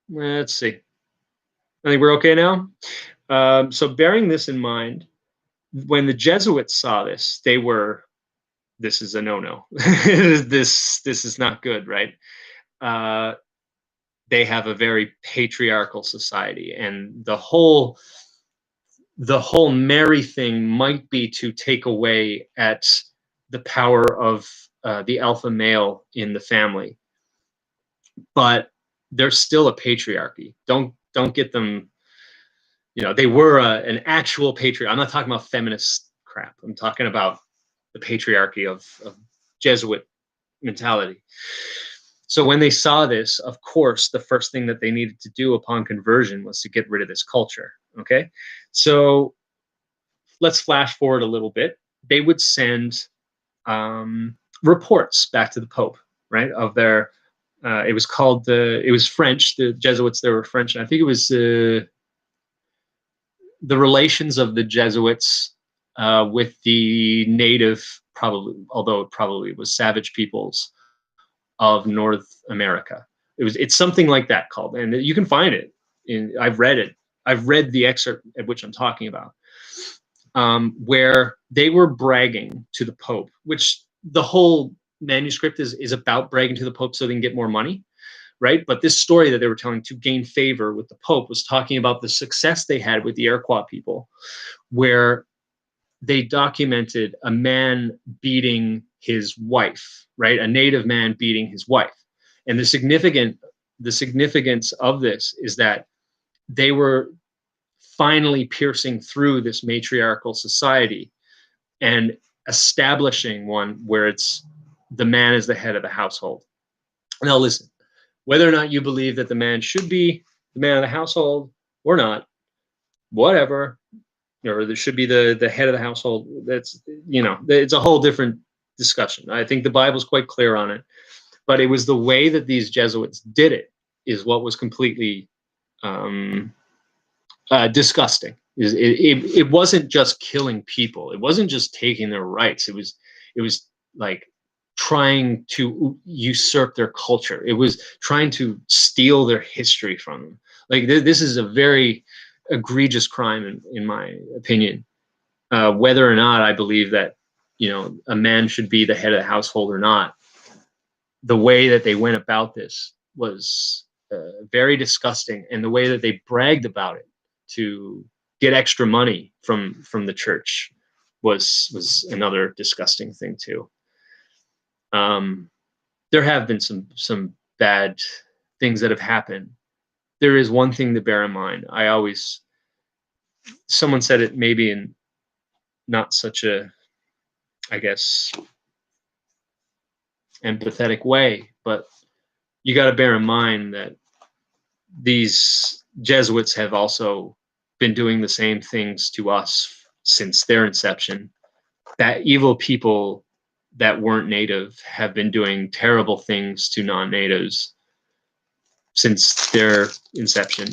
Let's see. I think we're okay now. So bearing this in mind, when the Jesuits saw this, they were, this is a no-no. this is not good, right? They have a very patriarchal society, and the whole Mary thing might be to take away at the power of the alpha male in the family, but there's still a patriarchy. Don't get them. They were an actual patriarch. I'm not talking about feminist crap. I'm talking about the patriarchy of Jesuit mentality. So when they saw this, of course, the first thing that they needed to do upon conversion was to get rid of this culture. Okay, so let's flash forward a little bit. They would send reports back to the Pope, right? Of their, it was called it was French. The Jesuits, they were French. I think it was the relations of the Jesuits with the native, probably, although it probably was savage peoples of North America. It's something like that called, and you can find it. I've read it. I've read the excerpt at which I'm talking about, where they were bragging to the Pope, which the whole manuscript is about bragging to the Pope so they can get more money, right? But this story that they were telling to gain favor with the Pope was talking about the success they had with the Iroquois people, where they documented a man beating his wife, right? A native man beating his wife. And the significance of this is that they were finally piercing through this matriarchal society and establishing one where it's the man is the head of the household. Now listen, whether or not you believe that the man should be the man of the household or not, whatever, or there should be the head of the household, that's, it's a whole different discussion. I think the Bible's quite clear on it, but it was the way that these Jesuits did it is what was completely disgusting. It wasn't just killing people. It wasn't just taking their rights. It was like trying to usurp their culture. It was trying to steal their history from them. Like this is a very egregious crime in my opinion. Whether or not I believe that a man should be the head of the household or not, the way that they went about this was very disgusting, and the way that they bragged about it to get extra money from the church was another disgusting thing too. There have been some bad things that have happened. There is one thing to bear in mind. Someone said it maybe in not such a, I guess, empathetic way, but you got to bear in mind that these Jesuits have also been doing the same things to us since their inception. That evil people that weren't native have been doing terrible things to non-natives since their inception.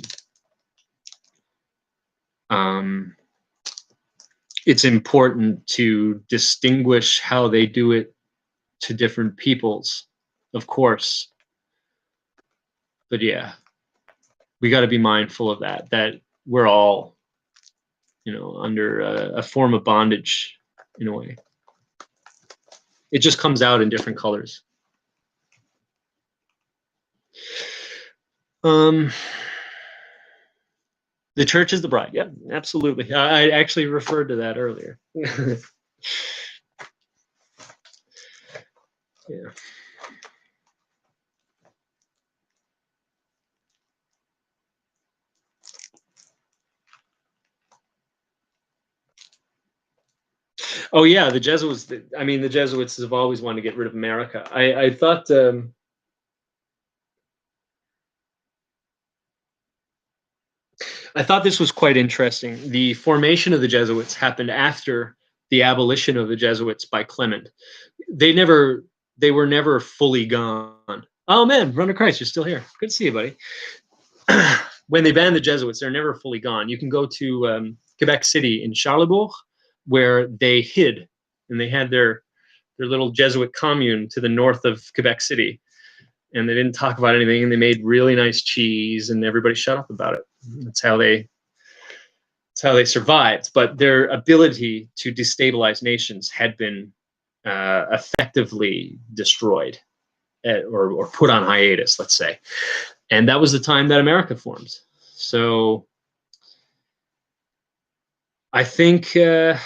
It's important to distinguish how they do it to different peoples, of course. But yeah, we got to be mindful of that we're all, under a form of bondage in a way. It just comes out in different colors. The church is the bride. Yeah, absolutely. I actually referred to that earlier. Yeah. Oh yeah, the Jesuits. The Jesuits have always wanted to get rid of America. I thought. I thought this was quite interesting. The formation of the Jesuits happened after the abolition of the Jesuits by Clement. They were never fully gone. Oh man, Runner Christ, you're still here. Good to see you, buddy. When they banned the Jesuits, they're never fully gone. You can go to Quebec City in Charlebourg, where they hid, and they had their little Jesuit commune to the north of Quebec City, and they didn't talk about anything, and they made really nice cheese, and everybody shut up about it. That's how they survived. But their ability to destabilize nations had been effectively destroyed, or put on hiatus, let's say. And that was the time that America formed. So I think that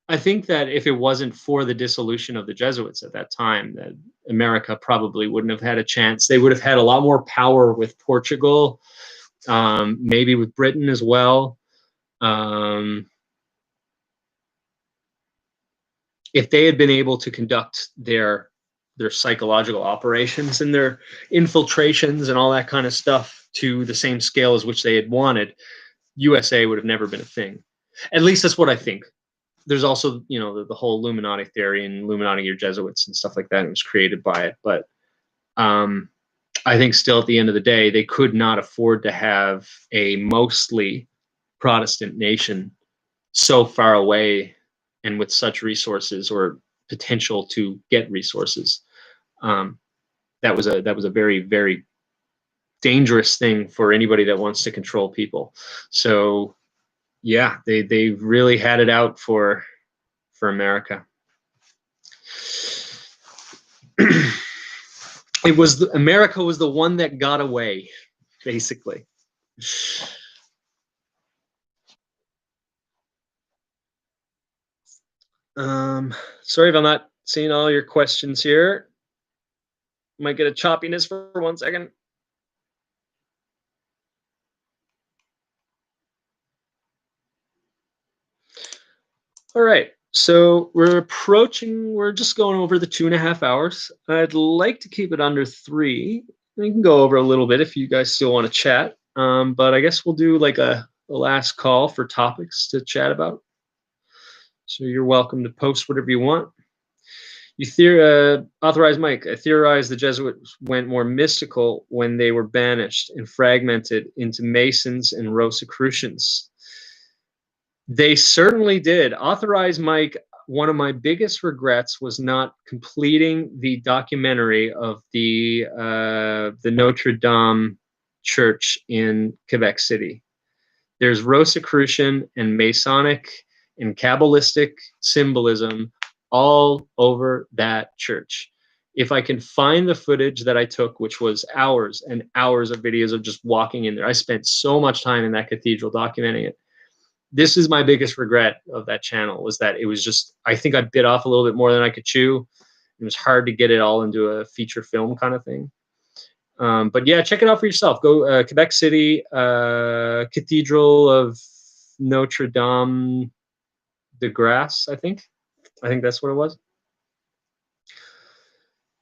if it wasn't for the dissolution of the Jesuits at that time, that America probably wouldn't have had a chance. They would have had a lot more power with Portugal, maybe with Britain as well. If they had been able to conduct their psychological operations and their infiltrations and all that kind of stuff to the same scale as which they had wanted, USA would have never been a thing. At least that's what I think. There's also, the whole Illuminati theory, and Illuminati or Jesuits and stuff like that. It was created by it. But I think still at the end of the day, they could not afford to have a mostly Protestant nation so far away and with such resources or potential to get resources. That was a very, very dangerous thing for anybody that wants to control people. So yeah, they really had it out for America. America was the one that got away, basically. Sorry if I'm not seeing all your questions here. Might get a choppiness for 1 second. All right, so we're just going over the 2.5 hours. I'd like to keep it under 3. We can go over a little bit if you guys still want to chat. But I guess we'll do like a last call for topics to chat about. So you're welcome to post whatever you want. Authorized Mike, I theorize the Jesuits went more mystical when they were banished and fragmented into Masons and Rosicrucians. They certainly did. Authorized Mike, one of my biggest regrets was not completing the documentary of the Notre Dame Church in Quebec City. There's Rosicrucian and Masonic and Kabbalistic symbolism all over that church. If I can find the footage that I took, which was hours and hours of videos of just walking in there, I spent so much time in that cathedral documenting it. This is my biggest regret of that channel, was that it was just, I think I bit off a little bit more than I could chew. It was hard to get it all into a feature film kind of thing. But yeah, check it out for yourself. Go Quebec City, Cathedral of Notre Dame de Grace, I think. I think that's what it was.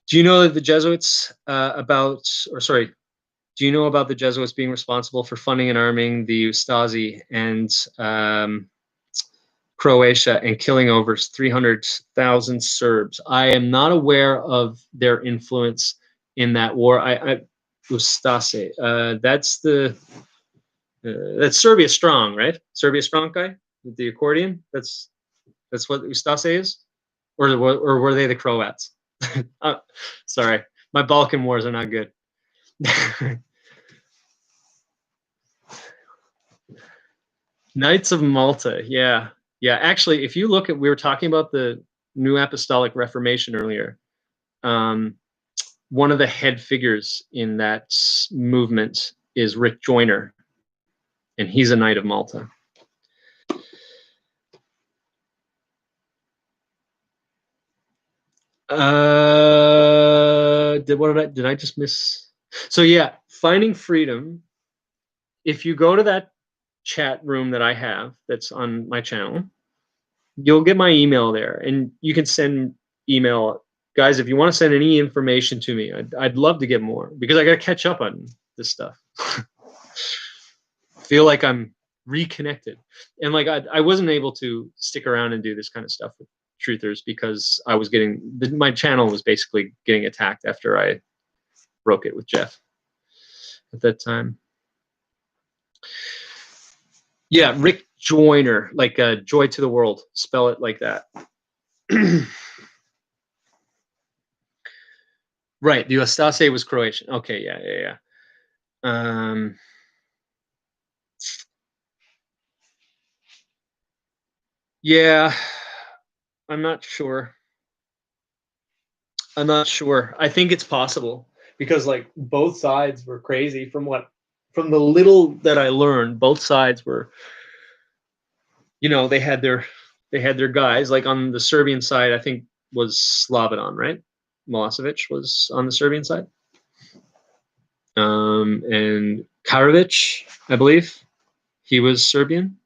Do you know that the Jesuits do you know about the Jesuits being responsible for funding and arming the Stasi and Croatia and killing over 300,000 Serbs? I am not aware of their influence in that war. Ustase. That's Serbia Strong, right? Serbia Strong guy with the accordion. That's what Ustase is, or were they the Croats? Sorry, my Balkan wars are not good. Knights of Malta, yeah. Actually, if you look at, we were talking about the New Apostolic Reformation earlier. One of the head figures in that movement is Rick Joyner, and he's a Knight of Malta. Did I just miss? So yeah, Finding Freedom. If you go to that chat room that I have that's on my channel, you'll get my email there, and you can send email. Guys, if you want to send any information to me, I'd love to get more, because I got to catch up on this stuff. Feel like I'm reconnected, and like I wasn't able to stick around and do this kind of stuff with truthers because I was my channel was basically getting attacked after I broke it with Jeff at that time. Yeah, Rick Joyner, like Joy to the World. Spell it like that. Right, the Ustase was Croatian. Okay, yeah. Yeah, I'm not sure. I think it's possible, because like both sides were crazy. From the little that I learned, both sides were, they had their guys. Like on the Serbian side, I think was Slobodan, right? Milosevic was on the Serbian side. And Karadzic, I believe, he was Serbian.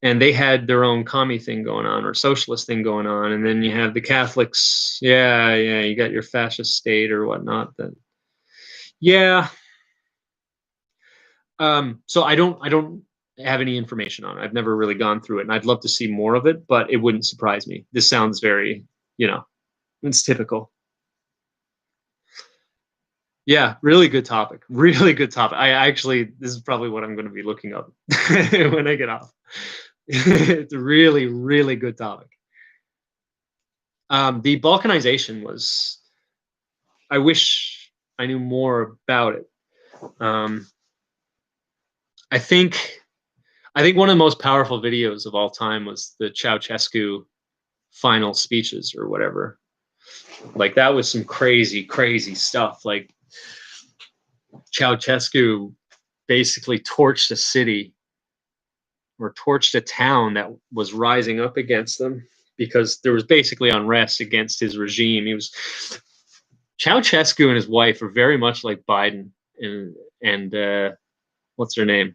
And they had their own commie thing going on, or socialist thing going on. And then you have the Catholics. Yeah, you got your fascist state or whatnot. Yeah. So I don't have any information on it. I've never really gone through it, and I'd love to see more of it, but it wouldn't surprise me. This sounds very, it's typical. Yeah, really good topic. Really good topic. This is probably what I'm going to be looking up when I get off. It's a really, really good topic. The Balkanization was, I wish I knew more about it. I think one of the most powerful videos of all time was the Ceausescu final speeches or whatever. Like that was some crazy, crazy stuff. Like Ceausescu basically torched a city, or torched a town that was rising up against them, because there was basically unrest against his regime. Ceausescu and his wife are very much like Biden and what's her name?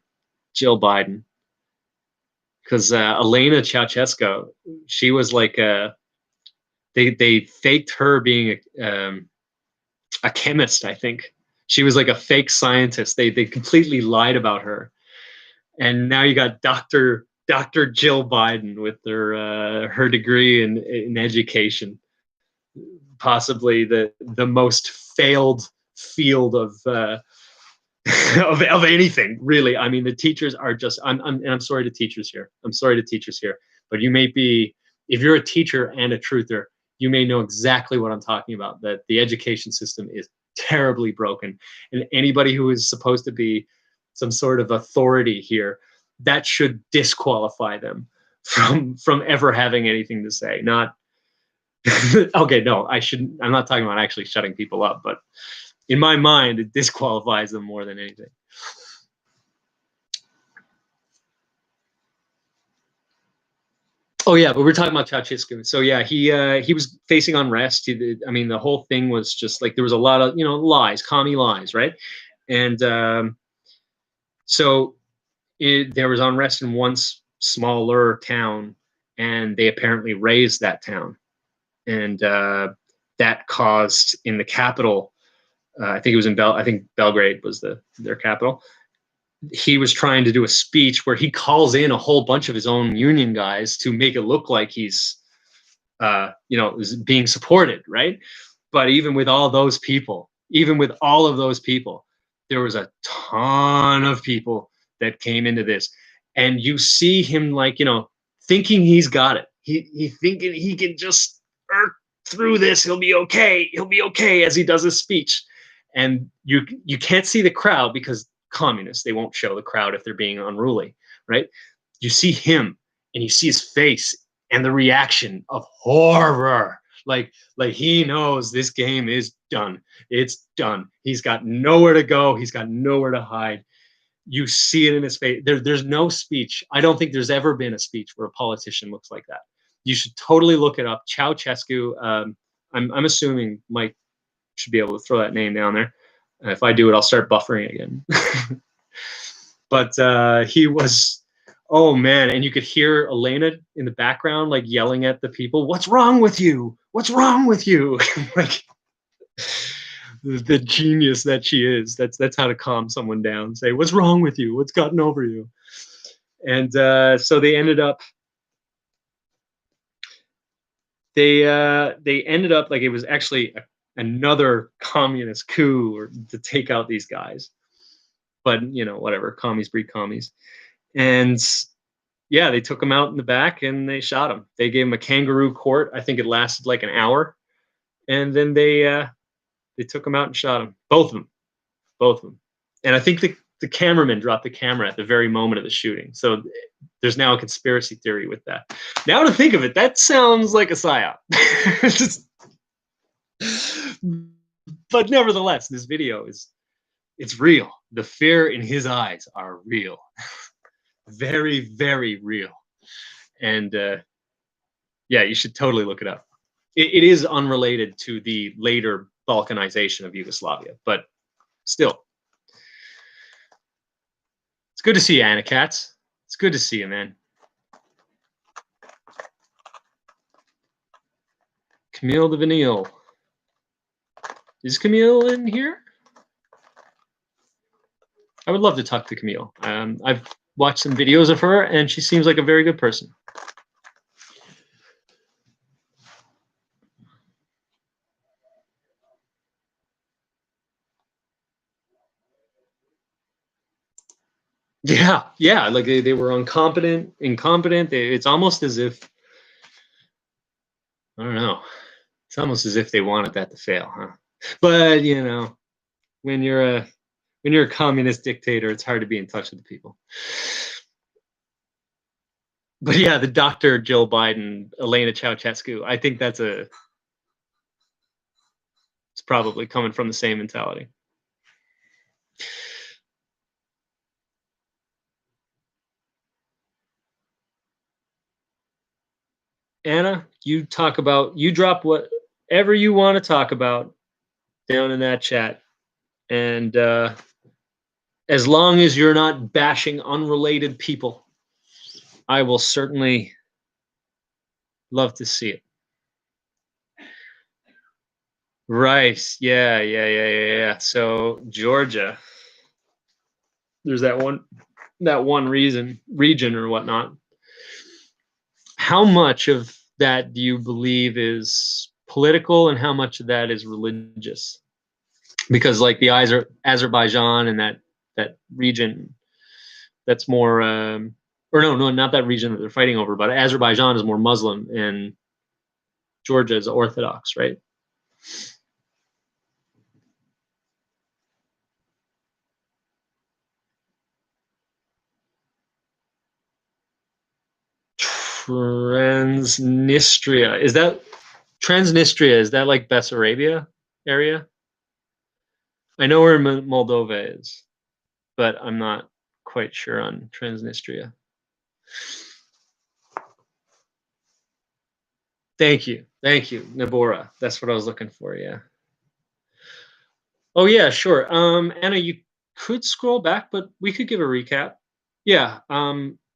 Jill Biden. Because Elena Ceausescu, she was like they faked her being a chemist, I think. She was like a fake scientist. They completely lied about her. And now you got Dr. Jill Biden with her degree in education, possibly the most failed field of of anything, really. I mean, the teachers are just. I'm sorry to teachers here. But you may be, if you're a teacher and a truther, you may know exactly what I'm talking about. That the education system is terribly broken, and anybody who is supposed to be some sort of authority here, that should disqualify them from ever having anything to say. Not okay. No, I shouldn't. I'm not talking about actually shutting people up, but in my mind, it disqualifies them more than anything. Oh yeah, but we're talking about Ceausescu. So yeah, he was facing unrest. I mean, the whole thing was just like there was a lot of lies, commie lies, right? And so there was unrest in one smaller town, and they apparently razed that town, and that caused in the capital. I think it was in I think Belgrade was their capital. He was trying to do a speech where he calls in a whole bunch of his own union guys to make it look like he's is being supported, right? But even with all those people, even with all of those people, there was a ton of people that came into this, and you see him like thinking he's got it. He thinking he can just through this. He'll be okay. He'll be okay as he does his speech, and you can't see the crowd because communists, they won't show the crowd if they're being unruly, right? You see him and you see his face and the reaction of horror. Like he knows this game is done. It's done. He's got nowhere to go. He's got nowhere to hide. You see it in his face. There's no speech. I don't think there's ever been a speech where a politician looks like that. You should totally look it up. Ceausescu. I'm assuming Mike should be able to throw that name down there. If I do it, I'll start buffering again. But he was, oh man, and you could hear Elena in the background like yelling at the people, "What's wrong with you? What's wrong with you?" Like the genius that she is. That's how to calm someone down. Say, "What's wrong with you? What's gotten over you?" And so they ended up. They ended up like it was actually another communist coup or to take out these guys. But whatever, commies breed commies. And yeah, they took him out in the back and they shot him. They gave him a kangaroo court. I think it lasted like an hour, and then they took him out and shot him. Both of them. And I think the cameraman dropped the camera at the very moment of the shooting. So there's now a conspiracy theory with that. Now to think of it, that sounds like a psyop. But nevertheless, this video it's real. The fear in his eyes are real. Very, very real. And yeah, you should totally look it up. It is unrelated to the later Balkanization of Yugoslavia, but still, it's good to see you, Anna Katz. It's good to see you, man. Camille de Vanille. Is Camille in here? I would love to talk to Camille. I've watched some videos of her, and she seems like a very good person. Yeah, like they were incompetent. It's almost as if, I don't know. It's almost as if they wanted that to fail, huh? But when you're a communist dictator, it's hard to be in touch with the people. But yeah, the Dr. Joe Biden, Elena Ceausescu, I think it's probably coming from the same mentality. Anna, you drop whatever you want to talk about down in that chat. And as long as you're not bashing unrelated people, I will certainly love to see it. Right. Yeah. So Georgia, there's that one region or whatnot. How much of that do you believe is political and how much of that is religious? Because like the Azerbaijan and that region, that's more or no, not that region that they're fighting over, but Azerbaijan is more Muslim and Georgia is Orthodox, right? Transnistria, is that like Bessarabia area? I know where Moldova is, but I'm not quite sure on Transnistria. Thank you. Thank you, Nabora. That's what I was looking for. Yeah. Oh yeah, sure. Anna, you could scroll back, but we could give a recap. Yeah.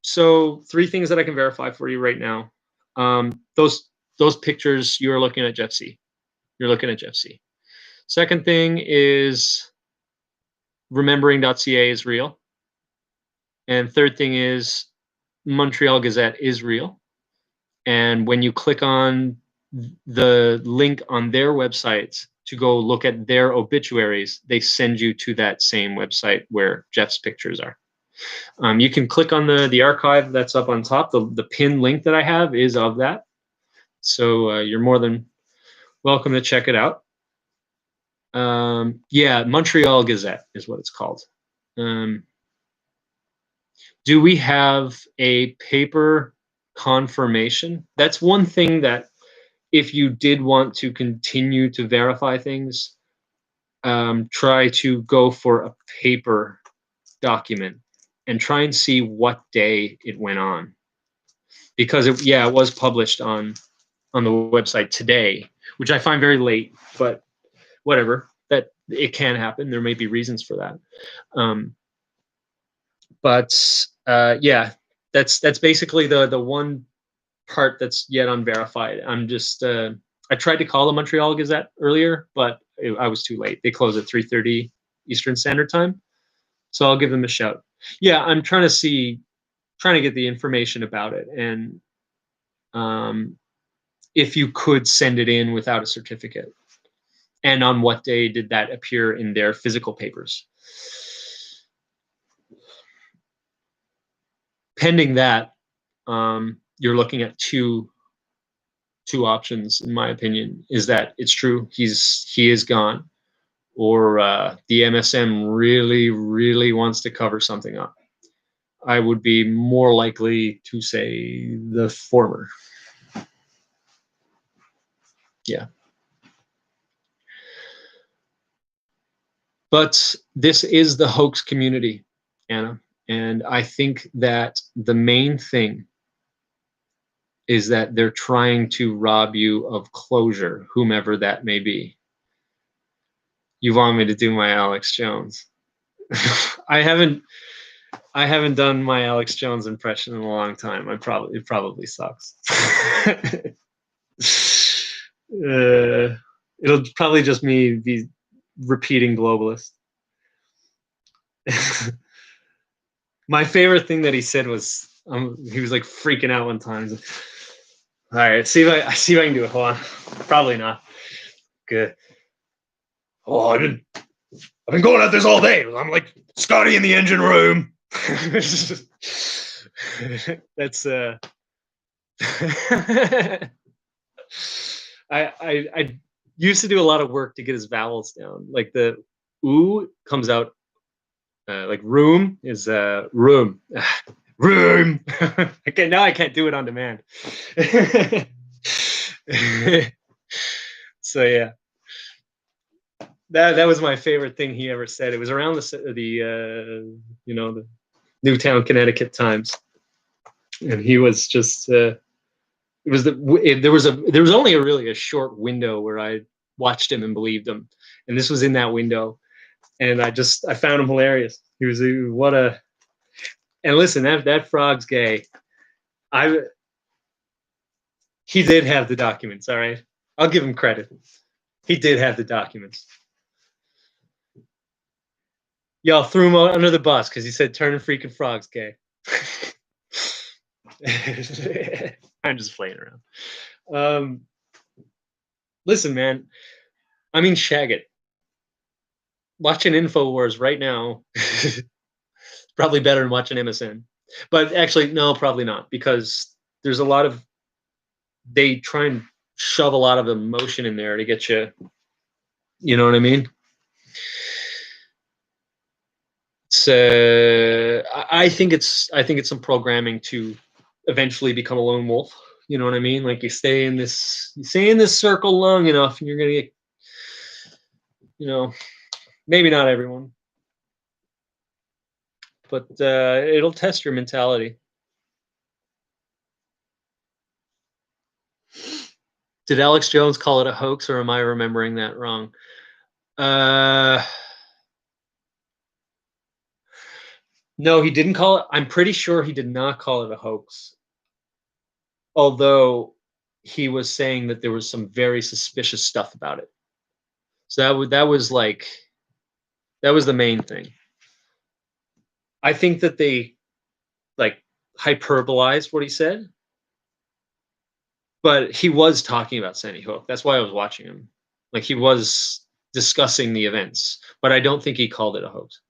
So three things that I can verify for you right now. Those pictures you are looking at Jeff C. You're looking at Jeff C. Second thing is remembering.ca is real. And third thing is Montreal Gazette is real. And when you click on the link on their websites to go look at their obituaries, they send you to that same website where Jeff's pictures are. You can click on the archive that's up on top. The pin link that I have is of that. So you're more than welcome to check it out. Yeah, Montreal Gazette is what it's called. Do we have a paper confirmation? That's one thing that if you did want to continue to verify things, try to go for a paper document and try and see what day it went on. Because it was published on the website today, which I find very late, but whatever, that it can happen. There may be reasons for that. Yeah, that's basically the one part that's yet unverified. I'm just I tried to call the Montreal Gazette earlier, but I was too late. They close at 3:30 Eastern Standard Time, so I'll give them a shout. Yeah, I'm trying to get the information about it, and if you could send it in without a certificate, and on what day did that appear in their physical papers. Pending that, you're looking at two options, in my opinion. Is that it's true, he is gone, or the MSM really wants to cover something up. I would be more likely to say the former. Yeah. But this is the hoax community, Anna. And I think that the main thing is that they're trying to rob you of closure, whomever that may be. You want me to do my Alex Jones? I haven't done my Alex Jones impression in a long time. It probably sucks. It'll probably just me be repeating globalist. My favorite thing that he said was he was like freaking out one time. Like, all right, see if I can do it. Hold on. Probably not. Good. Oh, I've been going at this all day. I'm like Scotty in the engine room. That's I used to do a lot of work to get his vowels down. Like the oo comes out like room is room. Room. Okay, now I can't do it on demand. So yeah, that was my favorite thing he ever said. It was around the Newtown, Connecticut times, and he was just there was only really a short window where I watched him and believed him, and this was in that window, and I found him hilarious. He was and listen, that frog's gay. He did have the documents, all right? I'll give him credit. He did have the documents. Y'all threw him under the bus because he said turning freaking frogs gay. I'm just playing around. Listen, man. I mean, shag it. Watching InfoWars right now probably better than watching MSN. But actually, no, probably not, because there's a lot of they try and shove a lot of emotion in there to get you. You know what I mean? It's I think it's some programming to eventually become a lone wolf. You know what I mean? Like you stay in this circle long enough, and you're gonna get, maybe not everyone, but it'll test your mentality. Did Alex Jones call it a hoax, or am I remembering that wrong? Uh, no, he didn't call it. I'm pretty sure he did not call it a hoax. Although he was saying that there was some very suspicious stuff about it. So that was the main thing. I think that they like hyperbolized what he said, but he was talking about Sandy Hook. That's why I was watching him. Like he was discussing the events, but I don't think he called it a hoax.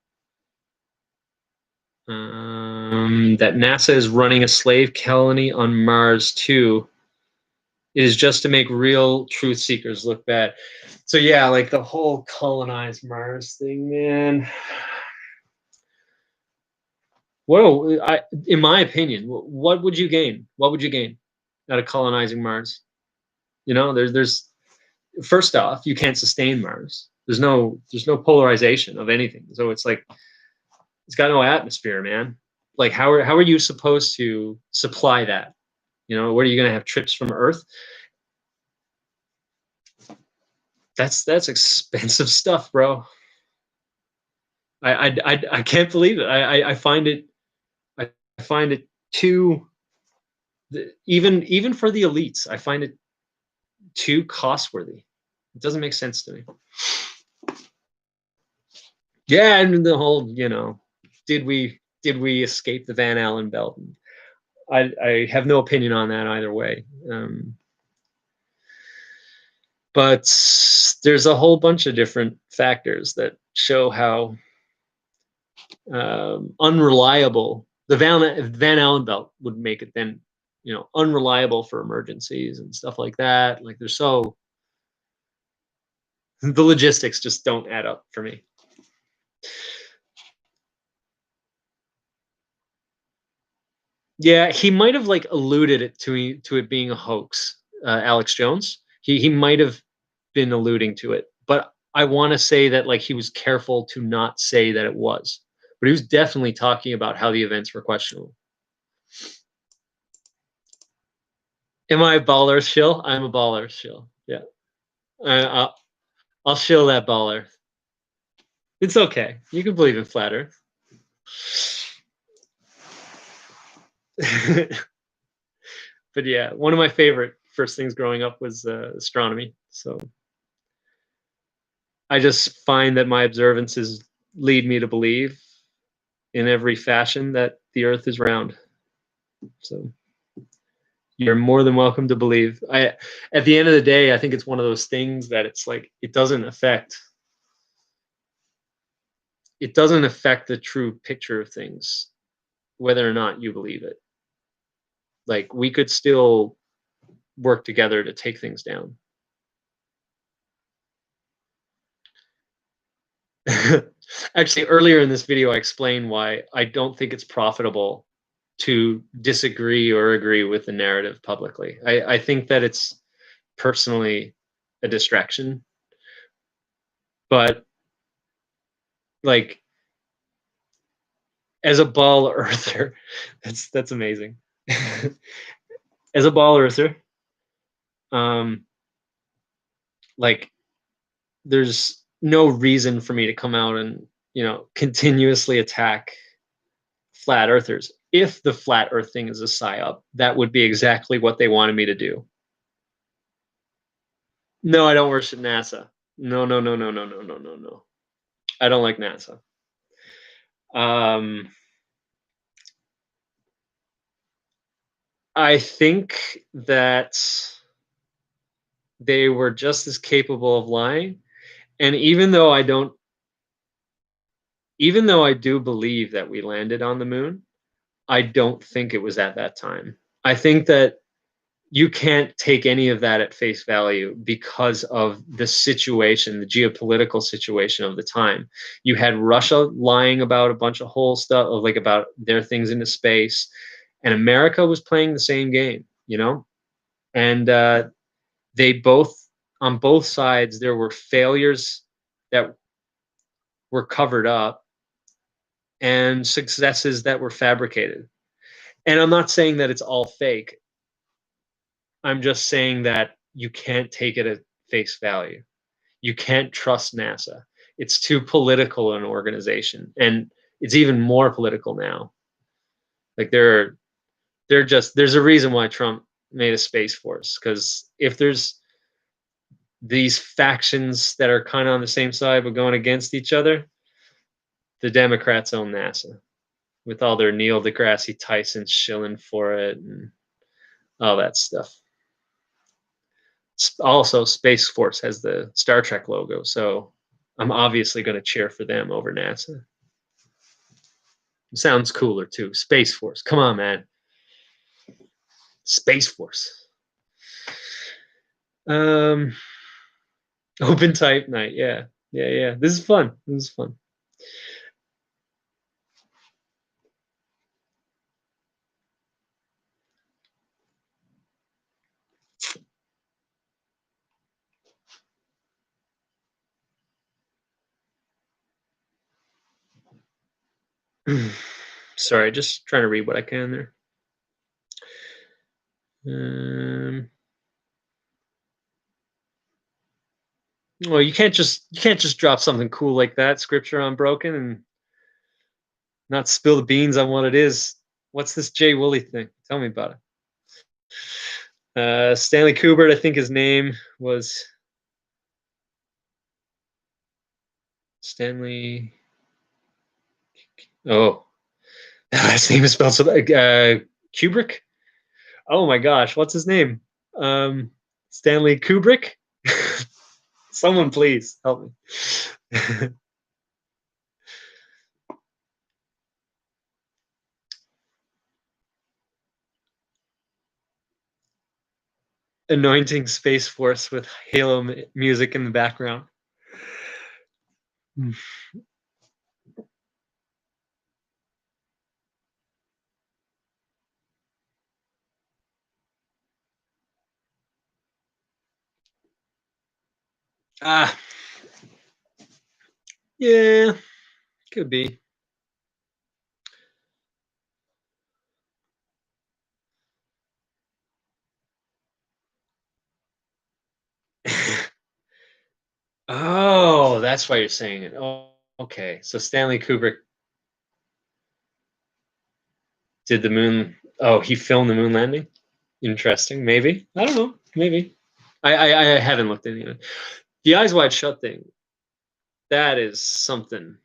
That NASA is running a slave colony on Mars too. It is just to make real truth seekers look bad. So yeah, like the whole colonize Mars thing, man. Well, in my opinion, what would you gain? What would you gain out of colonizing Mars? You know, there's first off, you can't sustain Mars. There's no polarization of anything. So it's like it's got no atmosphere, man. Like how are you supposed to supply that? You know, what are you going to have trips from Earth? That's expensive stuff, bro. I can't believe it. I find it I find it too even for the elites. I find it too cost worthy. It doesn't make sense to me. Yeah, and the whole, did we escape the Van Allen belt? I have no opinion on that either way. But there's a whole bunch of different factors that show how unreliable the Van Allen belt would make it then, unreliable for emergencies and stuff like that. Like the logistics just don't add up for me. Yeah, he might have like alluded it to it being a hoax. Alex Jones, he might have been alluding to it, but I want to say that like he was careful to not say that it was, but he was definitely talking about how the events were questionable. Am I a baller shill? I'm a baller shill. Yeah, I'll shill that baller. It's okay. You can believe in flat Earth. But yeah, one of my favorite first things growing up was astronomy. So I just find that my observances lead me to believe in every fashion that the Earth is round. So you're more than welcome to believe. At the end of the day, I think it's one of those things that it's like it doesn't affect the true picture of things, whether or not you believe it. Like we could still work together to take things down. Actually, earlier in this video, I explained why I don't think it's profitable to disagree or agree with the narrative publicly. I think that it's personally a distraction, but like as a ball earther, that's amazing. As a ball earther, um, like there's no reason for me to come out and continuously attack flat earthers. If the flat earth thing is a psyop, that would be exactly what they wanted me to do. No, I don't worship NASA. No, no, no, no, no, no, no, no, no. I don't like NASA. I think that they were just as capable of lying. And even though I do believe that we landed on the moon, I don't think it was at that time. I think that you can't take any of that at face value because of the situation, the geopolitical situation of the time. You had Russia lying about a bunch of whole stuff, like about their things into space, and America was playing the same game, and they both, on both sides, there were failures that were covered up and successes that were fabricated. And I'm not saying that it's all fake. I'm just saying that you can't take it at face value. You can't trust NASA. It's too political an organization, and it's even more political now. Like there's a reason why Trump made a space force, because if there's these factions that are kind of on the same side but going against each other, the Democrats own NASA with all their Neil deGrasse Tyson shilling for it and all that stuff. Also, Space Force has the Star Trek logo, so I'm obviously going to cheer for them over NASA. It sounds cooler too. Space Force. Come on, man. Space Force. Open type night. Yeah. This is fun. Sorry, just trying to read what I can there. Well, you can't just drop something cool like that, Scripture Unbroken, and not spill the beans on what it is. What's this Jay Woolley thing? Tell me about it. Stanley Kubrick, I think his name was Stanley. Oh, his name is spelled so. Kubrick. Oh my gosh, what's his name? Stanley Kubrick. Someone please help me. Anointing Space Force with Halo music in the background. Yeah, could be. Oh, that's why you're saying it. Oh, okay. So Stanley Kubrick did the moon. Oh, he filmed the moon landing. Interesting. Maybe. I don't know. Maybe. I haven't looked into it. The Eyes Wide Shut thing. That is something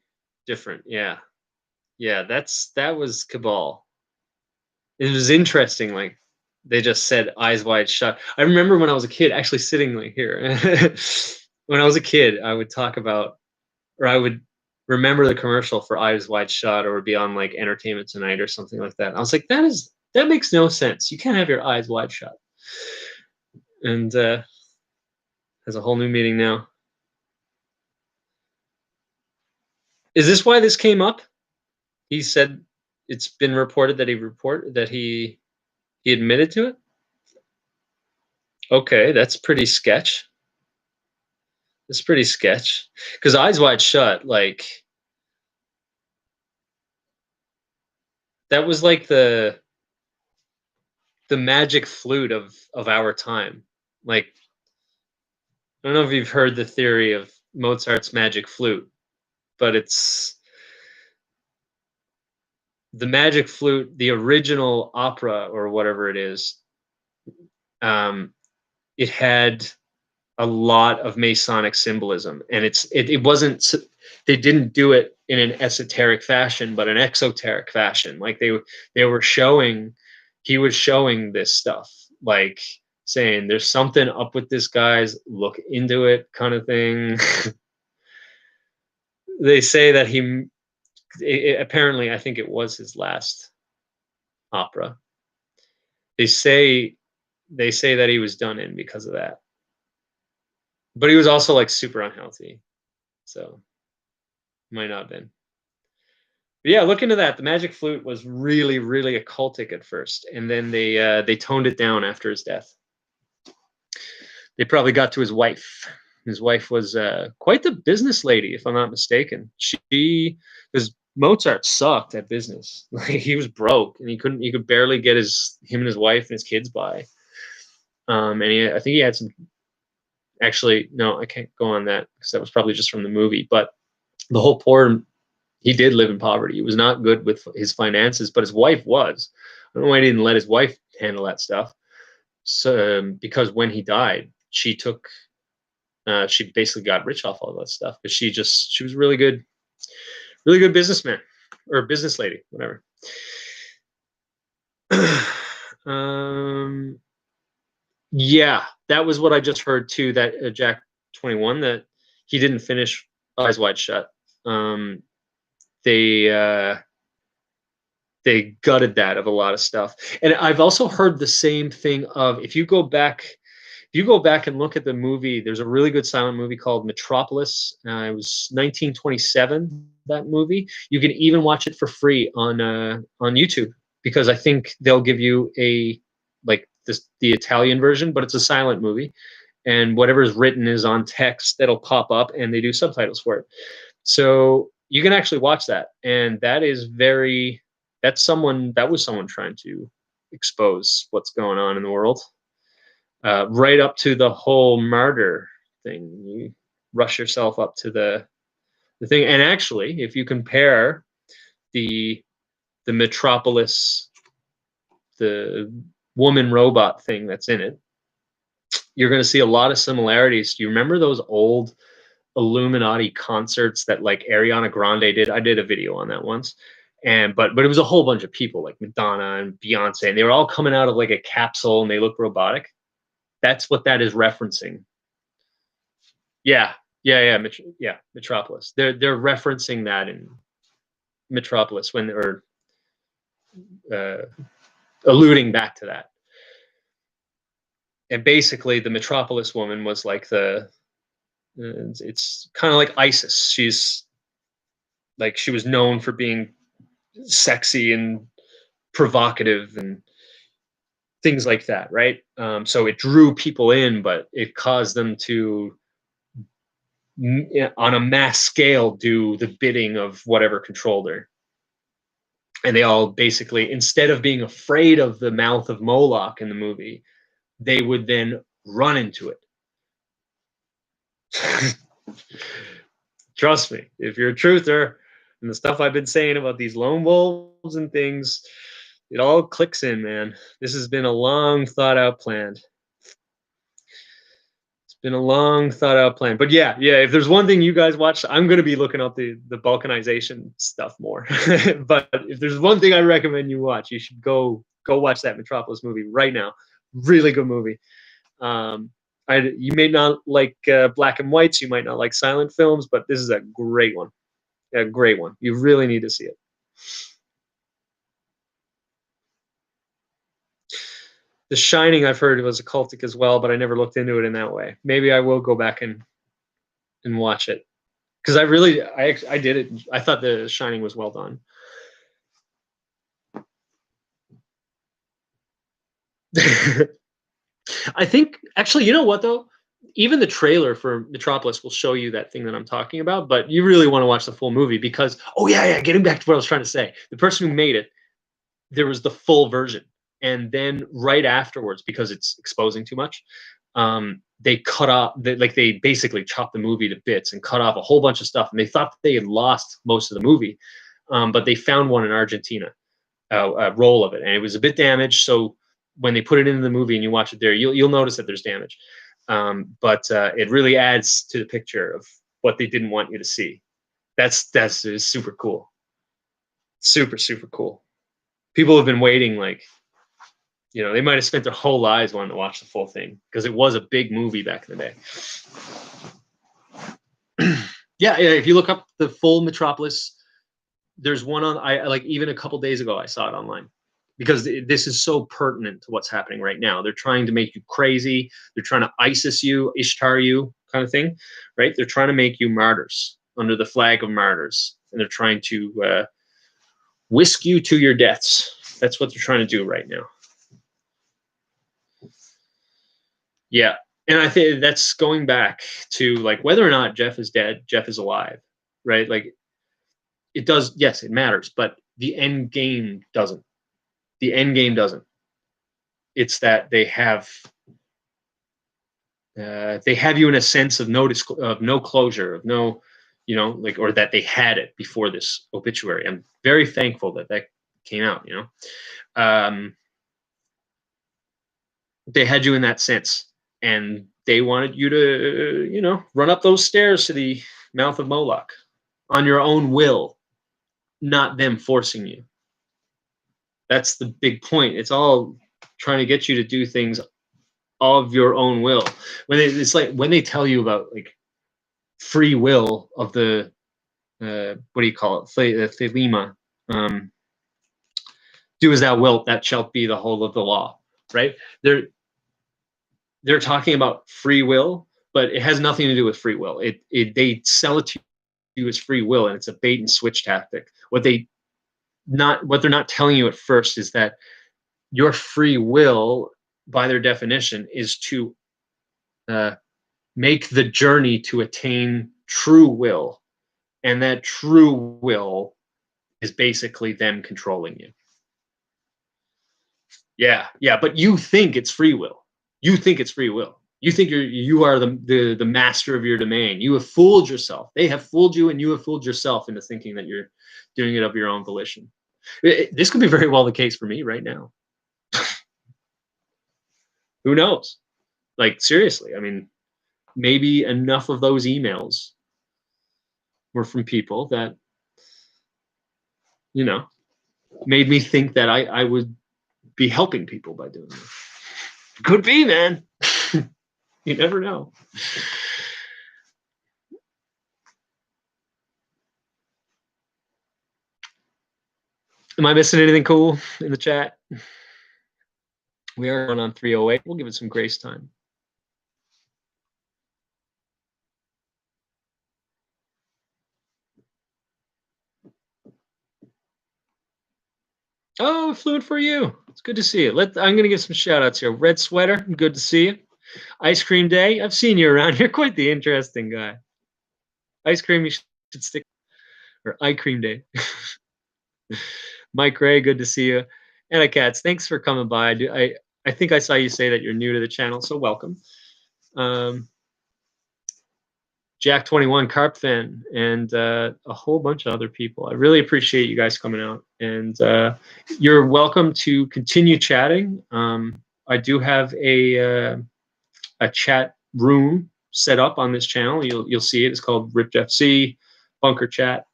different. Yeah. That was Cabal. It was interesting. Like they just said Eyes Wide Shut. I remember when I was a kid, actually sitting like here. When I was a kid, I would talk about, or I would remember the commercial for Eyes Wide Shut, or would be on like Entertainment Tonight or something like that. I was like, that makes no sense. You can't have your eyes wide shut. And has a whole new meaning now. Is this why this came up? He said it's been reported that he admitted to it. Okay, that's pretty sketch. It's pretty sketch, because Eyes Wide Shut, like that was like the magic flute of our time. Like I don't know if you've heard the theory of Mozart's magic flute, but it's the magic flute, the original opera or whatever it is. It had a lot of Masonic symbolism, and it wasn't. They didn't do it in an esoteric fashion, but an exoteric fashion. Like they were showing, he was showing this stuff, like saying there's something up with this, guys, look into it, kind of thing. They say that apparently, I think it was his last opera. They say that he was done in because of that, but he was also like super unhealthy, so might not have been. But yeah, look into that. The magic flute was really, really occultic at first, and then they toned it down after his death. They probably got to his wife. His wife was quite the business lady, if I'm not mistaken. Because Mozart sucked at business. Like he was broke, and he could barely get him and his wife and his kids by. I think he had some. Actually, no, I can't go on that because that was probably just from the movie. But the whole poor, he did live in poverty. He was not good with his finances, but his wife was. I don't know why he didn't let his wife handle that stuff. So because when he died, she took, she basically got rich off all that stuff because she was really good businessman or business lady, whatever. Yeah, that was what I just heard too. That Jack 21, that he didn't finish Eyes Wide Shut. Um, they they gutted that of a lot of stuff, and I've also heard the same thing of if you go back and look at the movie, there's a really good silent movie called Metropolis. It was 1927. That movie, you can even watch it for free on YouTube because I think they'll give you a like the Italian version, but it's a silent movie, and whatever is written is on text that'll pop up, and they do subtitles for it. So you can actually watch that, and that was someone trying to expose what's going on in the world, right up to the whole martyr thing. You rush yourself up to the thing, and actually, if you compare the Metropolis, the woman robot thing that's in it, you're going to see a lot of similarities. Do you remember those old Illuminati concerts that like Ariana Grande did? I did a video on that once. But it was a whole bunch of people like Madonna and Beyonce, and they were all coming out of like a capsule and they looked robotic. That's what that is referencing. Yeah, yeah, Metropolis. They're referencing that in Metropolis when or uh, alluding back to that. And basically, the Metropolis woman was like it's kind of like ISIS. She's like she was known for being sexy and provocative and things like that, right? So it drew people in, but it caused them to, on a mass scale, do the bidding of whatever controlled her. And they all basically, instead of being afraid of the mouth of Moloch in the movie, they would then run into it. Trust me, if you're a truther, and the stuff I've been saying about these lone wolves and things, it all clicks in, man. This has been a long thought out plan. It's been a long thought out plan. But yeah, if there's one thing you guys watch, I'm going to be looking up the balkanization stuff more. But if there's one thing I recommend you watch, you should go watch that Metropolis movie right now. Really good movie. You may not like black and whites, you might not like silent films, but this is a great one. A great one. You really need to see it. The Shining, I've heard, was occultic as well, but I never looked into it in that way. Maybe I will go back and watch it because I did it. I thought The Shining was well done. I think actually, you know what though? Even the trailer for Metropolis will show you that thing that I'm talking about, but you really want to watch the full movie because, oh yeah, getting back to what I was trying to say, the person who made it, there was the full version, and then right afterwards, because it's exposing too much, they cut off, they basically chopped the movie to bits and cut off a whole bunch of stuff, and they thought they had lost most of the movie, but they found one in Argentina, a roll of it, and it was a bit damaged. So when they put it into the movie and you watch it there, you'll notice that there's damage, but it really adds to the picture of what they didn't want you to see. That's super cool, super cool. People have been waiting, like, they might have spent their whole lives wanting to watch the full thing because it was a big movie back in the day. Yeah, if you look up the full Metropolis, there's one on, I like, even a couple days ago I saw it online because this is so pertinent to what's happening right now. They're trying to make you crazy. They're trying to ISIS you, Ishtar you, kind of thing, right? They're trying to make you martyrs under the flag of martyrs, and they're trying to whisk you to your deaths. That's what they're trying to do right now. Yeah. And I think that's going back to like whether or not Jeff is dead, Jeff is alive, right? Like it does, yes, it matters, but the end game doesn't. The end game doesn't. It's that they have they have you in a sense of no closure, of no, like, or that they had it before this obituary. I'm very thankful that that came out. They had you in that sense, and they wanted you to, run up those stairs to the mouth of Moloch on your own will, not them forcing you. That's the big point. It's all trying to get you to do things of your own will. It's like when they tell you about like free will of the what do you call it? Thelema. Do as thou wilt, that shall be the whole of the law. Right? They're talking about free will, but it has nothing to do with free will. They sell it to you as free will, and it's a bait and switch tactic. What they're not telling you at first is that your free will, by their definition, is to make the journey to attain true will, and that true will is basically them controlling you. Yeah, but you think it's free will. You think it's free will. You think you are the master of your domain. You have fooled yourself. They have fooled you, and you have fooled yourself into thinking that you're doing it of your own volition. This could be very well the case for me right now. Who knows? Like, seriously, I mean, maybe enough of those emails were from people that, made me think that I would be helping people by doing this. Could be, man. You never know. Am I missing anything cool in the chat? We are on 308. We'll give it some grace time. Oh, fluid for you. It's good to see you. I'm going to give some shout outs here. Red Sweater, good to see you. Ice Cream Day, I've seen you around. You're quite the interesting guy. Ice Cream, you should stick, or Eye Cream Day. Mike Ray, good to see you. Anna Katz, thanks for coming by. I think I saw you say that you're new to the channel, so welcome. Jack 21, Carp Fan, and a whole bunch of other people. I really appreciate you guys coming out, and you're welcome to continue chatting. I do have a chat room set up on this channel. You'll see it. It's called Ripped FC Bunker Chat,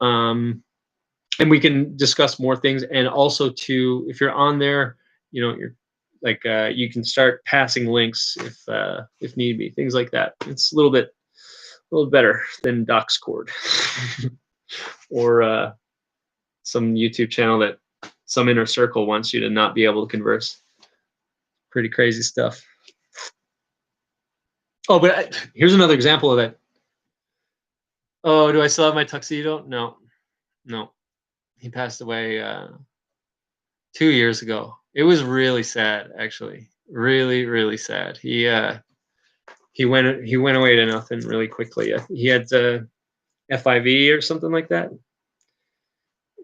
and we can discuss more things. And also, if you're on there, you're like you can start passing links if need be, things like that. It's a little better than Doxcord or some YouTube channel that some inner circle wants you to not be able to converse. Pretty crazy stuff. Oh, but here's another example of that. Oh, do I still have my tuxedo? No. He passed away 2 years ago. It was really sad, actually. Really, really sad. He went away to nothing really quickly. He had FIV or something like that,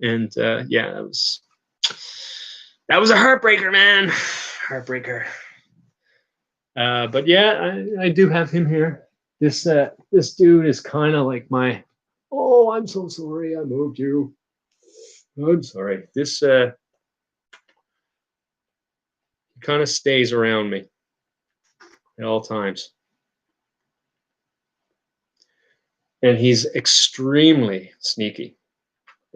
and yeah, that was a heartbreaker, man. Heartbreaker. But yeah, I do have him here. This dude is kind of like my. Oh, I'm so sorry I moved you. I'm sorry. This kind of stays around me at all times. And he's extremely sneaky.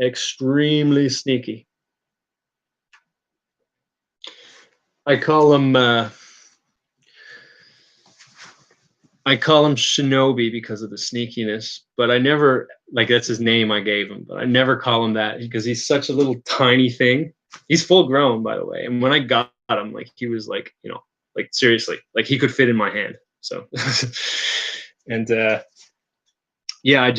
Extremely sneaky. I call him Shinobi because of the sneakiness, but I never, like, that's his name I gave him, but I never call him that because he's such a little tiny thing. He's full grown, by the way. And when I got him, like, he was like, like, seriously, like, he could fit in my hand. So, and yeah, I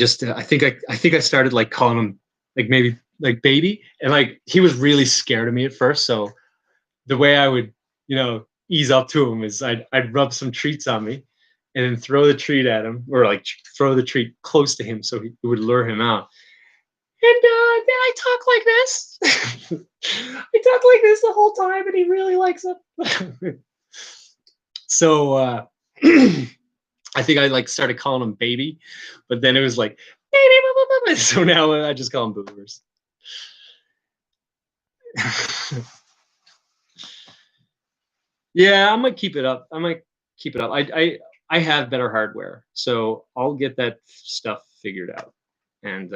think I started like calling him like maybe like baby, and like he was really scared of me at first. So the way I would, ease up to him is I'd rub some treats on me and then throw the treat at him, or like throw the treat close to him so it would lure him out. And then I talk like this. I talk like this the whole time, and he really likes it. So I think I like started calling him baby, but then it was like baby, so now I just call him boomers. Yeah, I might keep it up. I might keep it up. I have better hardware, so I'll get that stuff figured out, and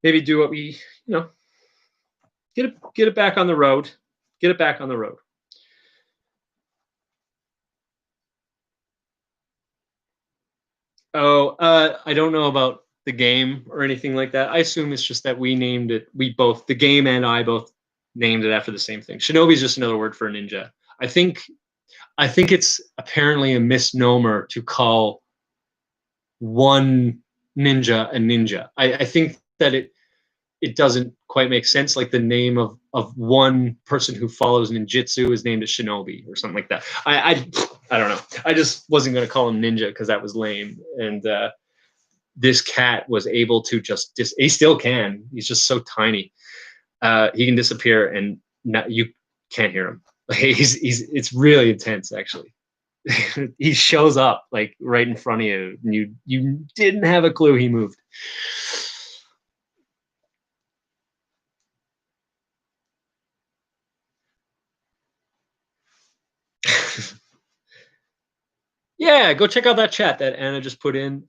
maybe do what we, get it back on the road. Get it back on the road. Oh, I don't know about the game or anything like that. I assume it's just that we named it. We both, the game and I both named it after the same thing. Shinobi is just another word for a ninja. I think. I think it's apparently a misnomer to call one ninja a ninja. I think that it doesn't quite make sense. Like the name of one person who follows ninjutsu is named a shinobi or something like that. I don't know. I just wasn't going to call him ninja because that was lame. And this cat was able to he still can. He's just so tiny. He can disappear and you can't hear him. It's really intense actually. He shows up like right in front of you and you didn't have a clue he moved. Yeah, go check out that chat that Anna just put in.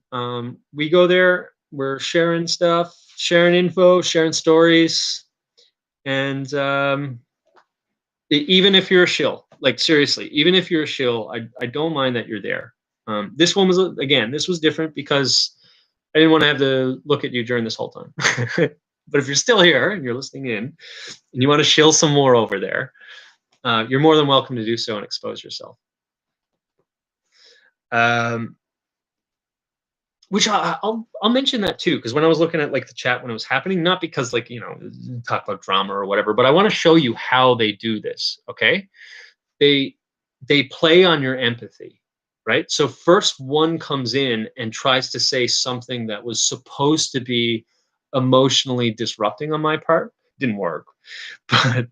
We go there, we're sharing stuff, sharing info, sharing stories, and even if you're a shill, like seriously, even if you're a shill, I don't mind that you're there. This one was, again, this was different because I didn't want to have to look at you during this whole time. But if you're still here and you're listening in and you want to shill some more over there, you're more than welcome to do so and expose yourself. Which I'll mention that too, because when I was looking at like the chat when it was happening, not because like talk about drama or whatever, but I want to show you how they do this. Okay, they play on your empathy, right? So first one comes in and tries to say something that was supposed to be emotionally disrupting on my part. Didn't work, but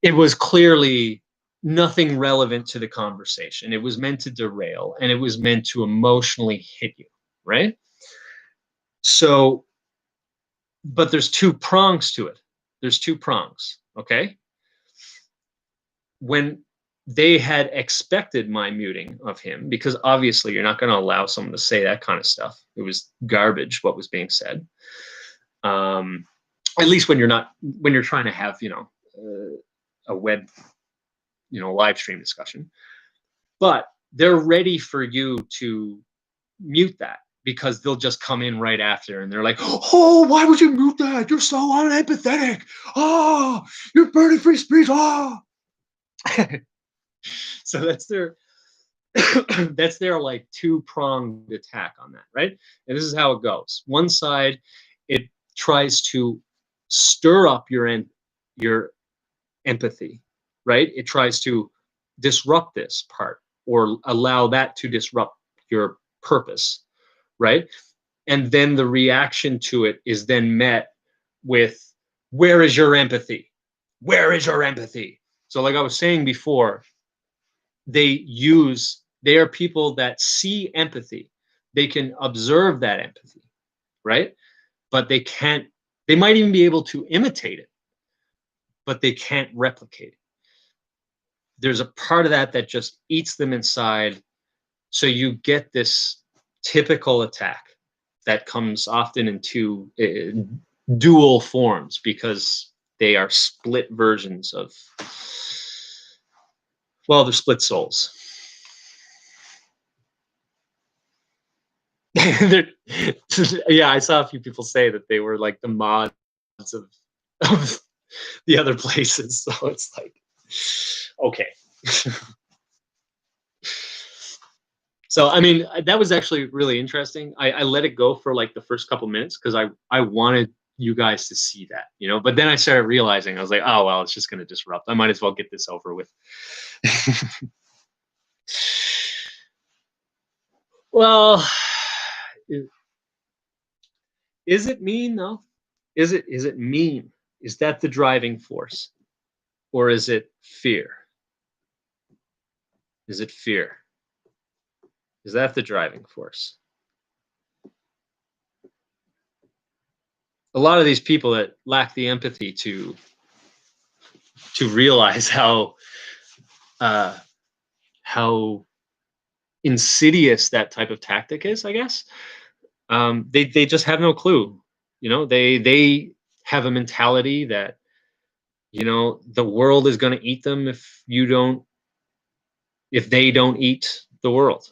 it was clearly nothing relevant to the conversation. It was meant to derail and it was meant to emotionally hit you, right? So, but there's two prongs to it. There's two prongs, okay? When they had expected my muting of him, because obviously you're not going to allow someone to say that kind of stuff. It was garbage what was being said. At least when you're trying to have, a web, live stream discussion. But they're ready for you to mute that because they'll just come in right after and they're like, oh, why would you mute that? You're so unempathetic. Oh, you're burning free speech. Oh. So that's their that's their like two-pronged attack on that, right? And this is how it goes. One side, it tries to stir up your empathy, right? It tries to disrupt this part or allow that to disrupt your purpose, right? And then the reaction to it is then met with, where is your empathy? Where is your empathy? So like I was saying before, they are people that see empathy. They can observe that empathy, right? But they might even be able to imitate it, but they can't replicate it. There's a part of that just eats them inside. So you get this typical attack that comes often in two dual forms because they are split versions of, well, they're split souls. Yeah, I saw a few people say that they were like the mods of the other places. So it's like, okay. So, I mean, that was actually really interesting. I let it go for like the first couple minutes because I wanted you guys to see that, but then I started realizing, I was like, oh, well, it's just going to disrupt. I might as well get this over with. Well, is it mean though? Is it mean? Is that the driving force? Or is it fear? Is it fear? Is that the driving force? A lot of these people that lack the empathy to realize uh, how insidious that type of tactic is, I guess. They just have no clue. They have a mentality that the world is going to eat them if they don't eat the world.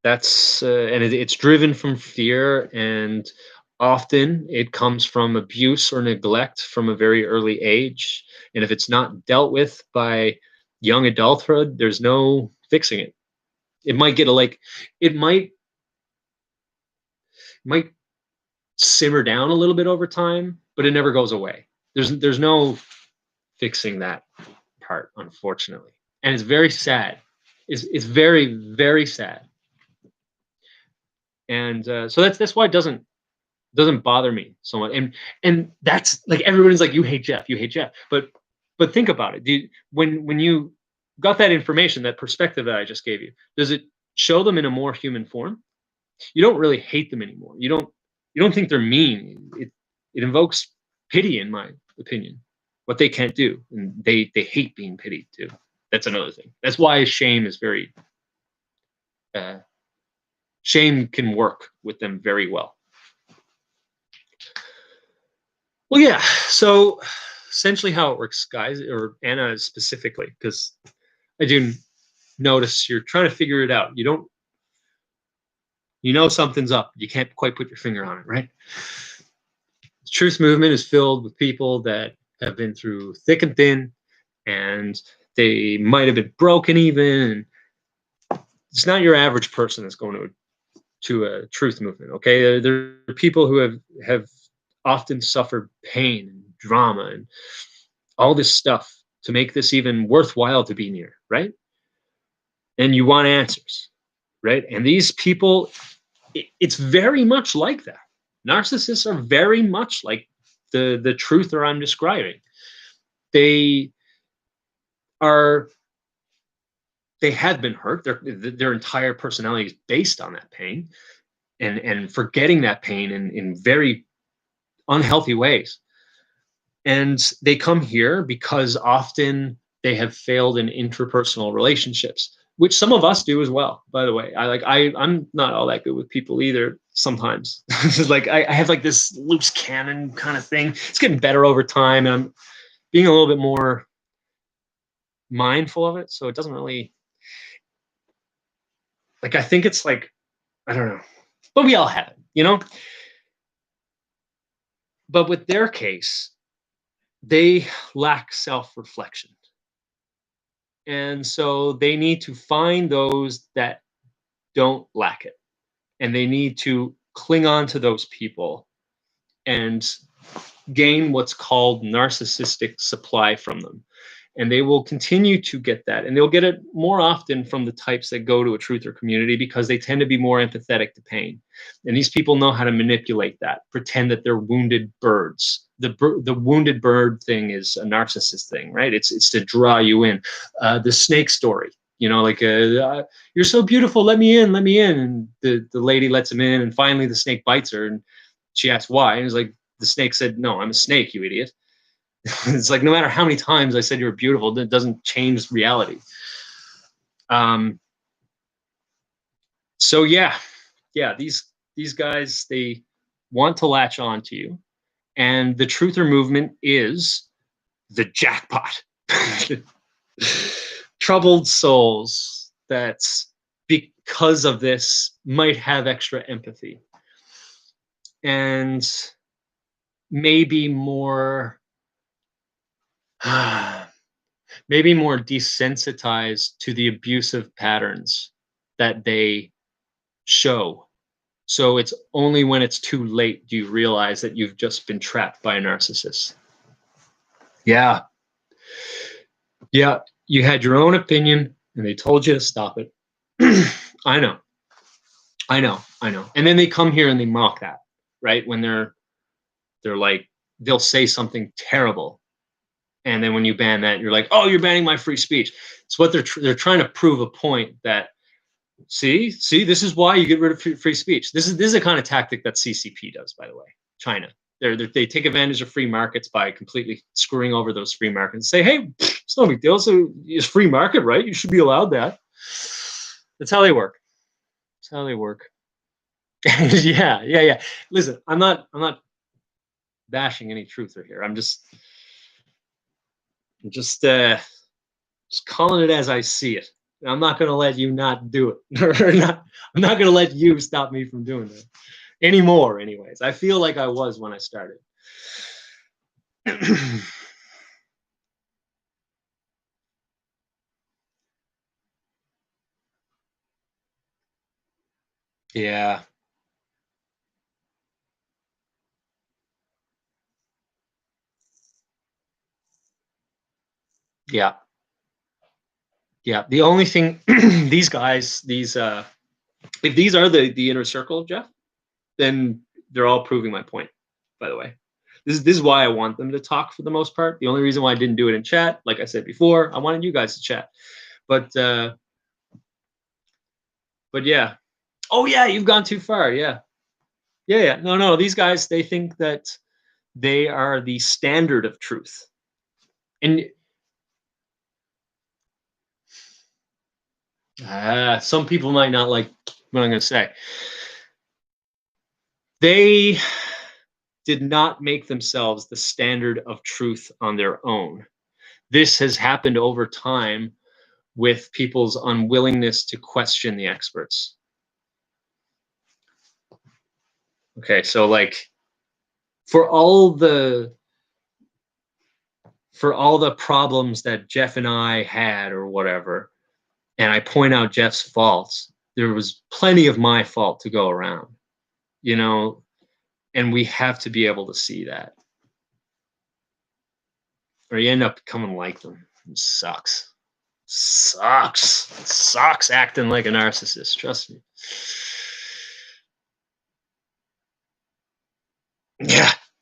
It's driven from fear, and often it comes from abuse or neglect from a very early age. And if it's not dealt with by young adulthood, there's no fixing it. It might get it might simmer down a little bit over time, but it never goes away. There's no fixing that part, unfortunately, and it's very sad. It's very, very sad. And so that's why it doesn't bother me so much. And that's like, everyone's like, you hate Jeff, but think about it. When you got that information, that perspective that I just gave you, does it show them in a more human form? You don't really hate them anymore. You don't think they're mean. It invokes pity, in my opinion, what they can't do, and they hate being pitied too. That's another thing. That's why shame is very shame can work with them very well. Well, yeah. So essentially, how it works, guys, or Anna specifically, because I do notice you're trying to figure it out. Something's up. You can't quite put your finger on it, right? The truth movement is filled with people that have been through thick and thin, and they might have been broken even. It's not your average person that's going to a truth movement. Okay, there are people who have often suffered pain and drama and all this stuff to make this even worthwhile to be near, right? And you want answers, right? And these people, it's very much like that. Narcissists are very much like the truther I'm describing. They are they have been hurt. Their entire personality is based on that pain, and forgetting that pain in very unhealthy ways. And they come here because often they have failed in interpersonal relationships, which some of us do as well, by the way. I'm not all that good with people either sometimes. Like I have like this loose cannon kind of thing. It's getting better over time, and I'm being a little bit more mindful of it. So it doesn't really, like, I think it's like, I don't know. But we all have it. But with their case, they lack self-reflection. And so they need to find those that don't lack it. And they need to cling on to those people and gain what's called narcissistic supply from them. And they will continue to get that. And they'll get it more often from the types that go to a truther community, because they tend to be more empathetic to pain. And these people know how to manipulate that, pretend that they're wounded birds. The wounded bird thing is a narcissist thing, right? It's to draw you in. The snake story, like you're so beautiful, let me in, let me in. And the lady lets him in, and finally the snake bites her, and she asks why. And he's like, the snake said, no, I'm a snake, you idiot. It's like, no matter how many times I said you were beautiful, that doesn't change reality. So yeah, these guys, they want to latch on to you, and the truther movement is the jackpot. Troubled souls that, because of this, might have extra empathy and maybe more desensitized to the abusive patterns that they show. So it's only when it's too late do you realize that you've just been trapped by a narcissist. Yeah. You had your own opinion and they told you to stop it. I know. And then they come here and they mock that, right? When they're like, they'll say something terrible And then when you ban that, you're like, oh, you're banning my free speech. It's what they're trying to prove a point that, see, this is why you get rid of free speech. This is a kind of tactic that CCP does, by the way. China, they take advantage of free markets by completely screwing over those free markets and say, hey, it's no big deal. So it's free market, right? You should be allowed that. That's how they work. That's how they work. Yeah. Listen, I'm not bashing any truther here. I'm just calling it as I see it. I'm not going to let you not do it. I'm not going to let you stop me from doing that anymore. Anyways, I feel like I was when I started. Yeah. Yeah. Yeah. The only thing these guys, if these are the inner circle, Jeff, then they're all proving my point, by the way. This is why I want them to talk for the most part. The only reason why I didn't do it in chat, like I said before, I wanted you guys to chat. But yeah. Oh yeah, you've gone too far. Yeah. Yeah. No. These guys, they think that they are the standard of truth. And some people might not like what I'm going to say. They did not make themselves the standard of truth on their own. This has happened over time with people's unwillingness to question the experts. Okay, so like for all the problems that Jeff and I had or whatever, and I point out Jeff's faults, there was plenty of my fault to go around, you know, and we have to be able to see that. Or you end up becoming like them. It sucks. Sucks acting like a narcissist, trust me.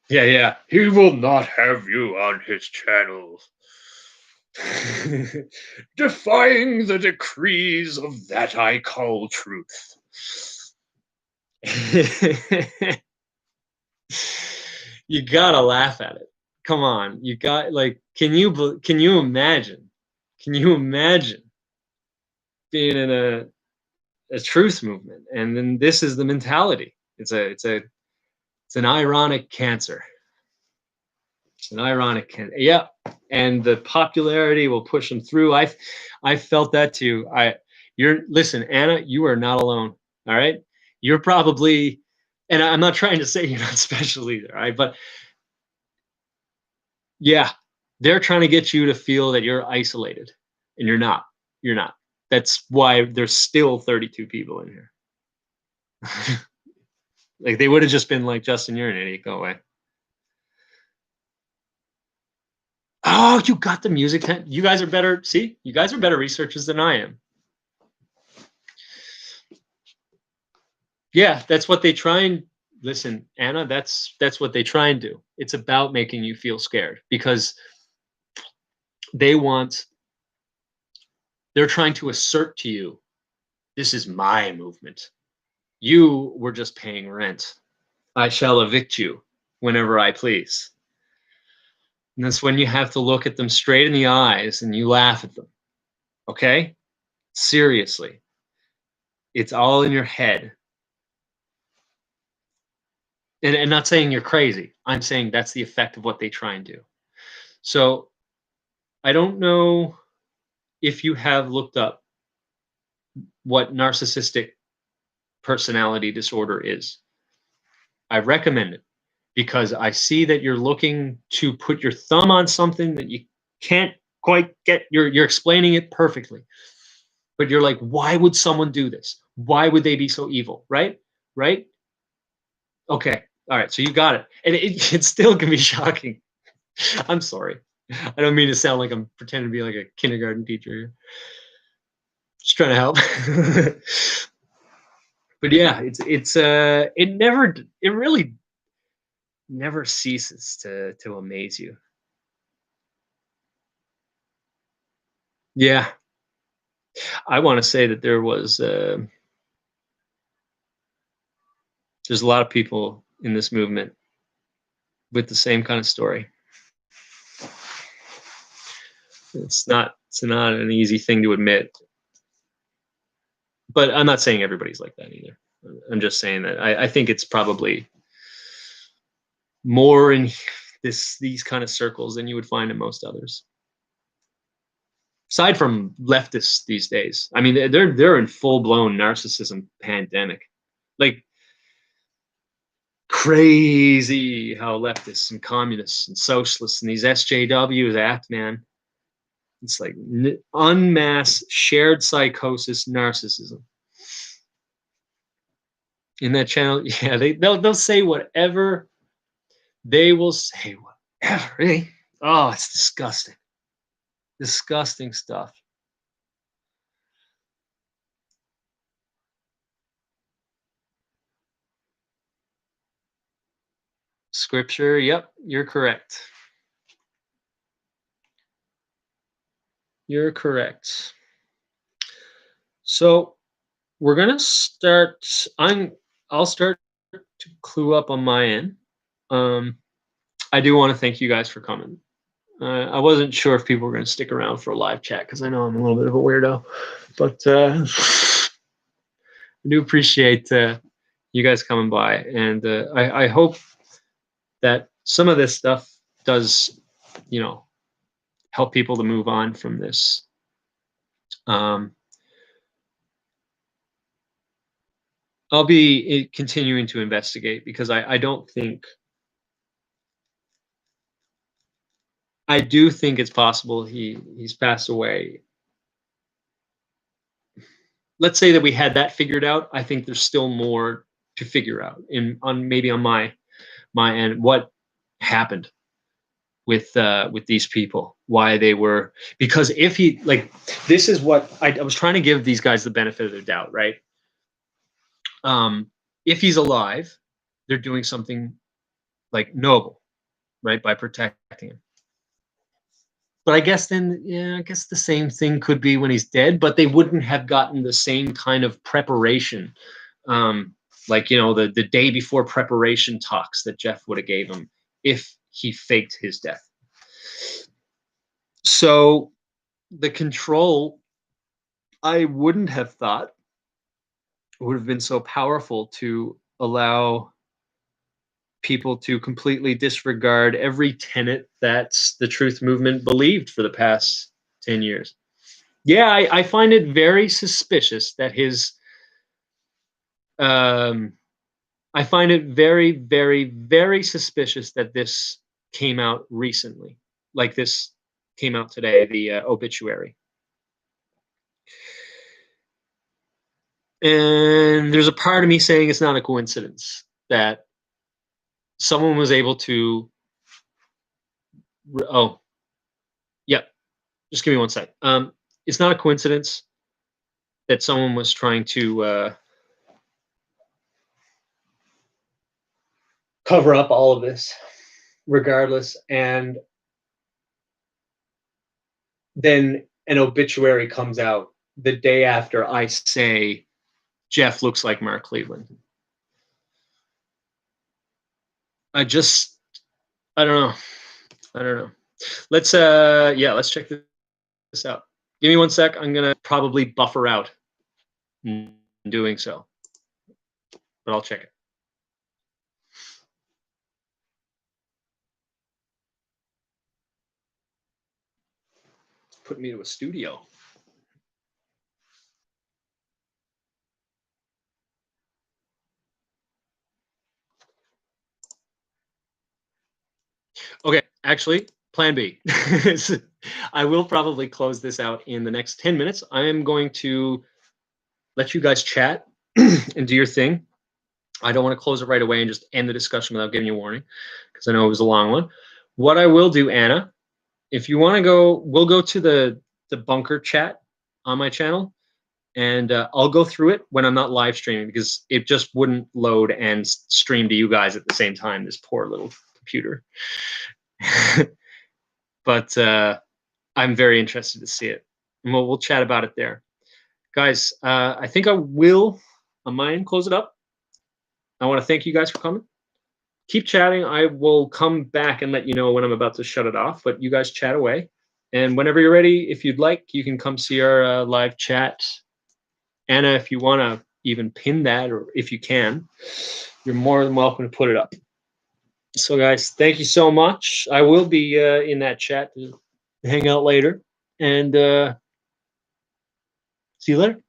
Yeah. He will not have you on his channel. Defying the decrees of that I call truth. You gotta laugh at it. Come on, you got like, can you imagine? Can you imagine being in a truth movement, and then this is the mentality? It's an ironic cancer. It's an ironic cancer. Yeah, and the popularity will push them through. I felt that too. Listen, Anna, you are not alone. All right, you're probably, and I'm not trying to say you're not special either. All right, but yeah, they're trying to get you to feel that you're isolated, and you're not. You're not. That's why there's still 32 people in here. Like they would have just been like, Justin, you're an idiot. Go away. Oh, you got the music. You guys are better. See, you guys are better researchers than I am. Yeah, that's what they try and listen, Anna. That's what they try and do. It's about making you feel scared because they're trying to assert to you, this is my movement. You were just paying rent. I shall evict you whenever I please. And that's when you have to look at them straight in the eyes and you laugh at them. Okay? Seriously. It's all in your head. And not saying you're crazy. I'm saying that's the effect of what they try and do. So I don't know if you have looked up what narcissistic personality disorder is. I recommend it because I see that you're looking to put your thumb on something that you can't quite get. You're explaining it perfectly. But you're like, why would someone do this? Why would they be so evil? Right? Okay. All right. So you got it. And it still can be shocking. I'm sorry. I don't mean to sound like I'm pretending to be like a kindergarten teacher here. Just trying to help. But yeah, it really never ceases to amaze you. Yeah, I want to say that there's a lot of people in this movement with the same kind of story. It's not an easy thing to admit, but I'm not saying everybody's like that either. I'm just saying that I think it's probably more in these kind of circles than you would find in most others. Aside from leftists these days, I mean, they're in full blown narcissism pandemic, like crazy how leftists and communists and socialists and these SJWs act, man. It's like unmasked shared psychosis narcissism. In that channel, yeah, they'll say whatever. They will say whatever. Eh? Oh, it's disgusting. Disgusting stuff. Scripture, yep, you're correct. You're correct. So we're gonna start. I'll start to clue up on my end. I do want to thank you guys for coming. I wasn't sure if people were going to stick around for a live chat because I know I'm a little bit of a weirdo, but I do appreciate you guys coming by, and I hope that some of this stuff does, help people to move on from this. I'll be continuing to investigate because I do think it's possible he's passed away. Let's say that we had that figured out. I think there's still more to figure out maybe on my end, what happened with these people, why they were, because if he, like, this is what I was trying to give these guys the benefit of the doubt, right? If he's alive, they're doing something like noble, right, by protecting him. But I guess then, yeah, I guess the same thing could be when he's dead, but they wouldn't have gotten the same kind of preparation, like, the day before preparation talks that Jeff would have gave him if he faked his death. So the control, I wouldn't have thought would have been so powerful to allow people to completely disregard every tenet that the truth movement believed for the past 10 years. Yeah, I find it very suspicious that I find it very, very, very suspicious that this came out recently, like this came out today, the obituary. And there's a part of me saying it's not a coincidence that someone was able to. Oh, yeah. Just give me one sec. It's not a coincidence that someone was trying to cover up all of this, regardless, and then an obituary comes out the day after I say Jeff looks like Mark Cleveland. I don't know. I don't know. Let's check this out. Give me one sec. I'm gonna probably buffer out in doing so, but I'll check it. Put me to a studio. Okay, actually, plan B. I will probably close this out in the next 10 minutes. I am going to let you guys chat and do your thing. I don't want to close it right away and just end the discussion without giving you a warning, because I know it was a long one. What I will do, Anna, if you want to go, we'll go to the bunker chat on my channel, and I'll go through it when I'm not live streaming, because it just wouldn't load and stream to you guys at the same time, this poor little computer. But I'm very interested to see it. and we'll chat about it there, guys. I think I will on my end close it up. I want to thank you guys for coming. Keep chatting. I will come back and let you know when I'm about to shut it off. But you guys chat away, and whenever you're ready, if you'd like, you can come see our live chat. Anna, if you want to even pin that, or if you can, you're more than welcome to put it up. So, guys, thank you so much. I will be in that chat to hang out later, and see you later.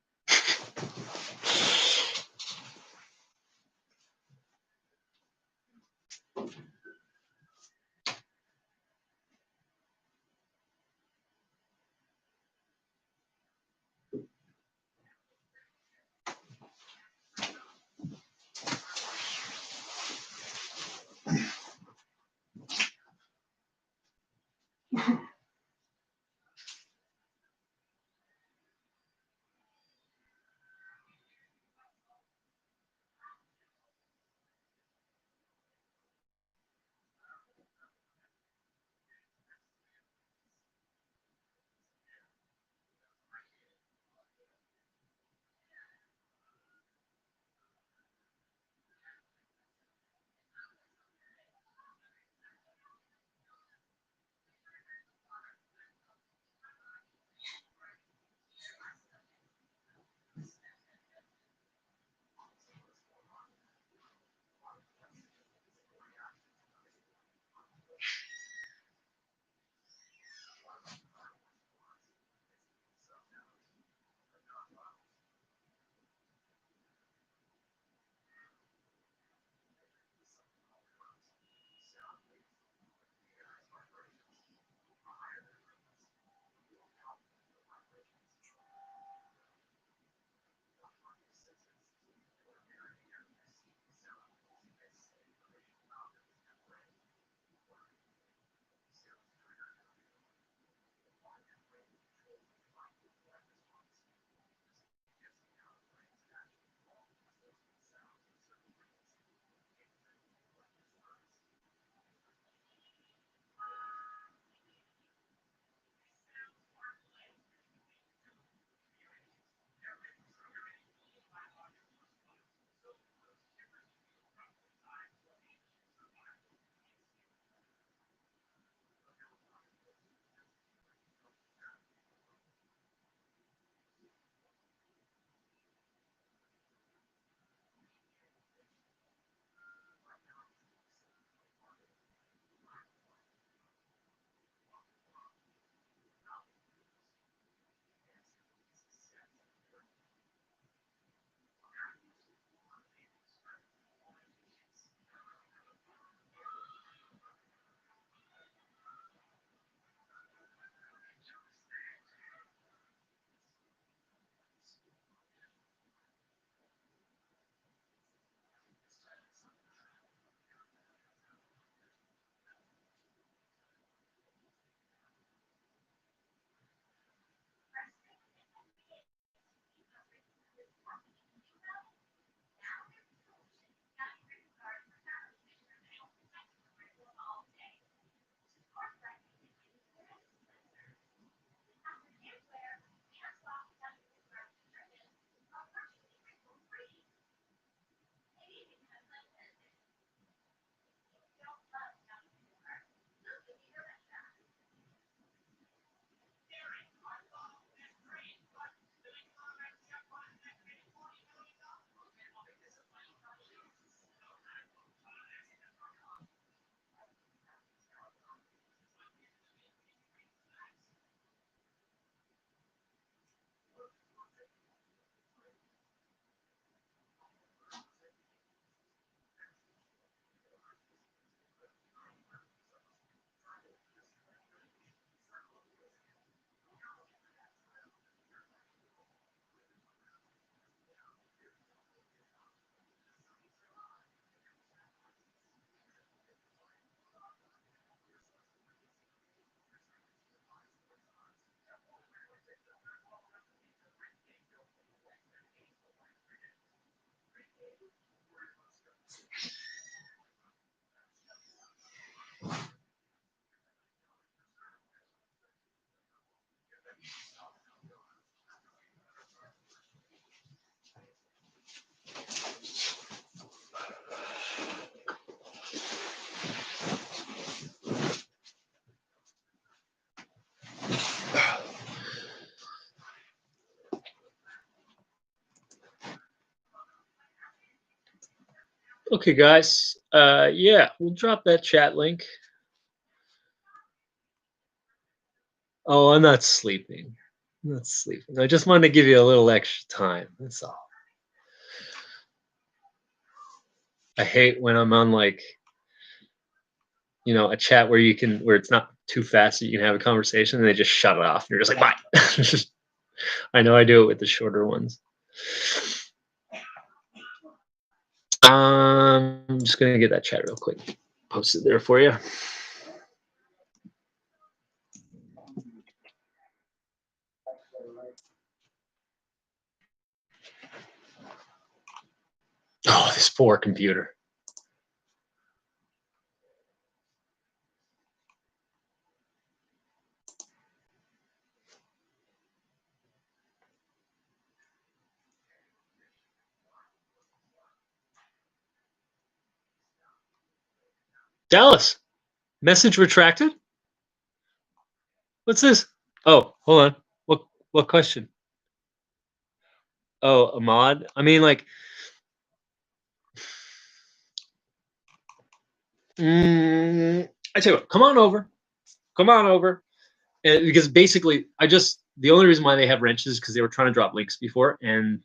Okay, guys. Yeah, we'll drop that chat link. Oh, I'm not sleeping. I'm not sleeping. I just wanted to give you a little extra time. That's all. I hate when I'm on like, a chat where it's not too fast so you can have a conversation and they just shut it off. And you're just like, bye. I know I do it with the shorter ones. I'm just gonna get that chat real quick. Post it there for you. Oh, this poor computer. Dallas, message retracted? What's this? Oh, hold on. What question? Oh, Ahmad. I mean, like, I tell you what, come on over. Come on over. And because basically, the only reason why they have wrenches is because they were trying to drop links before, and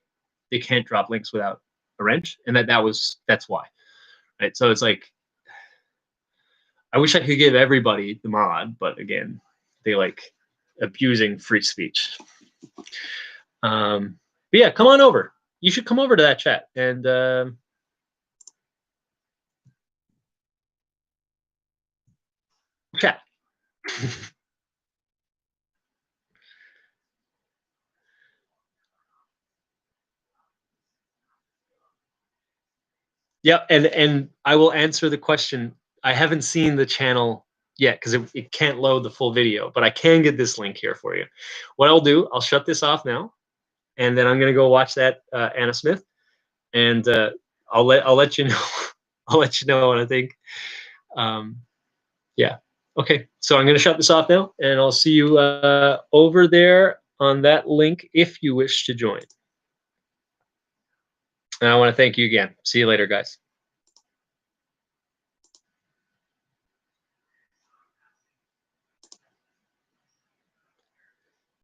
they can't drop links without a wrench, and that's why. Right. So it's like, I wish I could give everybody the mod, but again, they like abusing free speech. But yeah, come on over. You should come over to that chat and chat. Yeah, and I will answer the question. I haven't seen the channel yet because it can't load the full video, but I can get this link here for you. What I'll do, I'll shut this off now, and then I'm gonna go watch that Anna Smith, and I'll let you know. I'll let you know what I think. Yeah. Okay. So I'm gonna shut this off now, and I'll see you over there on that link if you wish to join. And I want to thank you again. See you later, guys.